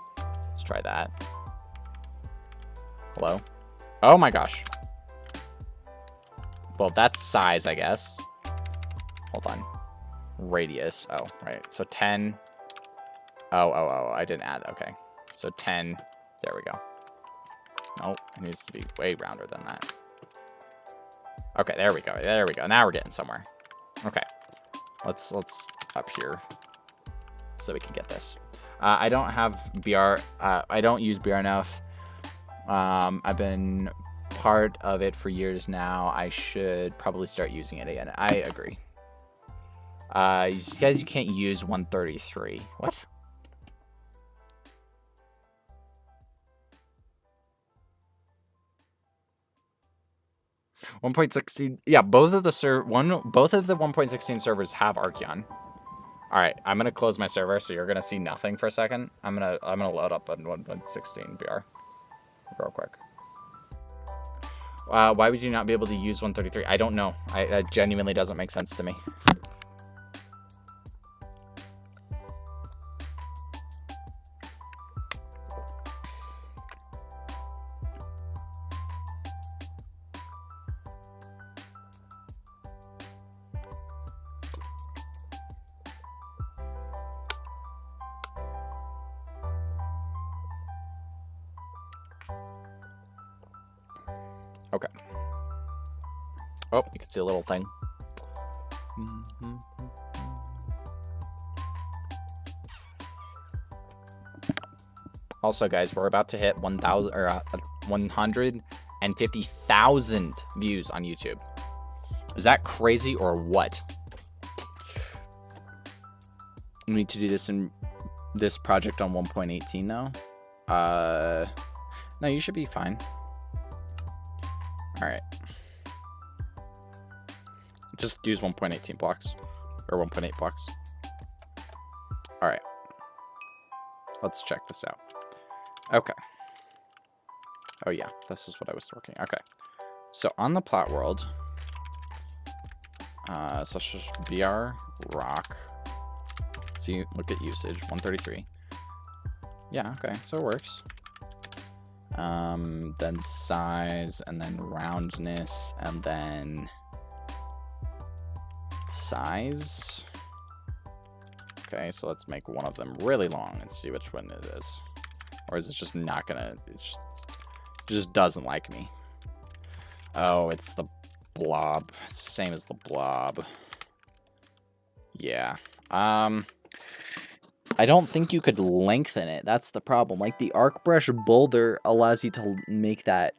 Let's try that. Hello? Oh my gosh. Well, that's size, I guess. Hold on. Radius. Oh, right. So 10. Oh, I didn't add. Okay. So 10. There we go. Nope. It needs to be way rounder than that. Okay, there we go. There we go. Now we're getting somewhere. Okay. Let's up here so we can get this. I don't have BR. I don't use BR enough. I've been part of it for years now. I should probably start using it again. I agree. Guys, you can't use 133. What? One 1.16. Yeah, both of the 1.16 servers have Archeon. All right, I'm gonna close my server, so you're gonna see nothing for a second. I'm gonna load up on 1.16 BR real quick. Why would you not be able to use 133? I don't know. That genuinely doesn't make sense to me. Okay. Oh, you can see a little thing. Also, guys, we're about to hit 150,000 views on YouTube. Is that crazy or what? We need to do this in this project on 1.18 though. No, you should be fine. All right. Just use 1.18 blocks or 1.8 blocks. All right. Let's check this out. Okay. Oh yeah, this is what I was working. Okay. So on the plot world, so let's just BR rock. See, look at usage 133. Yeah. Okay. So it works. Then size, and then roundness, and then size. Okay, so let's make one of them really long and see which one it is. Or is it just not gonna, it just doesn't like me. Oh, it's the blob. It's the same as the blob. Yeah. I don't think you could lengthen it. That's the problem. Like, the arc brush boulder allows you to make that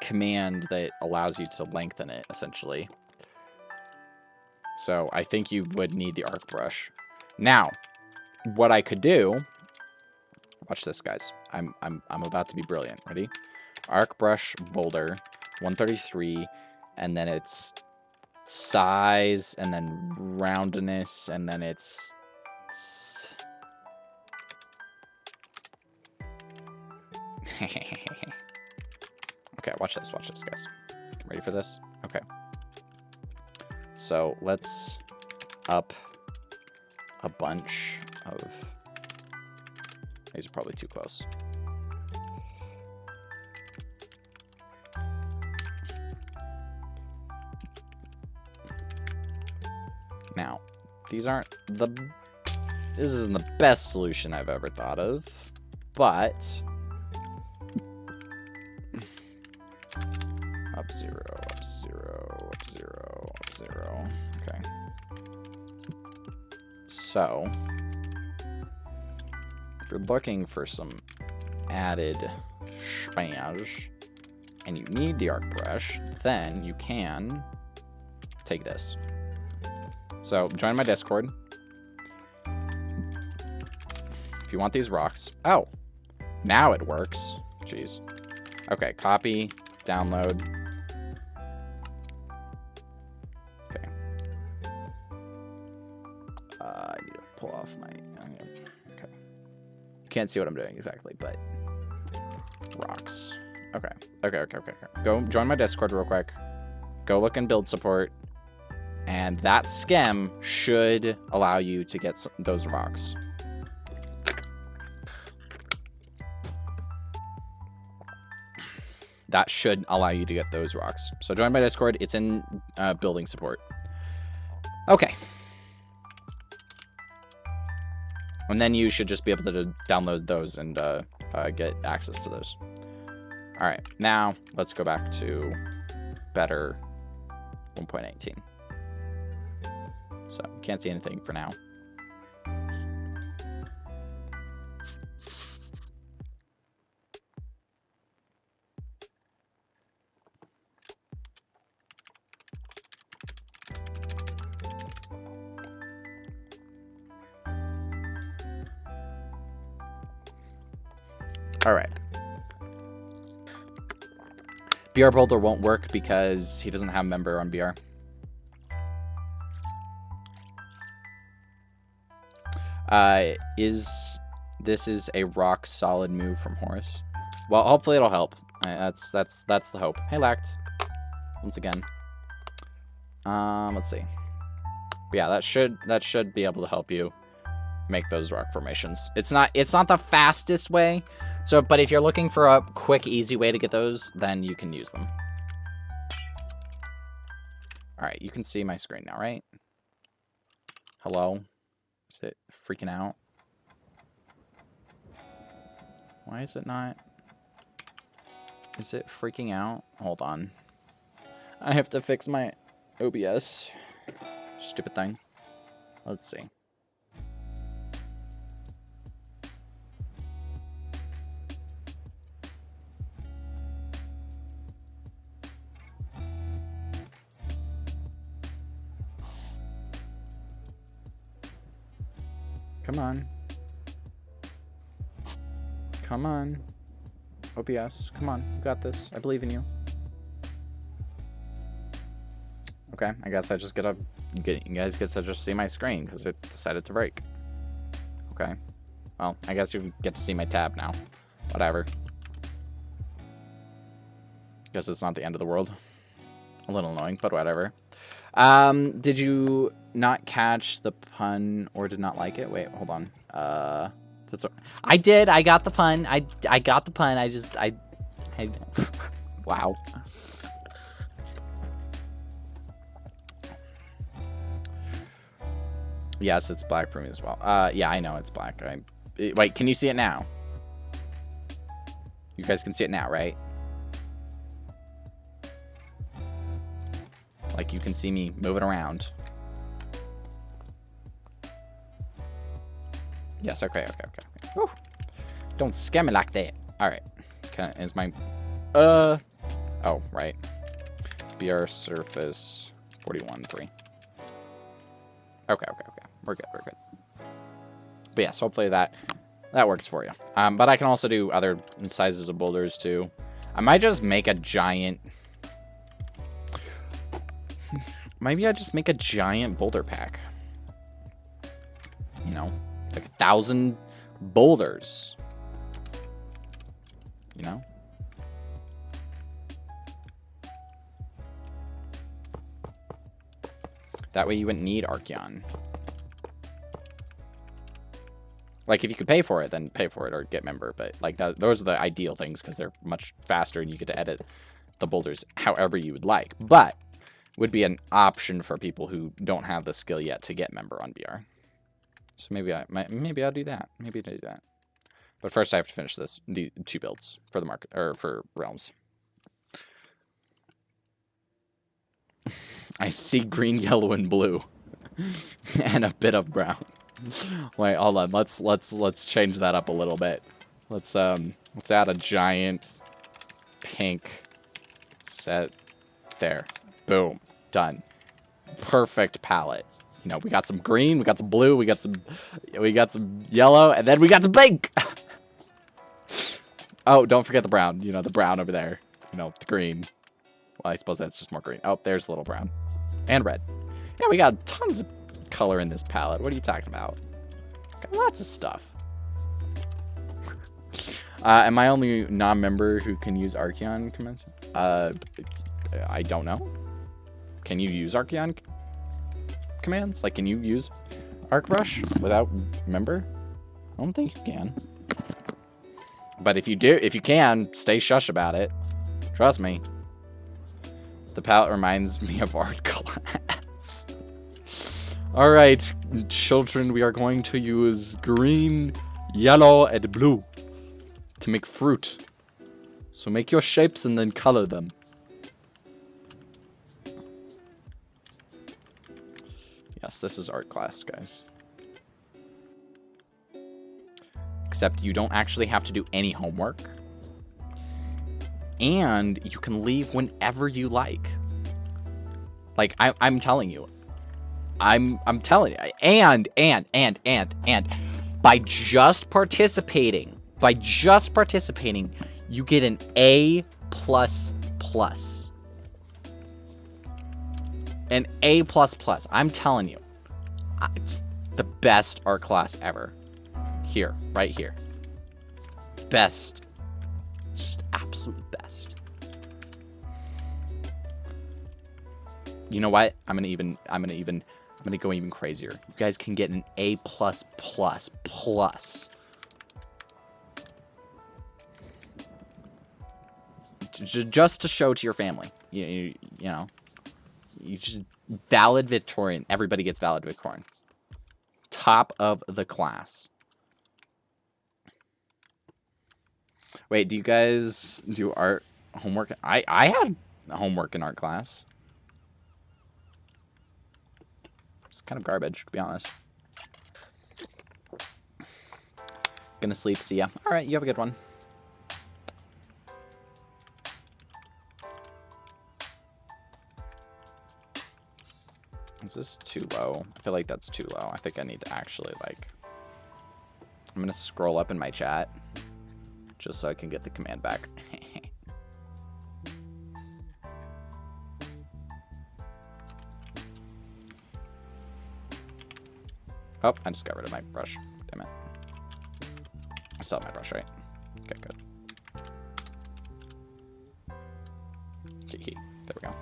command that allows you to lengthen it, essentially. So I think you would need the arc brush. Now, what I could do, watch this, guys. I'm about to be brilliant. Ready? Arc brush boulder 133, and then it's size, and then roundness, and then it's okay, watch this, guys. Ready for this? Okay. So let's up a bunch of... These are probably too close. Now, these aren't the... This isn't the best solution I've ever thought of, but... Up 0, up 0, up 0, up 0. Okay. So, if you're looking for some added spaz, and you need the arc brush, then you can take this. So, join my Discord. If you want these rocks. Oh! Now it works. Jeez. Okay, copy, download. Okay. I need to pull off my... Okay. You can't see what I'm doing exactly, but... Rocks. Okay. Okay. Go join my Discord real quick. Go look in build support. And that skem should allow you to get those rocks. That should allow you to get those rocks. So join my Discord. It's in building support. Okay. And then you should just be able to download those and get access to those. All right. Now, let's go back to better 1.18. So, can't see anything for now. All right. BR Boulder won't work because he doesn't have member on BR. This is a rock solid move from Horus. Well, hopefully it'll help. That's the hope. Hey, Lact. Once again. Let's see. But yeah, that should be able to help you make those rock formations. It's not the fastest way. So, but if you're looking for a quick, easy way to get those, then you can use them. All right, you can see my screen now, right? Hello? Is it freaking out? Why is it not? Is it freaking out? Hold on. I have to fix my OBS. Stupid thing. Let's see. Come on. Come on. OBS, come on. You got this. I believe in you. Okay, I guess I just you guys get to just see my screen because it decided to break. Okay. Well, I guess you get to see my tab now. Whatever. Guess it's not the end of the world. A little annoying, but whatever. Did you not catch the pun or did not like it? Wait, hold on. I did. I got the pun. I got the pun. I wow. Yes, it's black for me as well. Yeah, I know it's black. Wait, can you see it now? You guys can see it now, right? Like, you can see me moving around. Yes, okay. Whew. Don't scare me like that. Alright. Is my... Oh, right. BR surface 41.3. Okay. We're good. But yes, hopefully that works for you. But I can also do other sizes of boulders too. I might just make a giant... Maybe I just make a giant boulder pack. You know, like 1,000 boulders. You know? That way you wouldn't need Archeon. Like, if you could pay for it, then pay for it or get member. But, like, those are the ideal things because they're much faster and you get to edit the boulders however you would like. But would be an option for people who don't have the skill yet to get member on BR. So maybe I'll do that. Maybe I'll do that. But first I have to finish the 2 builds for the market, or for realms. I see green, yellow, and blue. And a bit of brown. Wait, hold on. Let's change that up a little bit. Let's add a giant pink set there. Boom. Done. Perfect palette. You know, we got some green, we got some blue, we got some yellow, and then we got some pink. Oh, don't forget the brown. You know, the brown over there. You know, the green. Well, I suppose that's just more green. Oh, there's a little brown. And red. Yeah, we got tons of color in this palette. What are you talking about? Got lots of stuff. Am I only non-member who can use Archeon convention? I don't know. Can you use Archeon commands? Like, can you use Arc Rush without member? I don't think you can. But if you can, stay shush about it. Trust me. The palette reminds me of art class. Alright, children, we are going to use green, yellow, and blue to make fruit. So make your shapes and then color them. Yes, this is art class, guys. Except you don't actually have to do any homework. And you can leave whenever you like. Like, I'm telling you. I'm telling you. And by just participating, you get an A++. An A++. I'm telling you. It's the best art class ever. Here, right here. Best. It's just absolute best. You know what? I'm gonna go even crazier. You guys can get an A+++. Just to show to your family. You know. You just valid Victorian. Everybody gets valid Victorian. Top of the class. Wait, do you guys do art homework? I had homework in art class. It's kind of garbage, to be honest. Gonna sleep, see ya. Alright, you have a good one. Is this too low? I feel like that's too low. I think I need to actually, like... I'm gonna scroll up in my chat. Just so I can get the command back. Oh, I just got rid of my brush. Damn it. I still have my brush, right? Okay, good. There we go.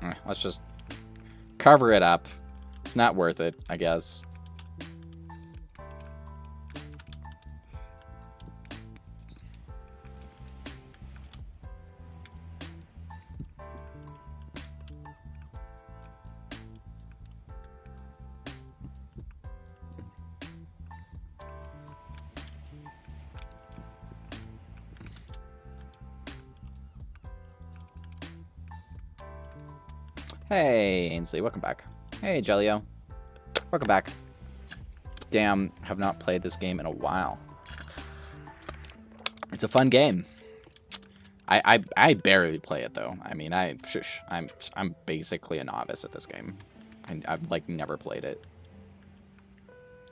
Alright, let's just cover it up. It's not worth it, I guess. Hey, Ainsley, welcome back. Hey, Jellio. Welcome back. Damn, have not played this game in a while. It's a fun game. I barely play it though. I mean, I'm basically a novice at this game. I've like never played it.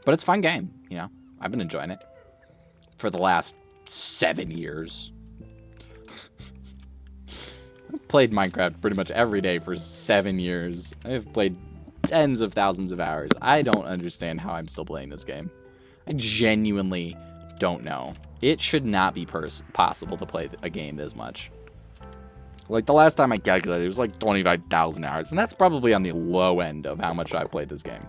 But it's a fun game, you know. I've been enjoying it for the last 7 years. I've played Minecraft pretty much every day for 7 years. I've played tens of thousands of hours. I don't understand how I'm still playing this game. I genuinely don't know. It should not be possible to play a game this much. Like, the last time I calculated, it was like 25,000 hours. And that's probably on the low end of how much I played this game.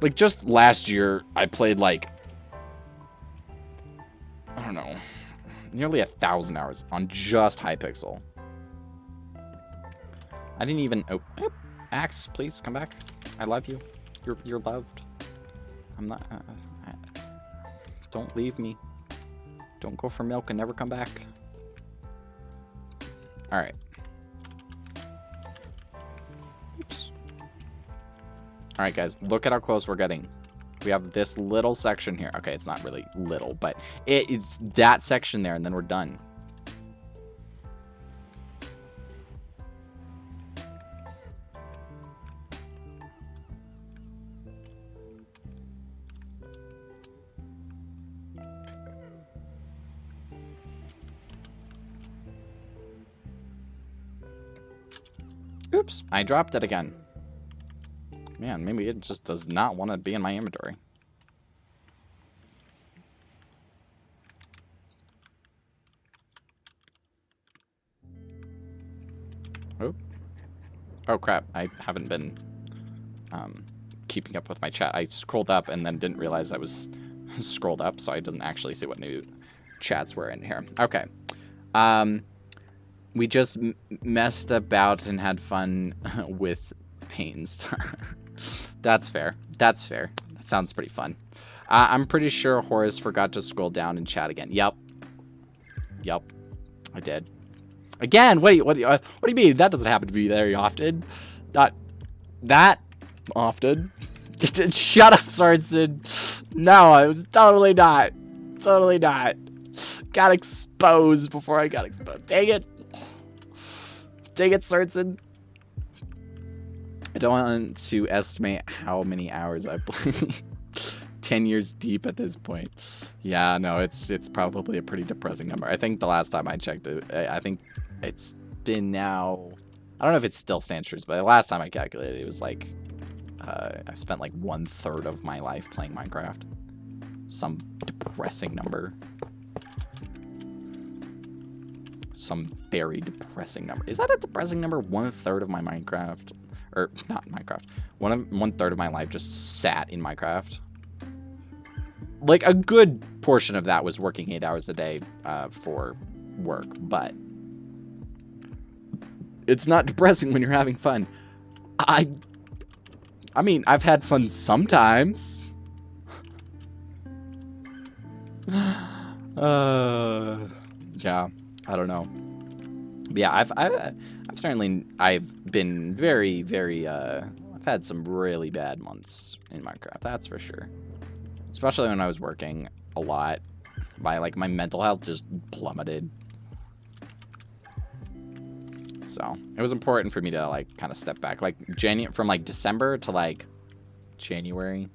Like, just last year, I played, like, I don't know, nearly 1,000 hours on just Hypixel. I didn't even... Oh, Axe, please, come back. I love you. You're loved. I'm not... don't leave me. Don't go for milk and never come back. Alright. Oops. Alright, guys. Look at how close we're getting. We have this little section here. Okay, it's not really little, but it's that section there, and then we're done. Oops, I dropped it again. Man, maybe it just does not want to be in my inventory. Oh. Oh, crap. I haven't been keeping up with my chat. I scrolled up and then didn't realize I was scrolled up, so I didn't actually see what new chats were in here. Okay. We just messed about and had fun with pains. That's fair. That's fair. That sounds pretty fun. I'm pretty sure Horace forgot to scroll down and chat again. Yep. Yep. I did. Again? What do you mean? That doesn't happen to me very often. Not that often. Shut up, Sorensen. No, I was totally not. Totally not. Got exposed before I got exposed. Dang it. Dang it, Sorensen. I don't want to estimate how many hours I played. 10 years deep at this point. Yeah, no, it's probably a pretty depressing number. I think the last time I checked it, I think it's been now... I don't know if it still stands true, but the last time I calculated, it was like... I've spent like 1/3 of my life playing Minecraft. Some depressing number. Some very depressing number. Is that a depressing number? 1/3 of my Minecraft... Or, not Minecraft. 1/3 of my life just sat in Minecraft. Like, a good portion of that was working 8 hours a day for work, but... It's not depressing when you're having fun. I mean, I've had fun sometimes. Yeah, I don't know. But yeah, I've been very, very, I've had some really bad months in Minecraft, that's for sure. Especially when I was working a lot. My mental health just plummeted. So, it was important for me to, like, kind of step back. Like, from, like, December to, like, January,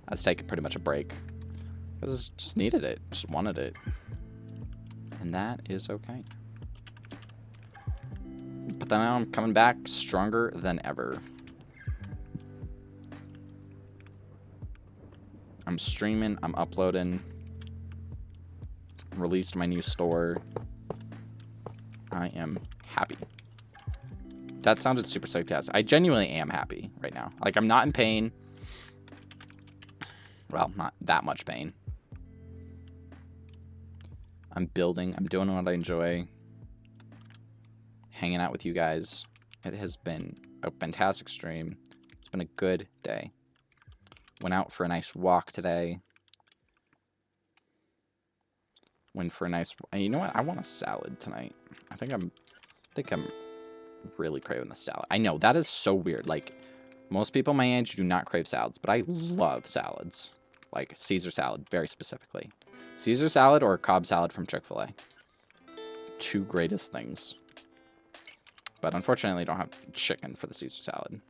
I was taking pretty much a break. I just needed it. Just wanted it. And that is okay. But then now I'm coming back stronger than ever. I'm streaming. I'm uploading. Released my new store. I am happy. That sounded super sarcastic. I genuinely am happy right now. Like, I'm not in pain. Well, not that much pain. I'm building. I'm doing what I enjoy. Hanging out with you guys. It has been a fantastic stream. It's been a good day. Went out for a nice walk today. Went for a nice... You know what? I want a salad tonight. I think I'm I think I'm really craving the salad. I know, that is so weird. Like, most people my age do not crave salads, but I love salads. Like, Caesar salad, very specifically. Caesar salad or Cobb salad from Chick-fil-A. Two greatest things. But unfortunately, I don't have chicken for the Caesar salad.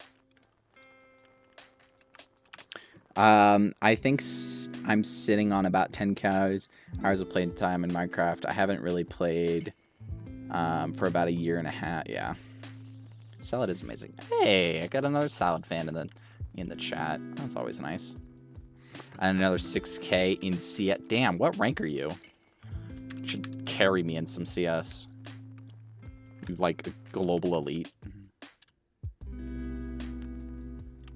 I think I'm sitting on about 10 hours of playing time in Minecraft. I haven't really played for about a year and a half. Yeah, salad is amazing. Hey, I got another salad fan in the chat. That's always nice. And another 6K in CS. Damn, what rank are you? You should carry me in some CS. You like global elite. You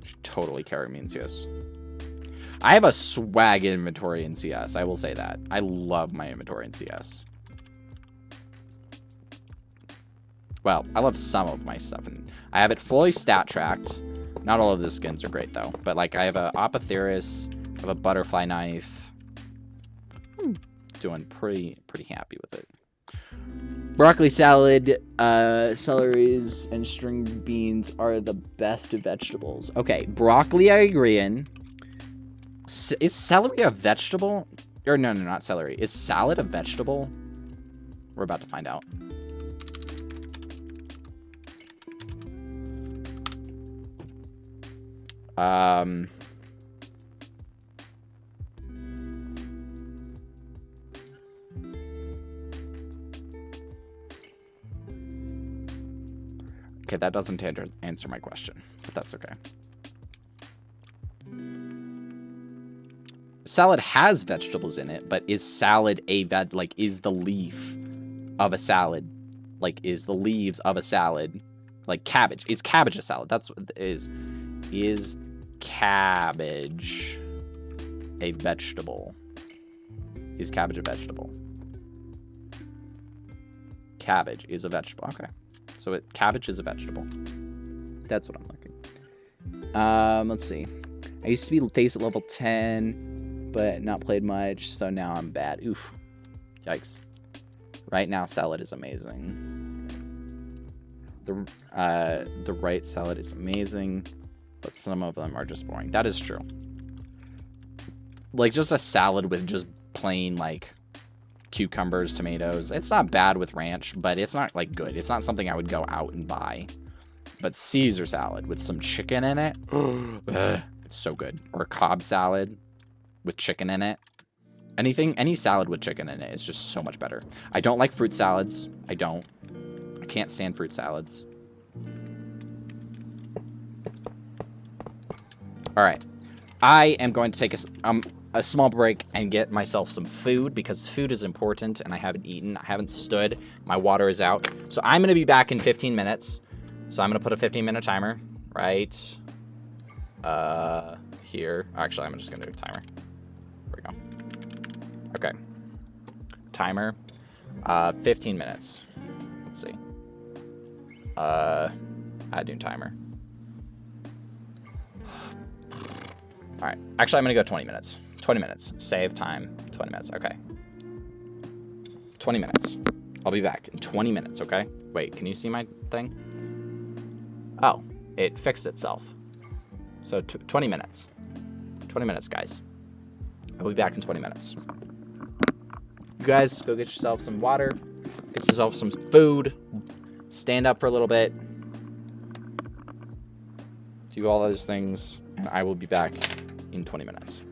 should totally carry me in CS. I have a swag inventory in CS. I will say that. I love my inventory in CS. Well, I love some of my stuff. And I have it fully stat tracked. Not all of the skins are great, though. But, like, I have a Apotheris. I have a butterfly knife. I'm doing pretty happy with it. Broccoli salad, celeries, and string beans are the best vegetables. Okay, broccoli I agree in. Is celery a vegetable? Or no, not celery. Is salad a vegetable? We're about to find out. Okay, that doesn't answer my question, but that's okay. Salad has vegetables in it, but is salad a is the leaf of a salad? Like, is the leaves of a salad like cabbage? Is cabbage a salad? That's what it is. Is cabbage a vegetable? Is cabbage a vegetable? Cabbage is a vegetable. Okay. So cabbage is a vegetable. That's what I'm looking. Let's see. I used to be face at level 10, but not played much, so now I'm bad. Oof. Yikes. Right now, salad is amazing. The right salad is amazing, but some of them are just boring. That is true. Like, just a salad with just plain, like, cucumbers, tomatoes. It's not bad with ranch, but it's not, like, good. It's not something I would go out and buy. But Caesar salad with some chicken in it, it's so good. Or a Cobb salad with chicken in it. Any salad with chicken in it is just so much better. I don't like fruit salads. I can't stand fruit salads. All right. I am going to take a small break and get myself some food because food is important and I haven't eaten. I haven't stood. My water is out. So I'm going to be back in 15 minutes. So I'm going to put a 15-minute timer right here. Actually, I'm just going to do a timer. There we go. Okay. Timer. 15 minutes. Let's see. Add new timer. All right. Actually, I'm going to go 20 minutes. 20 minutes. Save time. 20 minutes. Okay. 20 minutes. I'll be back in 20 minutes, okay? Wait, can you see my thing? Oh, it fixed itself. So 20 minutes. 20 minutes, guys. I'll be back in 20 minutes. You guys, go get yourself some water. Get yourself some food. Stand up for a little bit. Do all those things. And I will be back in 20 minutes.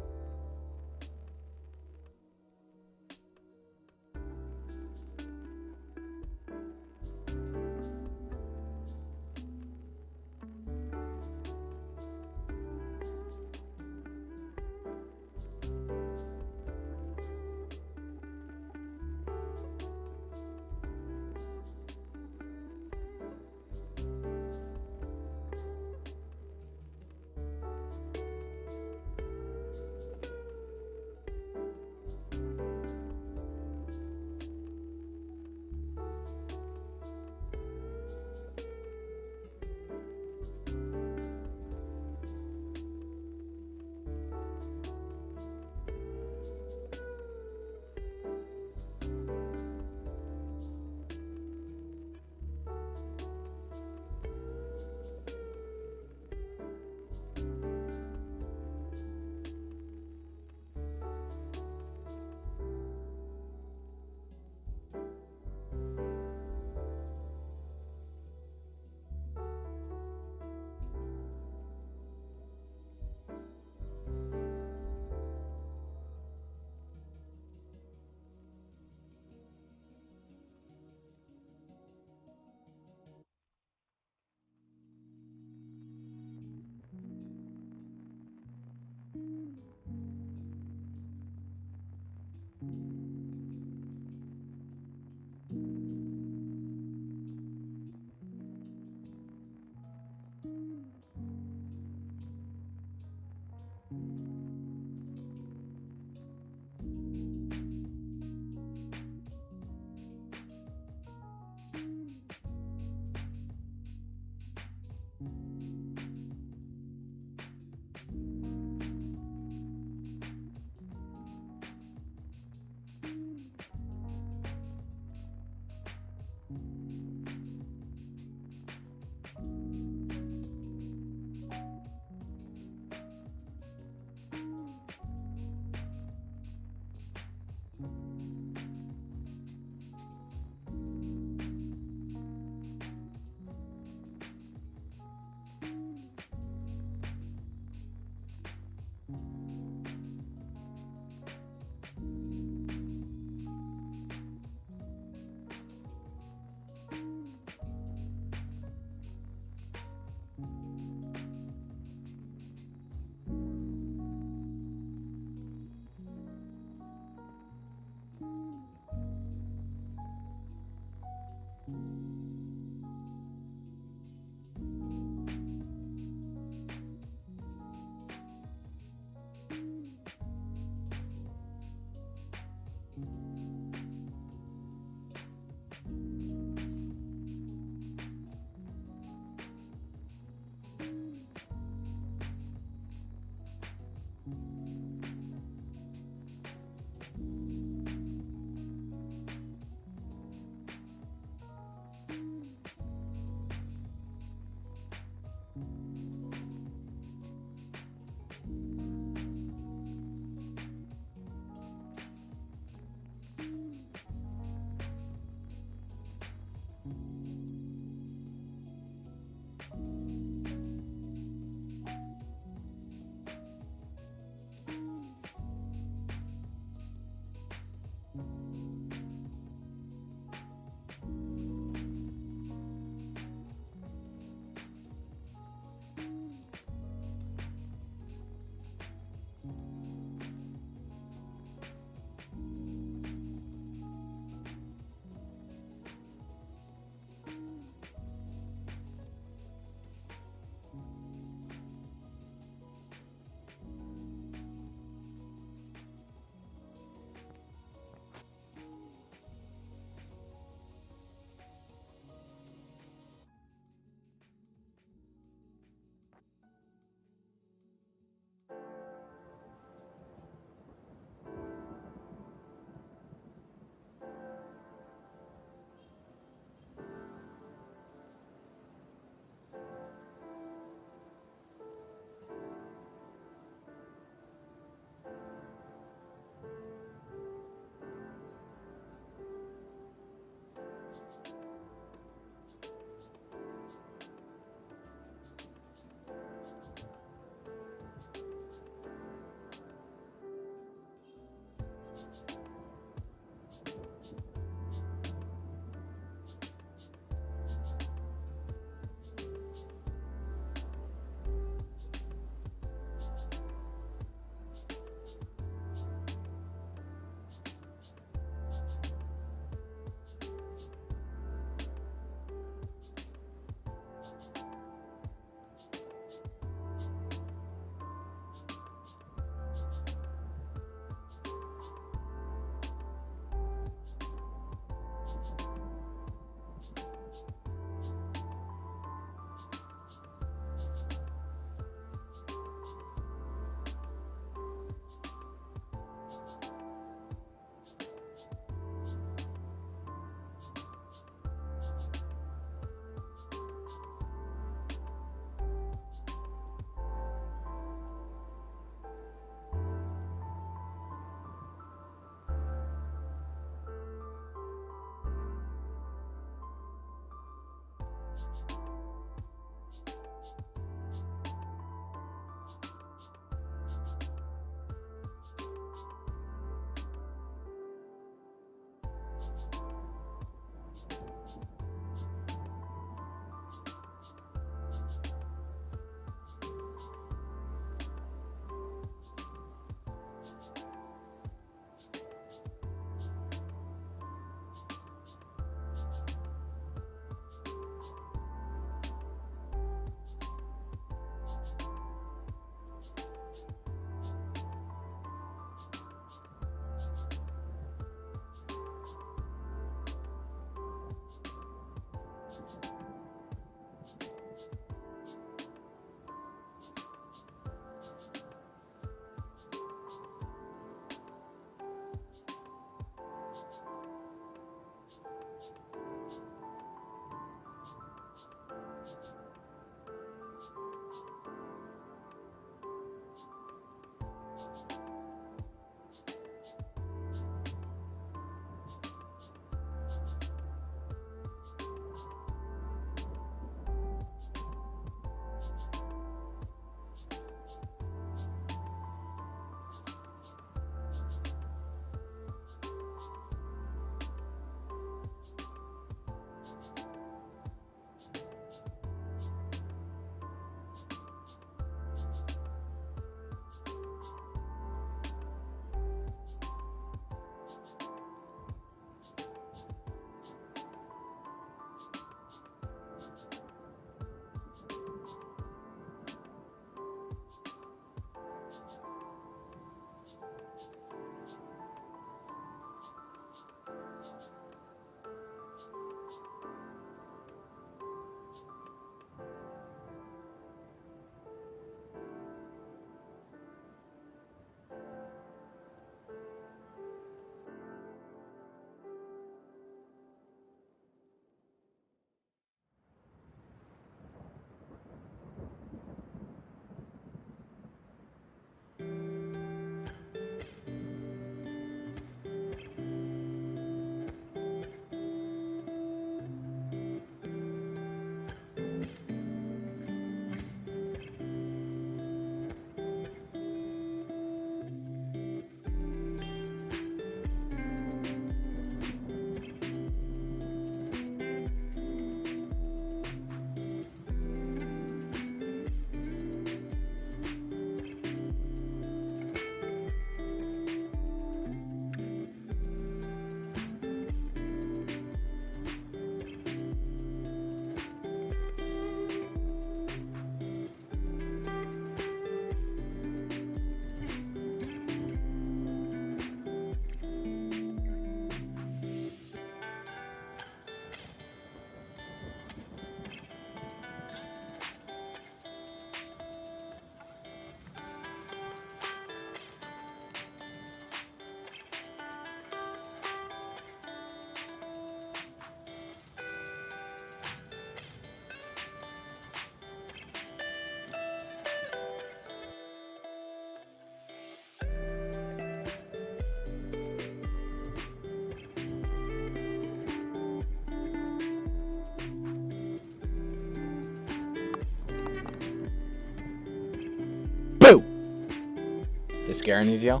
scare any of you?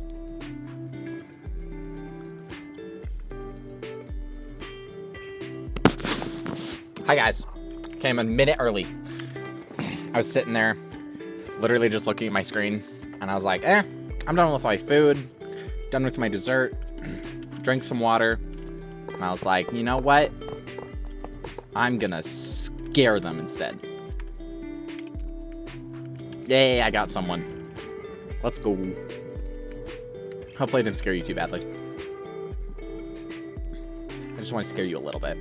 Hi guys. Came a minute early. I was sitting there, literally just looking at my screen, and I was like, I'm done with my food, done with my dessert, drank some water, and I was like, you know what? I'm gonna scare them instead. Yay, I got someone. Let's go. Hopefully I didn't scare you too badly. I just want to scare you a little bit.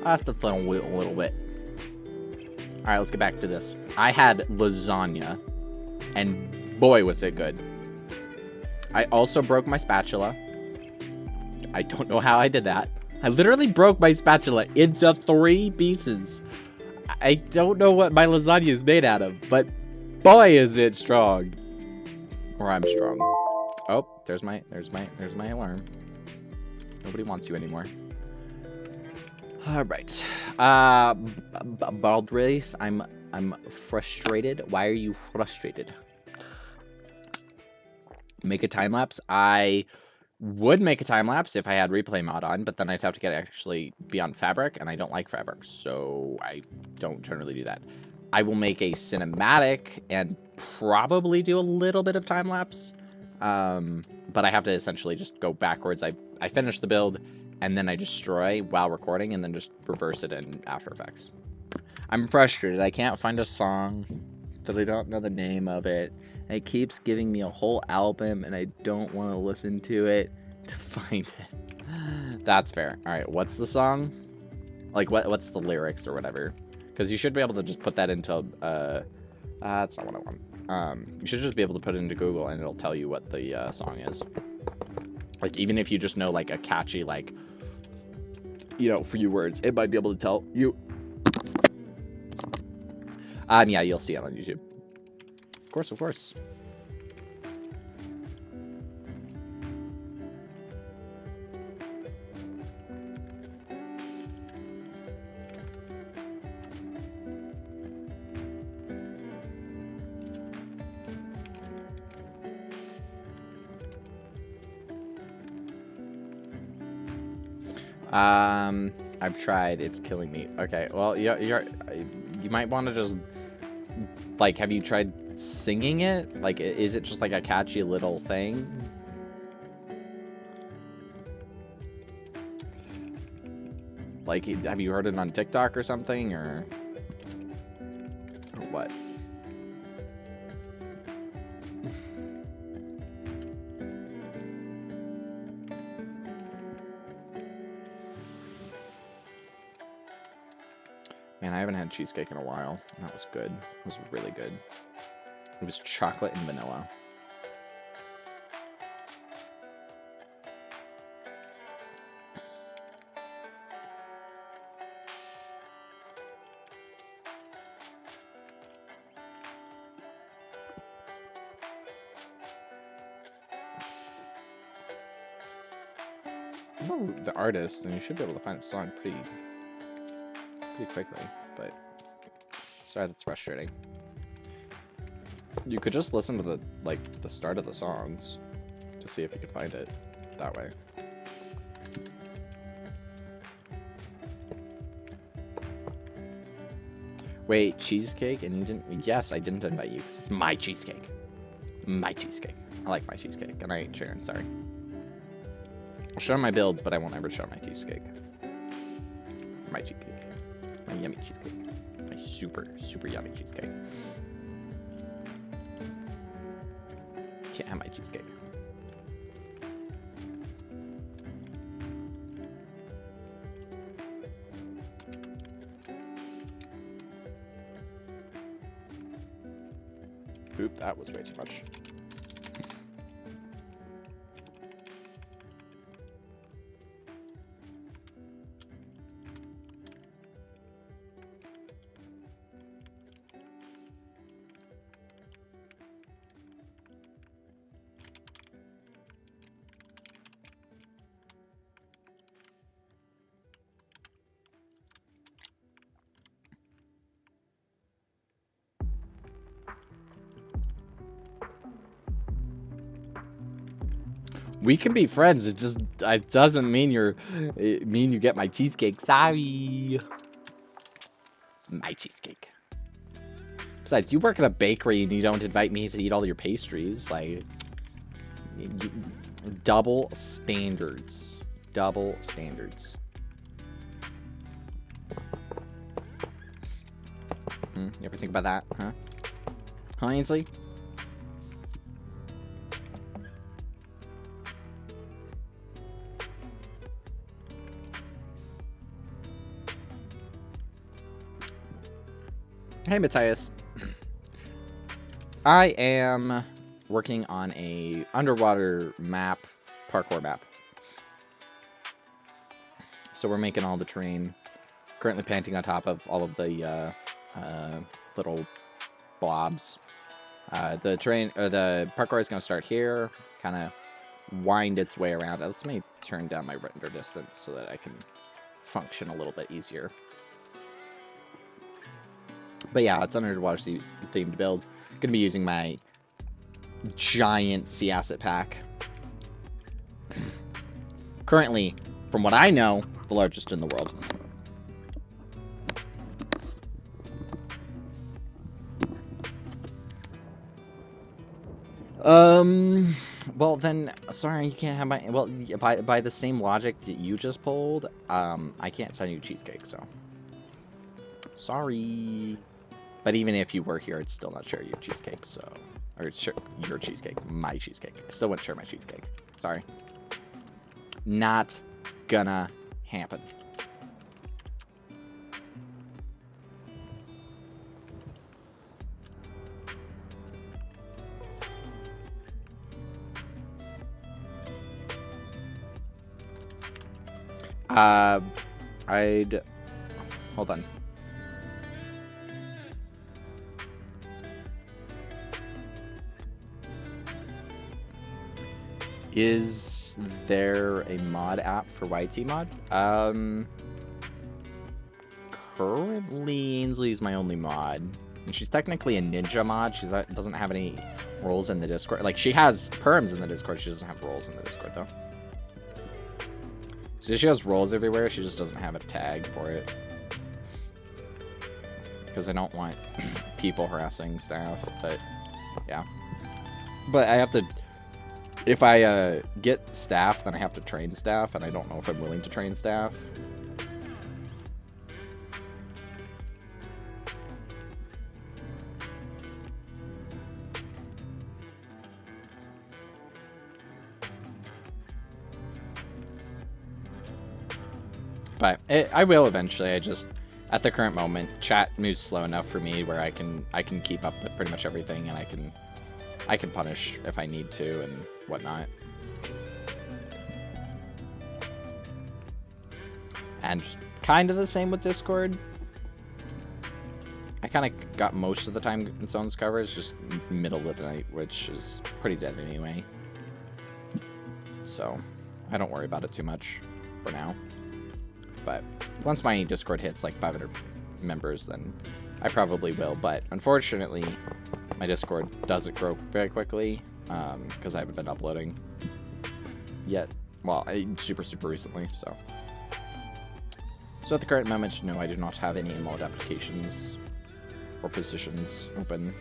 Just a little bit. Alright, let's get back to this. I had lasagna, and boy was it good. I also broke my spatula. I don't know how I did that. I literally broke my spatula into 3 pieces. I don't know what my lasagna is made out of, but boy is it strong. Or I'm strong. Oh, there's my alarm. Nobody wants you anymore. All right. Bald race. I'm frustrated. Why are you frustrated? Make a time lapse. I would make a time lapse if I had replay mod on, but then I'd have to actually be on Fabric, and I don't like Fabric, so I don't generally do that. I will make a cinematic and probably do a little bit of time lapse, but I have to essentially just go backwards. I finish the build, and then I destroy while recording, and then just reverse it in After Effects. I'm frustrated. I can't find a song that I don't know the name of it. It keeps giving me a whole album, and I don't want to listen to it to find it. That's fair. All right, what's the song? Like, what's the lyrics or whatever? Because you should be able to just put that into... that's not what I want. You should just be able to put it into Google, and it'll tell you what the song is. Like, even if you just know, like, a catchy, like, you know, few words, it might be able to tell you. Yeah, you'll see it on YouTube. Of course, of course. I've tried. It's killing me. Okay, well, you might want to just, like, have you tried singing it? Like, is it just like a catchy little thing? Like, have you heard it on TikTok or something, or what? Man, I haven't had cheesecake in a while. That was good. It was really good. It was chocolate and vanilla. You know the artist, and you should be able to find the song pretty quickly, but sorry, that's frustrating. You could just listen to the start of the songs to see if you can find it that way. Wait, cheesecake? And you didn't? Yes, I didn't invite you because it's my cheesecake. My cheesecake. I like my cheesecake, and I ain't sharing. Sorry. I'll show my builds, but I won't ever show my cheesecake. My cheesecake. My yummy cheesecake. My super, super yummy cheesecake. Can't have my cheesecake. Oop, that was way too much. We can be friends. It doesn't mean you get my cheesecake. Sorry. It's my cheesecake. Besides, you work at a bakery and you don't invite me to eat all your pastries. Like, double standards. Double standards. You ever think about that, huh? Huh, Ainsley? Hey, Matthias. I am working on a underwater map, parkour map. So we're making all the terrain. Currently painting on top of all of the little blobs. The terrain or the parkour is going to start here, kind of wind its way around. Let's maybe turn down my render distance so that I can function a little bit easier. But yeah, it's underwater themed build. Gonna be using my giant sea asset pack. Currently, from what I know, the largest in the world. Well then, sorry, you can't have my, well, by the same logic that you just pulled, I can't send you cheesecake, so. Sorry. But even if you were here, I'd still not share your cheesecake, so. Or share your cheesecake, my cheesecake. I still wouldn't share my cheesecake. Sorry. Not gonna happen. Hold on. Is there a mod app for YT mod? Currently, Ainsley's my only mod. And she's technically a ninja mod. She doesn't have any roles in the Discord. Like, she has perms in the Discord. She doesn't have roles in the Discord, though. So she has roles everywhere. She just doesn't have a tag for it. Because I don't want people harassing staff. But, yeah. But I have to... If I get staff, then I have to train staff, and I don't know if I'm willing to train staff. But I will eventually. I just, at the current moment, chat moves slow enough for me where I can keep up with pretty much everything, and I can punish if I need to and whatnot. And kind of the same with Discord. I kind of got most of the time zones covered. It's just middle of the night, which is pretty dead anyway. So I don't worry about it too much for now. But once my Discord hits like 500 members, then I probably will. But unfortunately, my Discord doesn't grow very quickly because I haven't been uploading yet. Well, super recently, so. So at the current moment, no, I do not have any mod applications or positions open.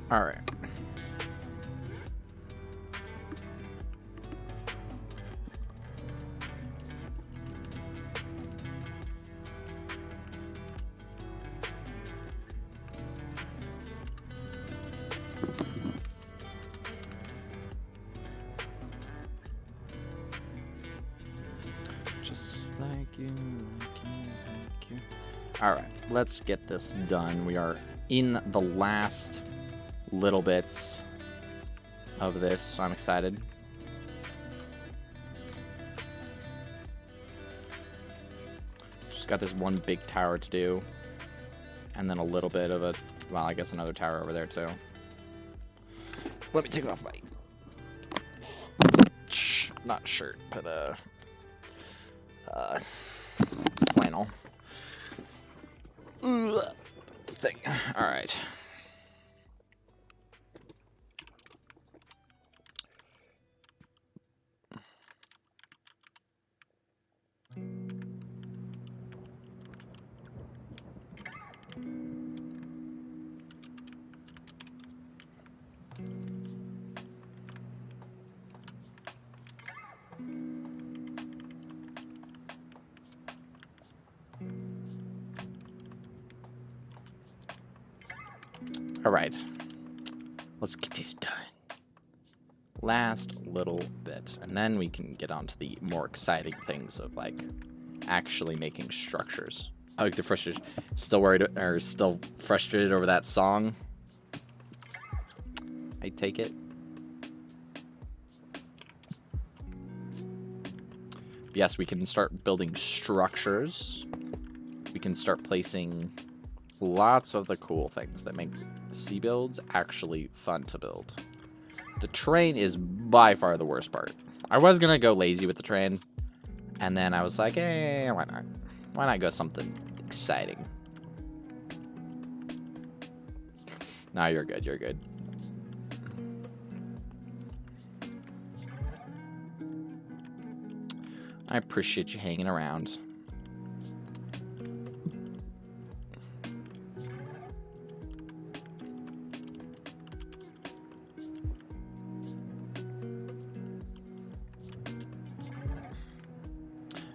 All right. Just like you, like you, like you. All right. let's get this done. We are in the last little bits of this, so I'm excited. Just got this one big tower to do, and then a little bit of a, well, I guess another tower over there too. Let me take off my not shirt, but flannel thing. All right. All right, let's get this done. Last little bit, and then we can get on to the more exciting things of like actually making structures. I like the frustrated, still worried or still frustrated over that song. I take it. Yes, we can start building structures. We can start placing lots of the cool things that make sea builds actually fun to build. The train is by far the worst part. I was gonna go lazy with the train, and then I was like, hey, why not? Why not go something exciting? Nah, you're good, you're good. I appreciate you hanging around.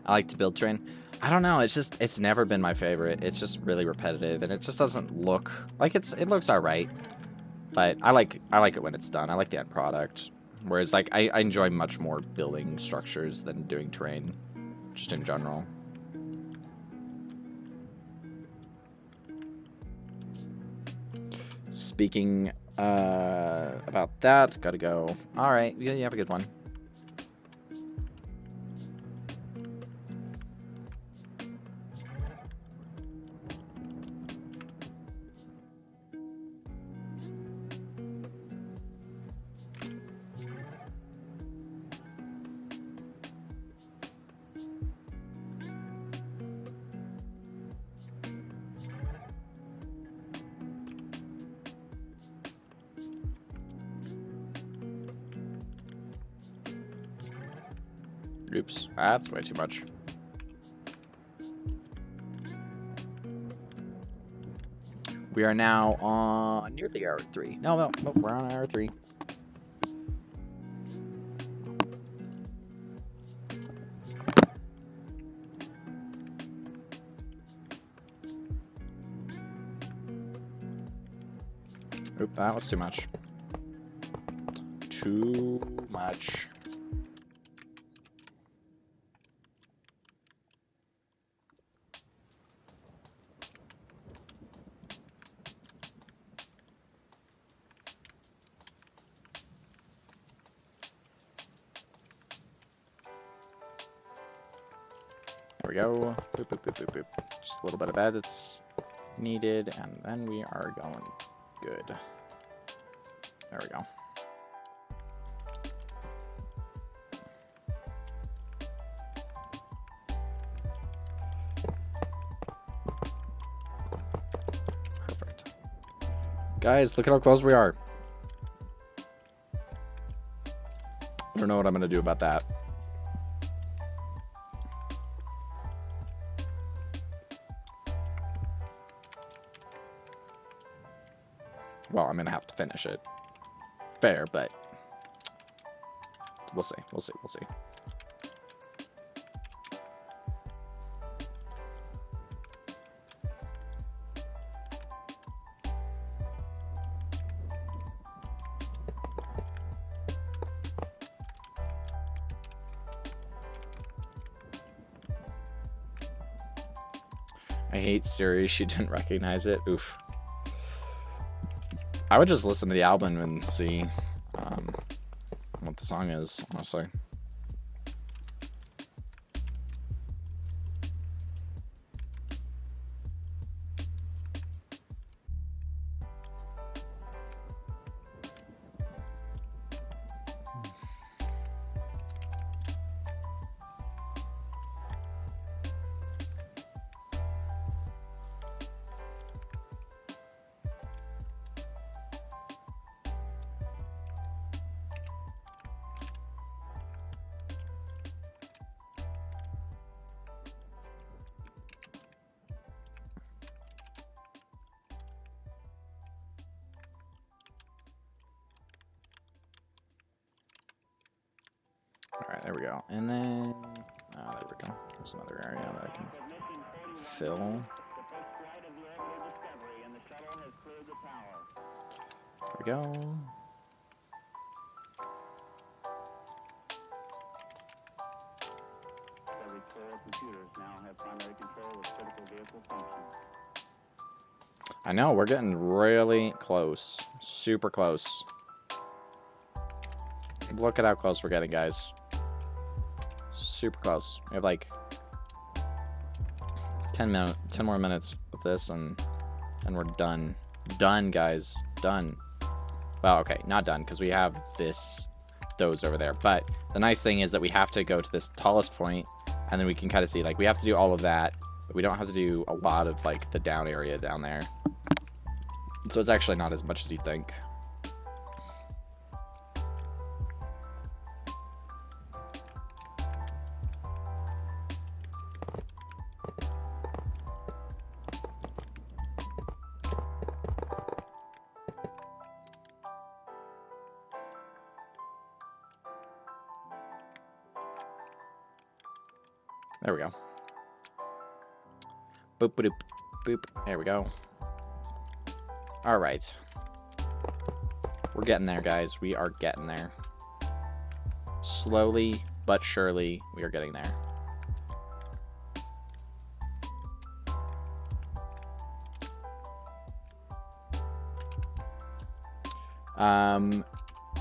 I like to build terrain. I don't know, it's never been my favorite. It's just really repetitive, and it just doesn't look like it looks alright. But I like it when it's done. I like the end product. Whereas like I enjoy much more building structures than doing terrain, just in general. Speaking about that, gotta go. All right, yeah, you have a good one. Oops, that's way too much. We are now on nearly hour 3. No, we're on hour 3. Oop, that was too much. Too much. There we go. Boop, boop, boop, boop, boop. Just a little bit of bed that's needed, and then we are going good. There we go. Perfect. Guys, look at how close we are. I don't know what I'm going to do about that. Well, I'm going to have to finish it. Fair, but we'll see. We'll see. We'll see. I hate Siri. She didn't recognize it. Oof. I would just listen to the album and see what the song is, honestly. Alright, there we go. And then, there we go. There's another area that I can fill. There we go. I know, we're getting really close. Super close. Look at how close we're getting, guys. Super close. We have like 10 more minutes with this, and we're done. Done, guys. Done. Well, okay, not done, because we have those over there. But the nice thing is that we have to go to this tallest point, and then we can kind of see, like, we have to do all of that, but we don't have to do a lot of, like, the down area down there. So it's actually not as much as you think. There we go. Boop, boop, boop. There we go. All right. We're getting there, guys. We are getting there. Slowly but surely, we are getting there.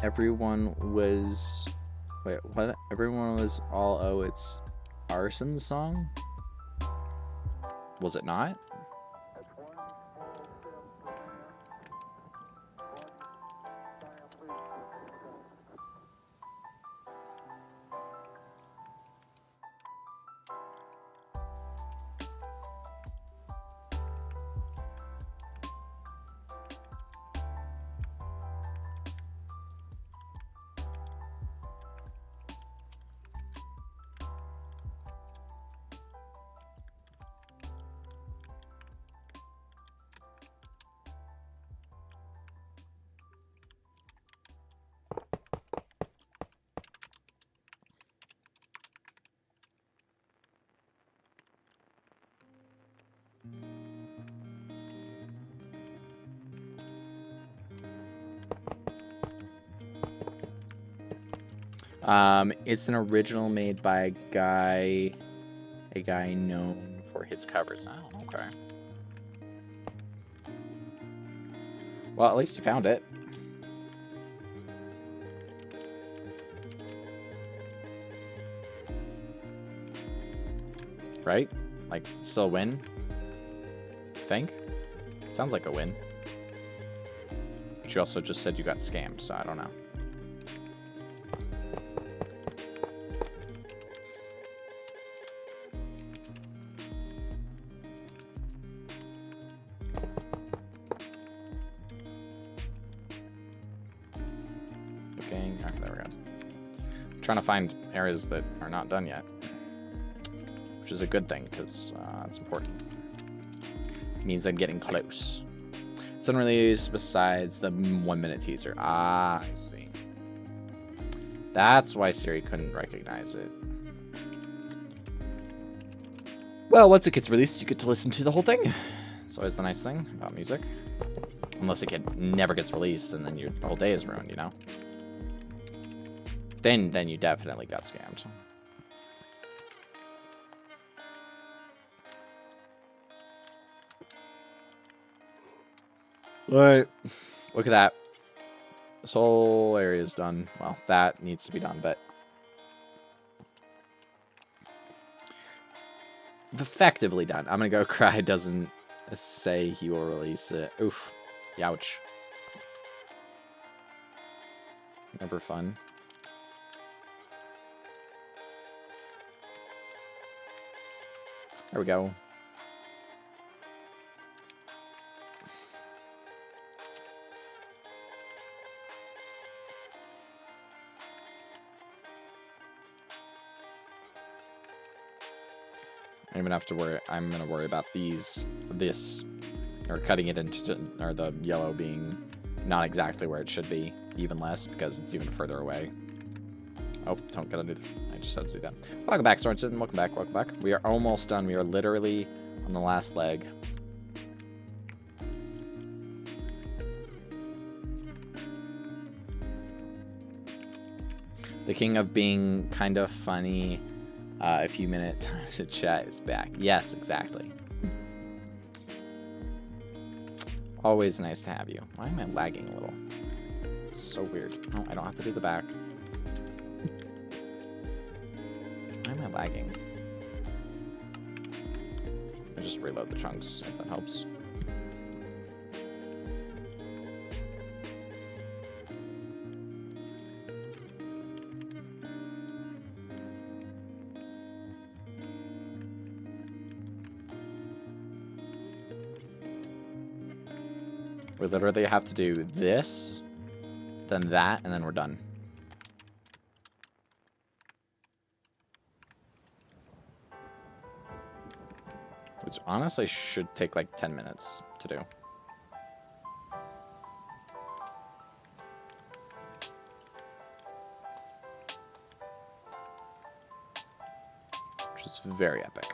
Everyone was... Wait, what? Everyone was all, oh, it's Arson's song? Was it not? It's an original made by a guy known for his covers. Oh, okay. Well, at least you found it. Right? Like, still a win? Think? Sounds like a win. But you also just said you got scammed, so I don't know. Looking. Oh, there we go. I'm trying to find areas that are not done yet. Which is a good thing, because it's important. It means I'm getting close. It's unreleased besides the 1 minute teaser. Ah, I see. That's why Siri couldn't recognize it. Well, once it gets released, you get to listen to the whole thing. It's always the nice thing about music. Unless it never gets released, and then your whole day is ruined, you know? Then you definitely got scammed. Alright. Look at that. This whole area is done. Well, that needs to be done, but effectively done. I'm gonna go cry doesn't say he will release it. Oof. Youch. Never fun. There we go. I don't even have to worry. I'm gonna worry about this, or cutting it into, or the yellow being not exactly where it should be, even less because it's even further away. Oh, don't gotta do that. I just had to do that. Welcome back, Sorensen. Welcome back. Welcome back. We are almost done. We are literally on the last leg. The king of being kind of funny. A few minute time to chat is back. Yes, exactly. Always nice to have you. Why am I lagging a little? So weird. Oh, I don't have to do the back. Why am I lagging? I just reload the chunks if that helps. We literally have to do this, then that, and then we're done. Which honestly should take like 10 minutes to do. Which is very epic.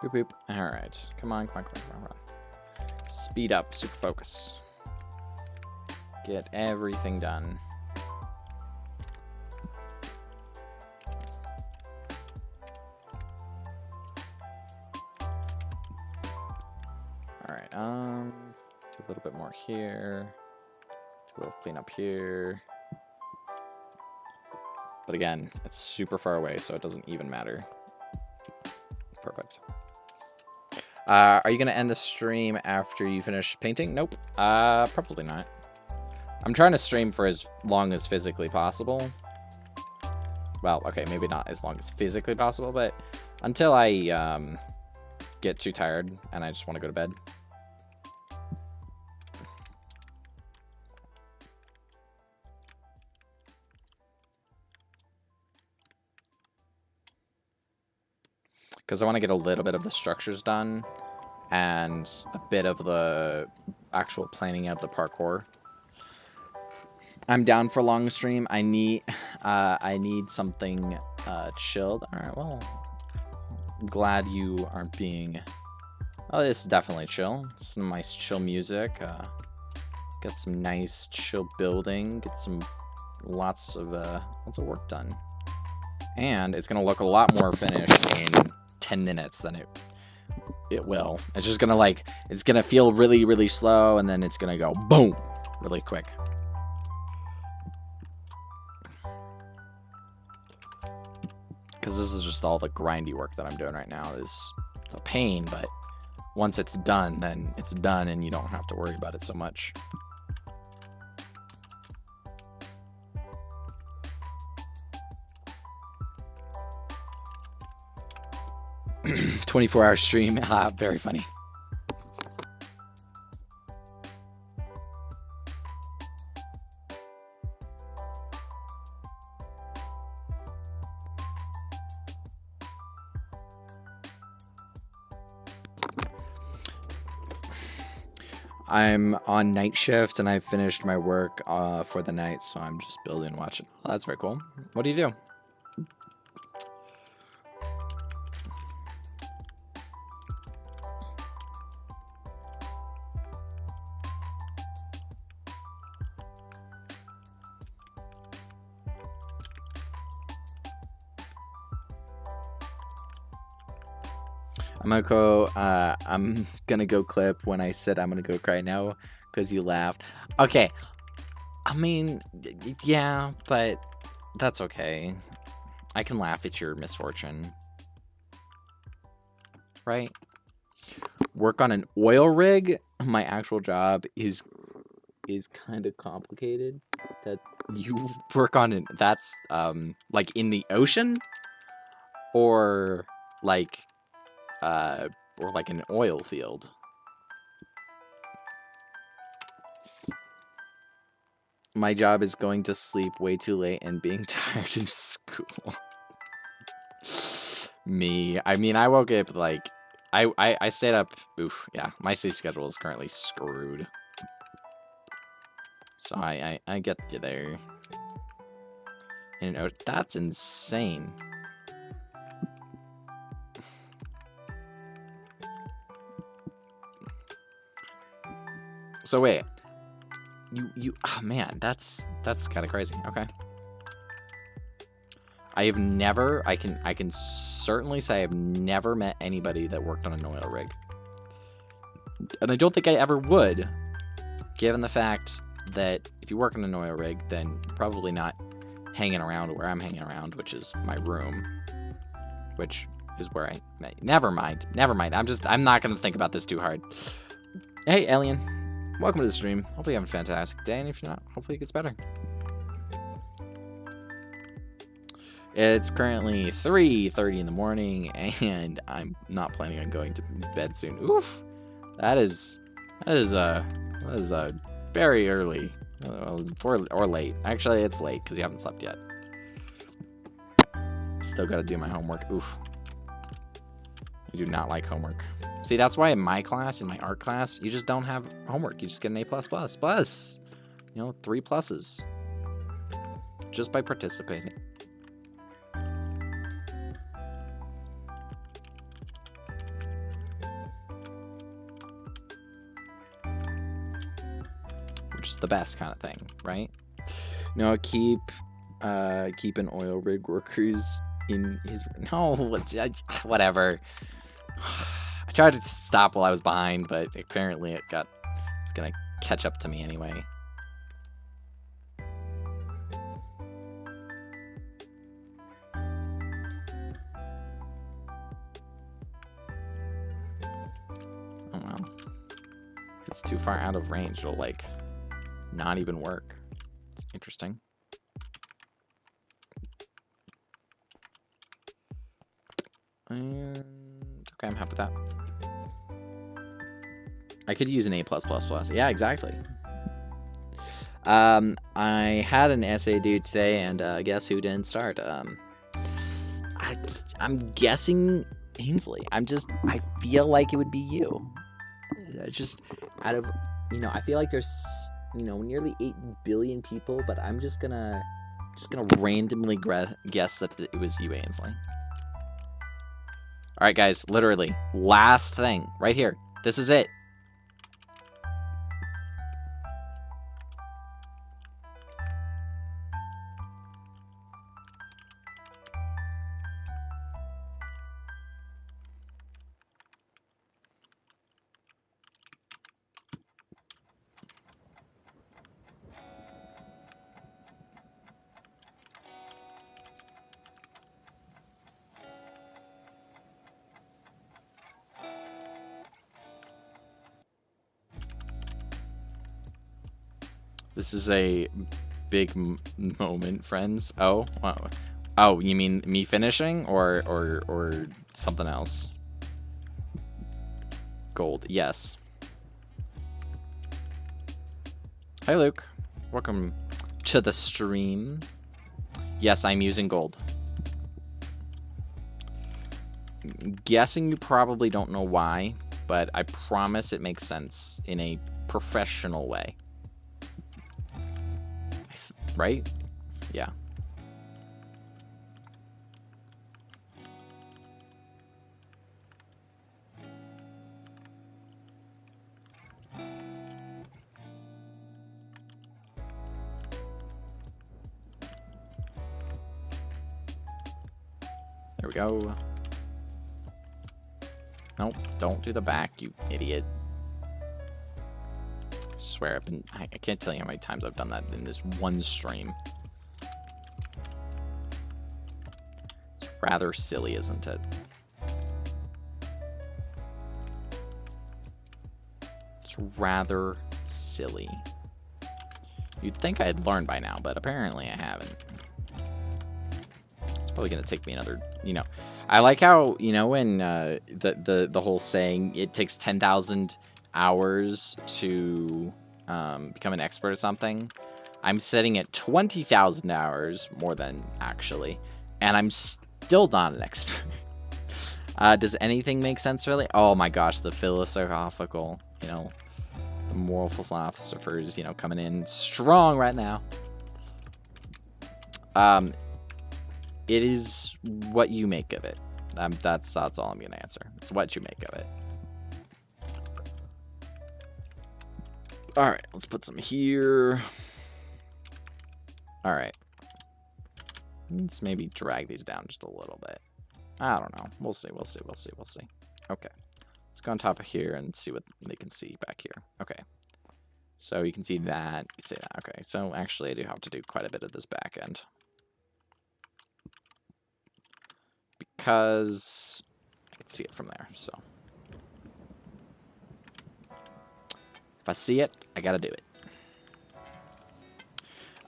Boop, boop. Alright. Come on, come on, come on, come on, come on. Speed up. Super focus. Get everything done. Alright, do a little bit more here. Do a little cleanup here. But again, it's super far away, so it doesn't even matter. Perfect. Are you going to end the stream after you finish painting? Nope. Probably not. I'm trying to stream for as long as physically possible. Well, okay, maybe not as long as physically possible, but until I get too tired and I just want to go to bed. Because I want to get a little bit of the structures done and a bit of the actual planning of the parkour. I'm down for a long stream. I need something chilled. All right, well, I'm glad you aren't being. Oh, it's definitely chill. Some nice chill music. Get some nice chill building. Get some lots of work done. And it's gonna look a lot more finished in 10 minutes than it will. It's just gonna it's gonna feel really, really slow, and then it's gonna go boom really quick. Because this is just all the grindy work that I'm doing right now is a pain, but once it's done, then it's done and you don't have to worry about it so much. 24-hour stream. Very funny. I'm on night shift and I finished my work for the night, so I'm just building and watching. Oh, that's very cool. What do you do? I'm gonna go clip when I said I'm gonna go cry now because you laughed. Okay, I mean, yeah, but that's okay. I can laugh at your misfortune, right? Work on an oil rig. My actual job is kind of complicated. That you work on it. That's like in the ocean, or like an oil field. My job is going to sleep way too late and being tired in school. Me. I mean, I woke up like I stayed up. Oof, yeah. My sleep schedule is currently screwed. So I get you there. And that's insane. So wait. Oh man, that's kind of crazy. Okay. I have never, I can certainly say I've never met anybody that worked on an oil rig. And I don't think I ever would, given the fact that if you work on an oil rig, then you're probably not hanging around where I'm hanging around, which is my room, which is where never mind. I'm not going to think about this too hard. Hey, Alien. Welcome to the stream. Hopefully you have a fantastic day, and if you're not, hopefully it gets better. It's currently 3:30 in the morning, and I'm not planning on going to bed soon. Oof, that is very early, or late. Actually, it's late because you haven't slept yet. Still got to do my homework. Oof, I do not like homework. See, that's why in my class, in my art class, you just don't have homework. You just get an A++. You know, 3 pluses just by participating. Which is the best kind of thing, right? No, keep an oil rig workers in his... No, whatever. I tried to stop while I was behind, but apparently it's gonna catch up to me anyway. Oh well. If it's too far out of range, it'll like not even work. It's interesting. And okay, I'm happy with that. I could use an A++. Yeah, exactly. I had an essay due today, and guess who didn't start? I'm guessing Ainsley. I feel like it would be you. Just out of, I feel like there's, nearly 8 billion people, but I'm just gonna randomly guess that it was you, Ainsley. All right, guys, literally, last thing, right here. This is it. This is a big moment, friends. Oh, wow. Oh, you mean me finishing or something else? Gold, yes. Hi, Luke. Welcome to the stream. Yes, I'm using gold. Guessing you probably don't know why, but I promise it makes sense in a professional way. Right? Yeah. There we go. Nope, don't do the back, you idiot. I swear, I can't tell you how many times I've done that in this one stream. It's rather silly, isn't it? It's rather silly. You'd think I'd learned by now, but apparently I haven't. It's probably gonna take me another, you know. I like how, you know, when the whole saying, it takes 10,000 hours to become an expert at something. I'm sitting at 20,000 hours, more than actually, and I'm still not an expert. Does anything make sense, really? Oh my gosh, the philosophical, you know, the moral philosophers, you know, coming in strong right now. It is what you make of it. That's all I'm gonna answer. It's what you make of it. All right, let's put some here. All right, let's maybe drag these down just a little bit. I don't know. We'll see. We'll see. We'll see. We'll see. Okay, let's go on top of here and see what they can see back here. Okay, so you can see that. You can see that. Okay, so actually, I do have to do quite a bit of this back end. Because I can see it from there, so if I see it, I gotta do it.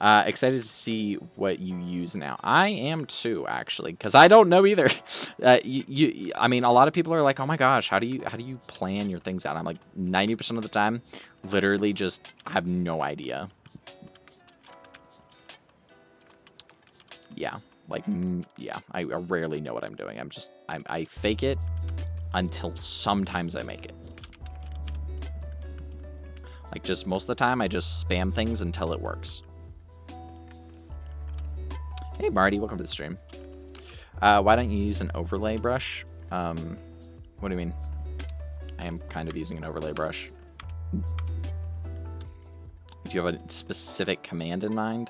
Excited to see what you use now. I am too, actually, because I don't know either. I mean, a lot of people are like, "Oh my gosh, how do you plan your things out?" I'm like, 90% of the time, literally just have no idea. Yeah. Like, yeah, I rarely know what I'm doing. I fake it until sometimes I make it. Like, just most of the time, I just spam things until it works. Hey, Marty, welcome to the stream. Why don't you use an overlay brush? What do you mean? I am kind of using an overlay brush. Do you have a specific command in mind?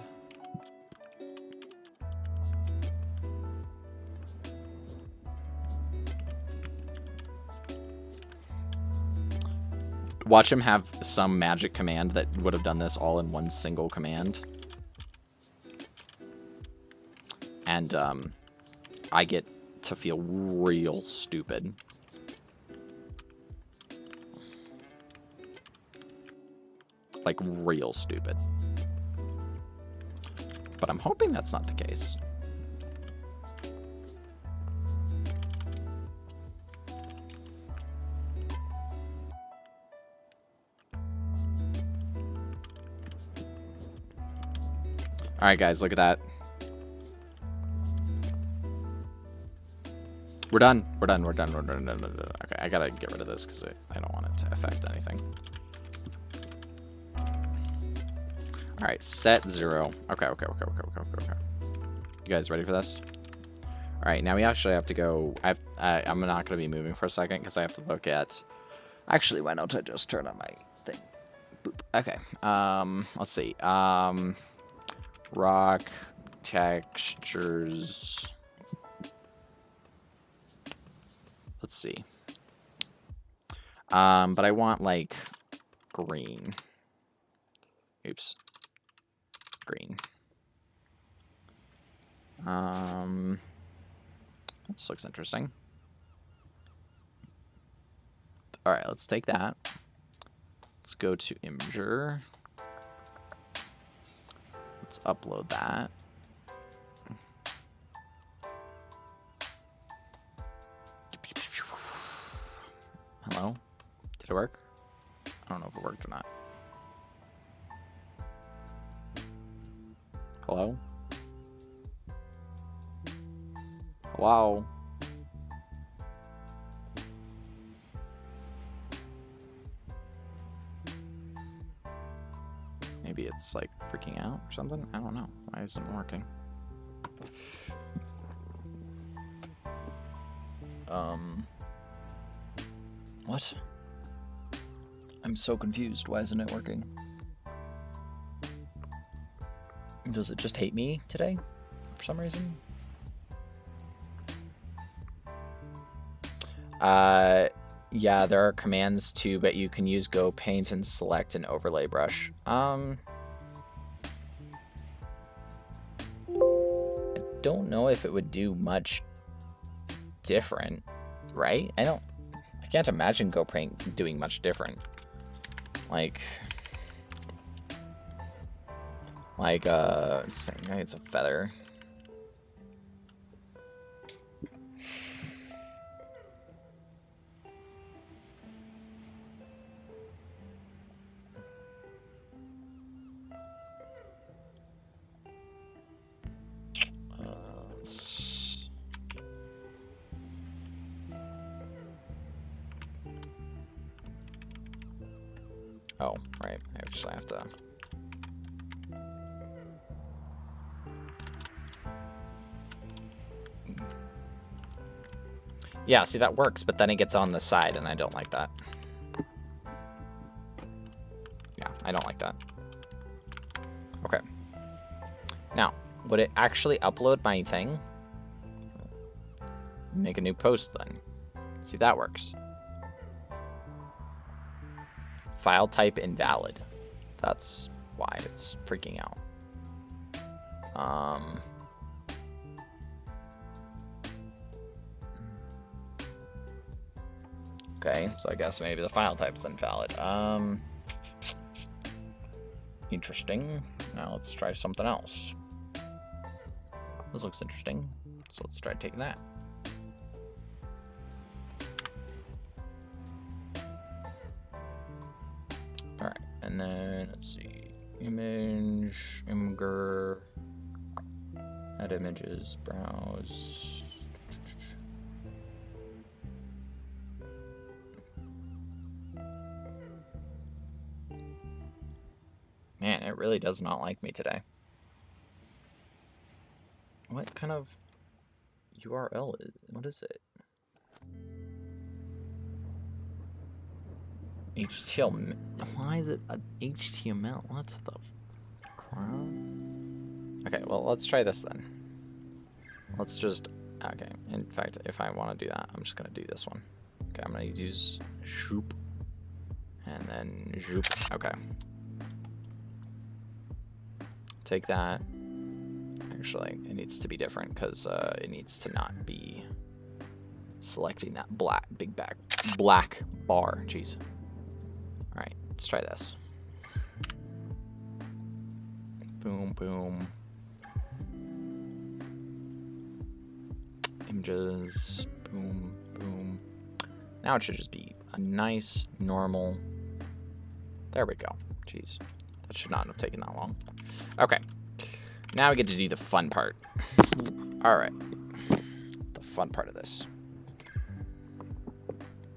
Watch him have some magic command that would have done this all in one single command. And I get to feel real stupid. Like, real stupid. But I'm hoping that's not the case. All right, guys, look at that. We're done. We're done. We're done. We're done. We're done. Okay, I gotta get rid of this because I don't want it to affect anything. All right, set 0. Okay. You guys ready for this? All right, now we actually have to go. I'm not gonna be moving for a second because I have to look at. Actually, why don't I just turn on my thing? Boop. Okay. Let's see. Rock textures. Let's see. But I want like green. Oops. Green. This looks interesting. All right, let's take that. Let's go to Imgur. Let's upload that. Hello? Did it work? I don't know if it worked or not. Hello? Hello? it's like freaking out or something. I don't know. Why isn't it working? What? I'm so confused. Why isn't it working? Does it just hate me today for some reason? Yeah, there are commands too, but you can use Go Paint and select an overlay brush. I don't know if it would do much different, right? I can't imagine Go Paint doing much different. Like, let's see, maybe it's a feather. Oh, right. I actually have to. Yeah, see, that works, but then it gets on the side, and I don't like that. Yeah, I don't like that. Okay. Now, would it actually upload my thing? Make a new post, then. See if that works. File type invalid. That's why it's freaking out. Okay, so I guess maybe the file type's invalid. Interesting. Now let's try something else. This looks interesting. So let's try taking that. Alright, and then let's see. Image, Imgur, add images, browse. Man, it really does not like me today. What kind of URL is it? What is it? HTML. Why is it a HTML? What the crap? Okay, well, let's try this then. Let's just... Okay, in fact, if I want to do that, I'm just going to do this one. Okay, I'm going to use Zoop. And then Zoop. Okay. Take that. Actually, it needs to be different because it needs to not be selecting that big black bar. Jeez. All right, let's try this. Boom, boom. Images. Boom, boom. Now it should just be a nice, normal. There we go. Jeez, that should not have taken that long. Okay. Now we get to do the fun part. All right. The fun part of this.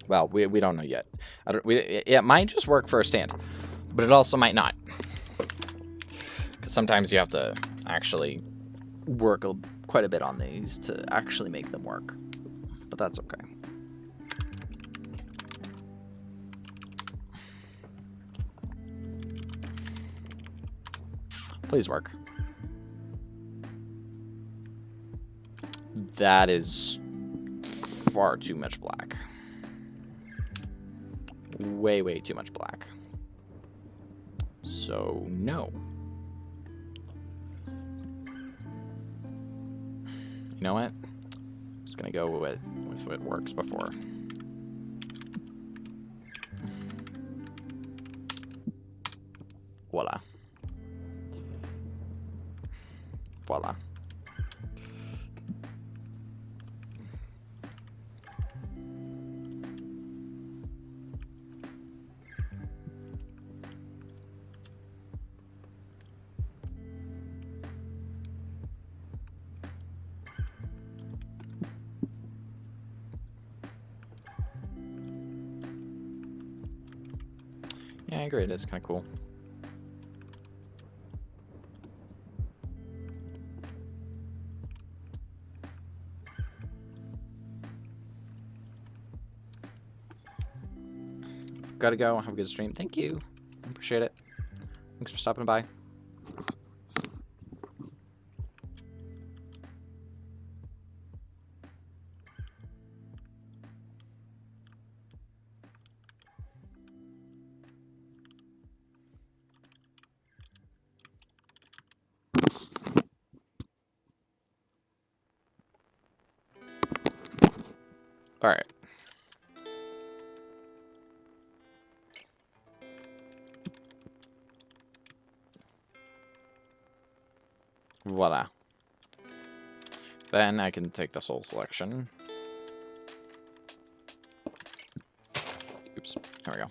Well, we don't know yet. It might just work for a stand, but it also might not. Because sometimes you have to actually work quite a bit on these to actually make them work. But that's okay. Please work. That is far too much black. Way, way too much black. So, no. You know what? I'm just gonna go with what works before. Voila. Voila. Yeah, I agree. It is kind of cool. gotta go. Have a good stream. Thank you. I appreciate it. Thanks for stopping by. All right. Voila. Then I can take the soul selection. Oops. There we go.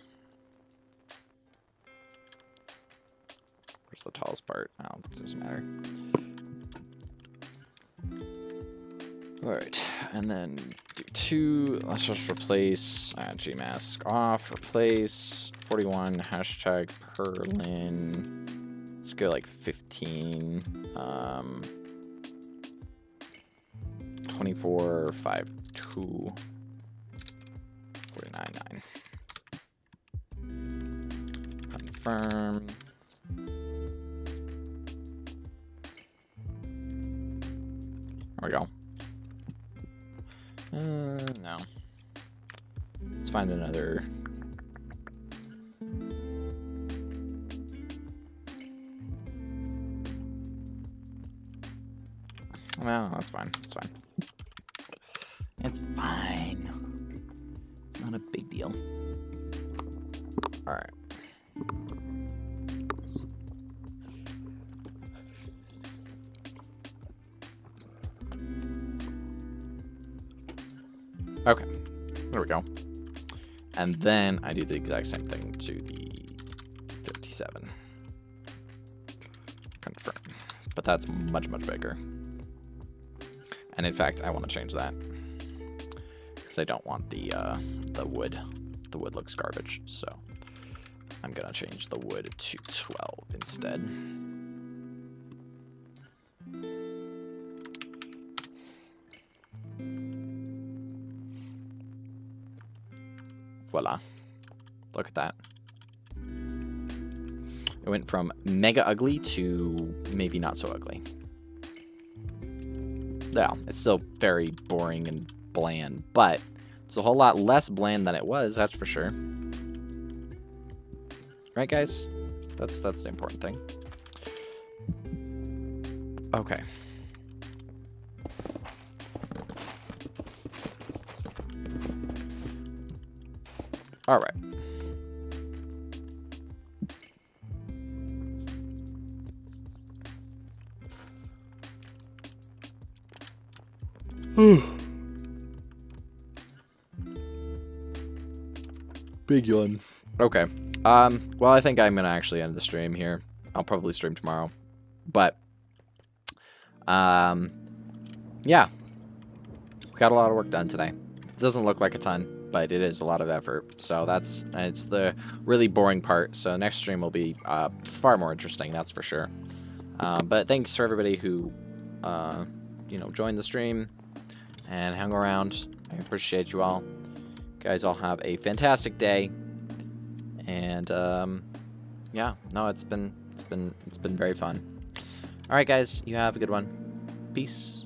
Where's the tallest part? Oh, it doesn't matter. Alright. And then do 2. Let's just replace Gmask off. Replace 41 hashtag Perlin. Let's go like 15. 24 5 2 49 9. Confirm. There we go. No. Let's find another. Well, that's fine. It's fine. It's fine. It's not a big deal. All right. Okay. There we go. And then I do the exact same thing to the 57. Confirm. But that's much, much bigger. And in fact, I want to change that. Because I don't want the wood. The wood looks garbage, so I'm going to change the wood to 12 instead. Voila. Look at that. It went from mega ugly to maybe not so ugly. Yeah, it's still very boring and bland, but it's a whole lot less bland than it was, that's for sure. Right, guys? That's the important thing. Okay. All right. Big yawn. Okay. Well, I think I'm gonna actually end the stream here. I'll probably stream tomorrow. But yeah. We got a lot of work done today. It doesn't look like a ton, but it is a lot of effort. So it's the really boring part. So next stream will be far more interesting, that's for sure. But thanks for everybody who joined the stream and hung around. I appreciate you all. You guys all have a fantastic day. And yeah, no, it's been very fun. All right, guys, you have a good one. Peace.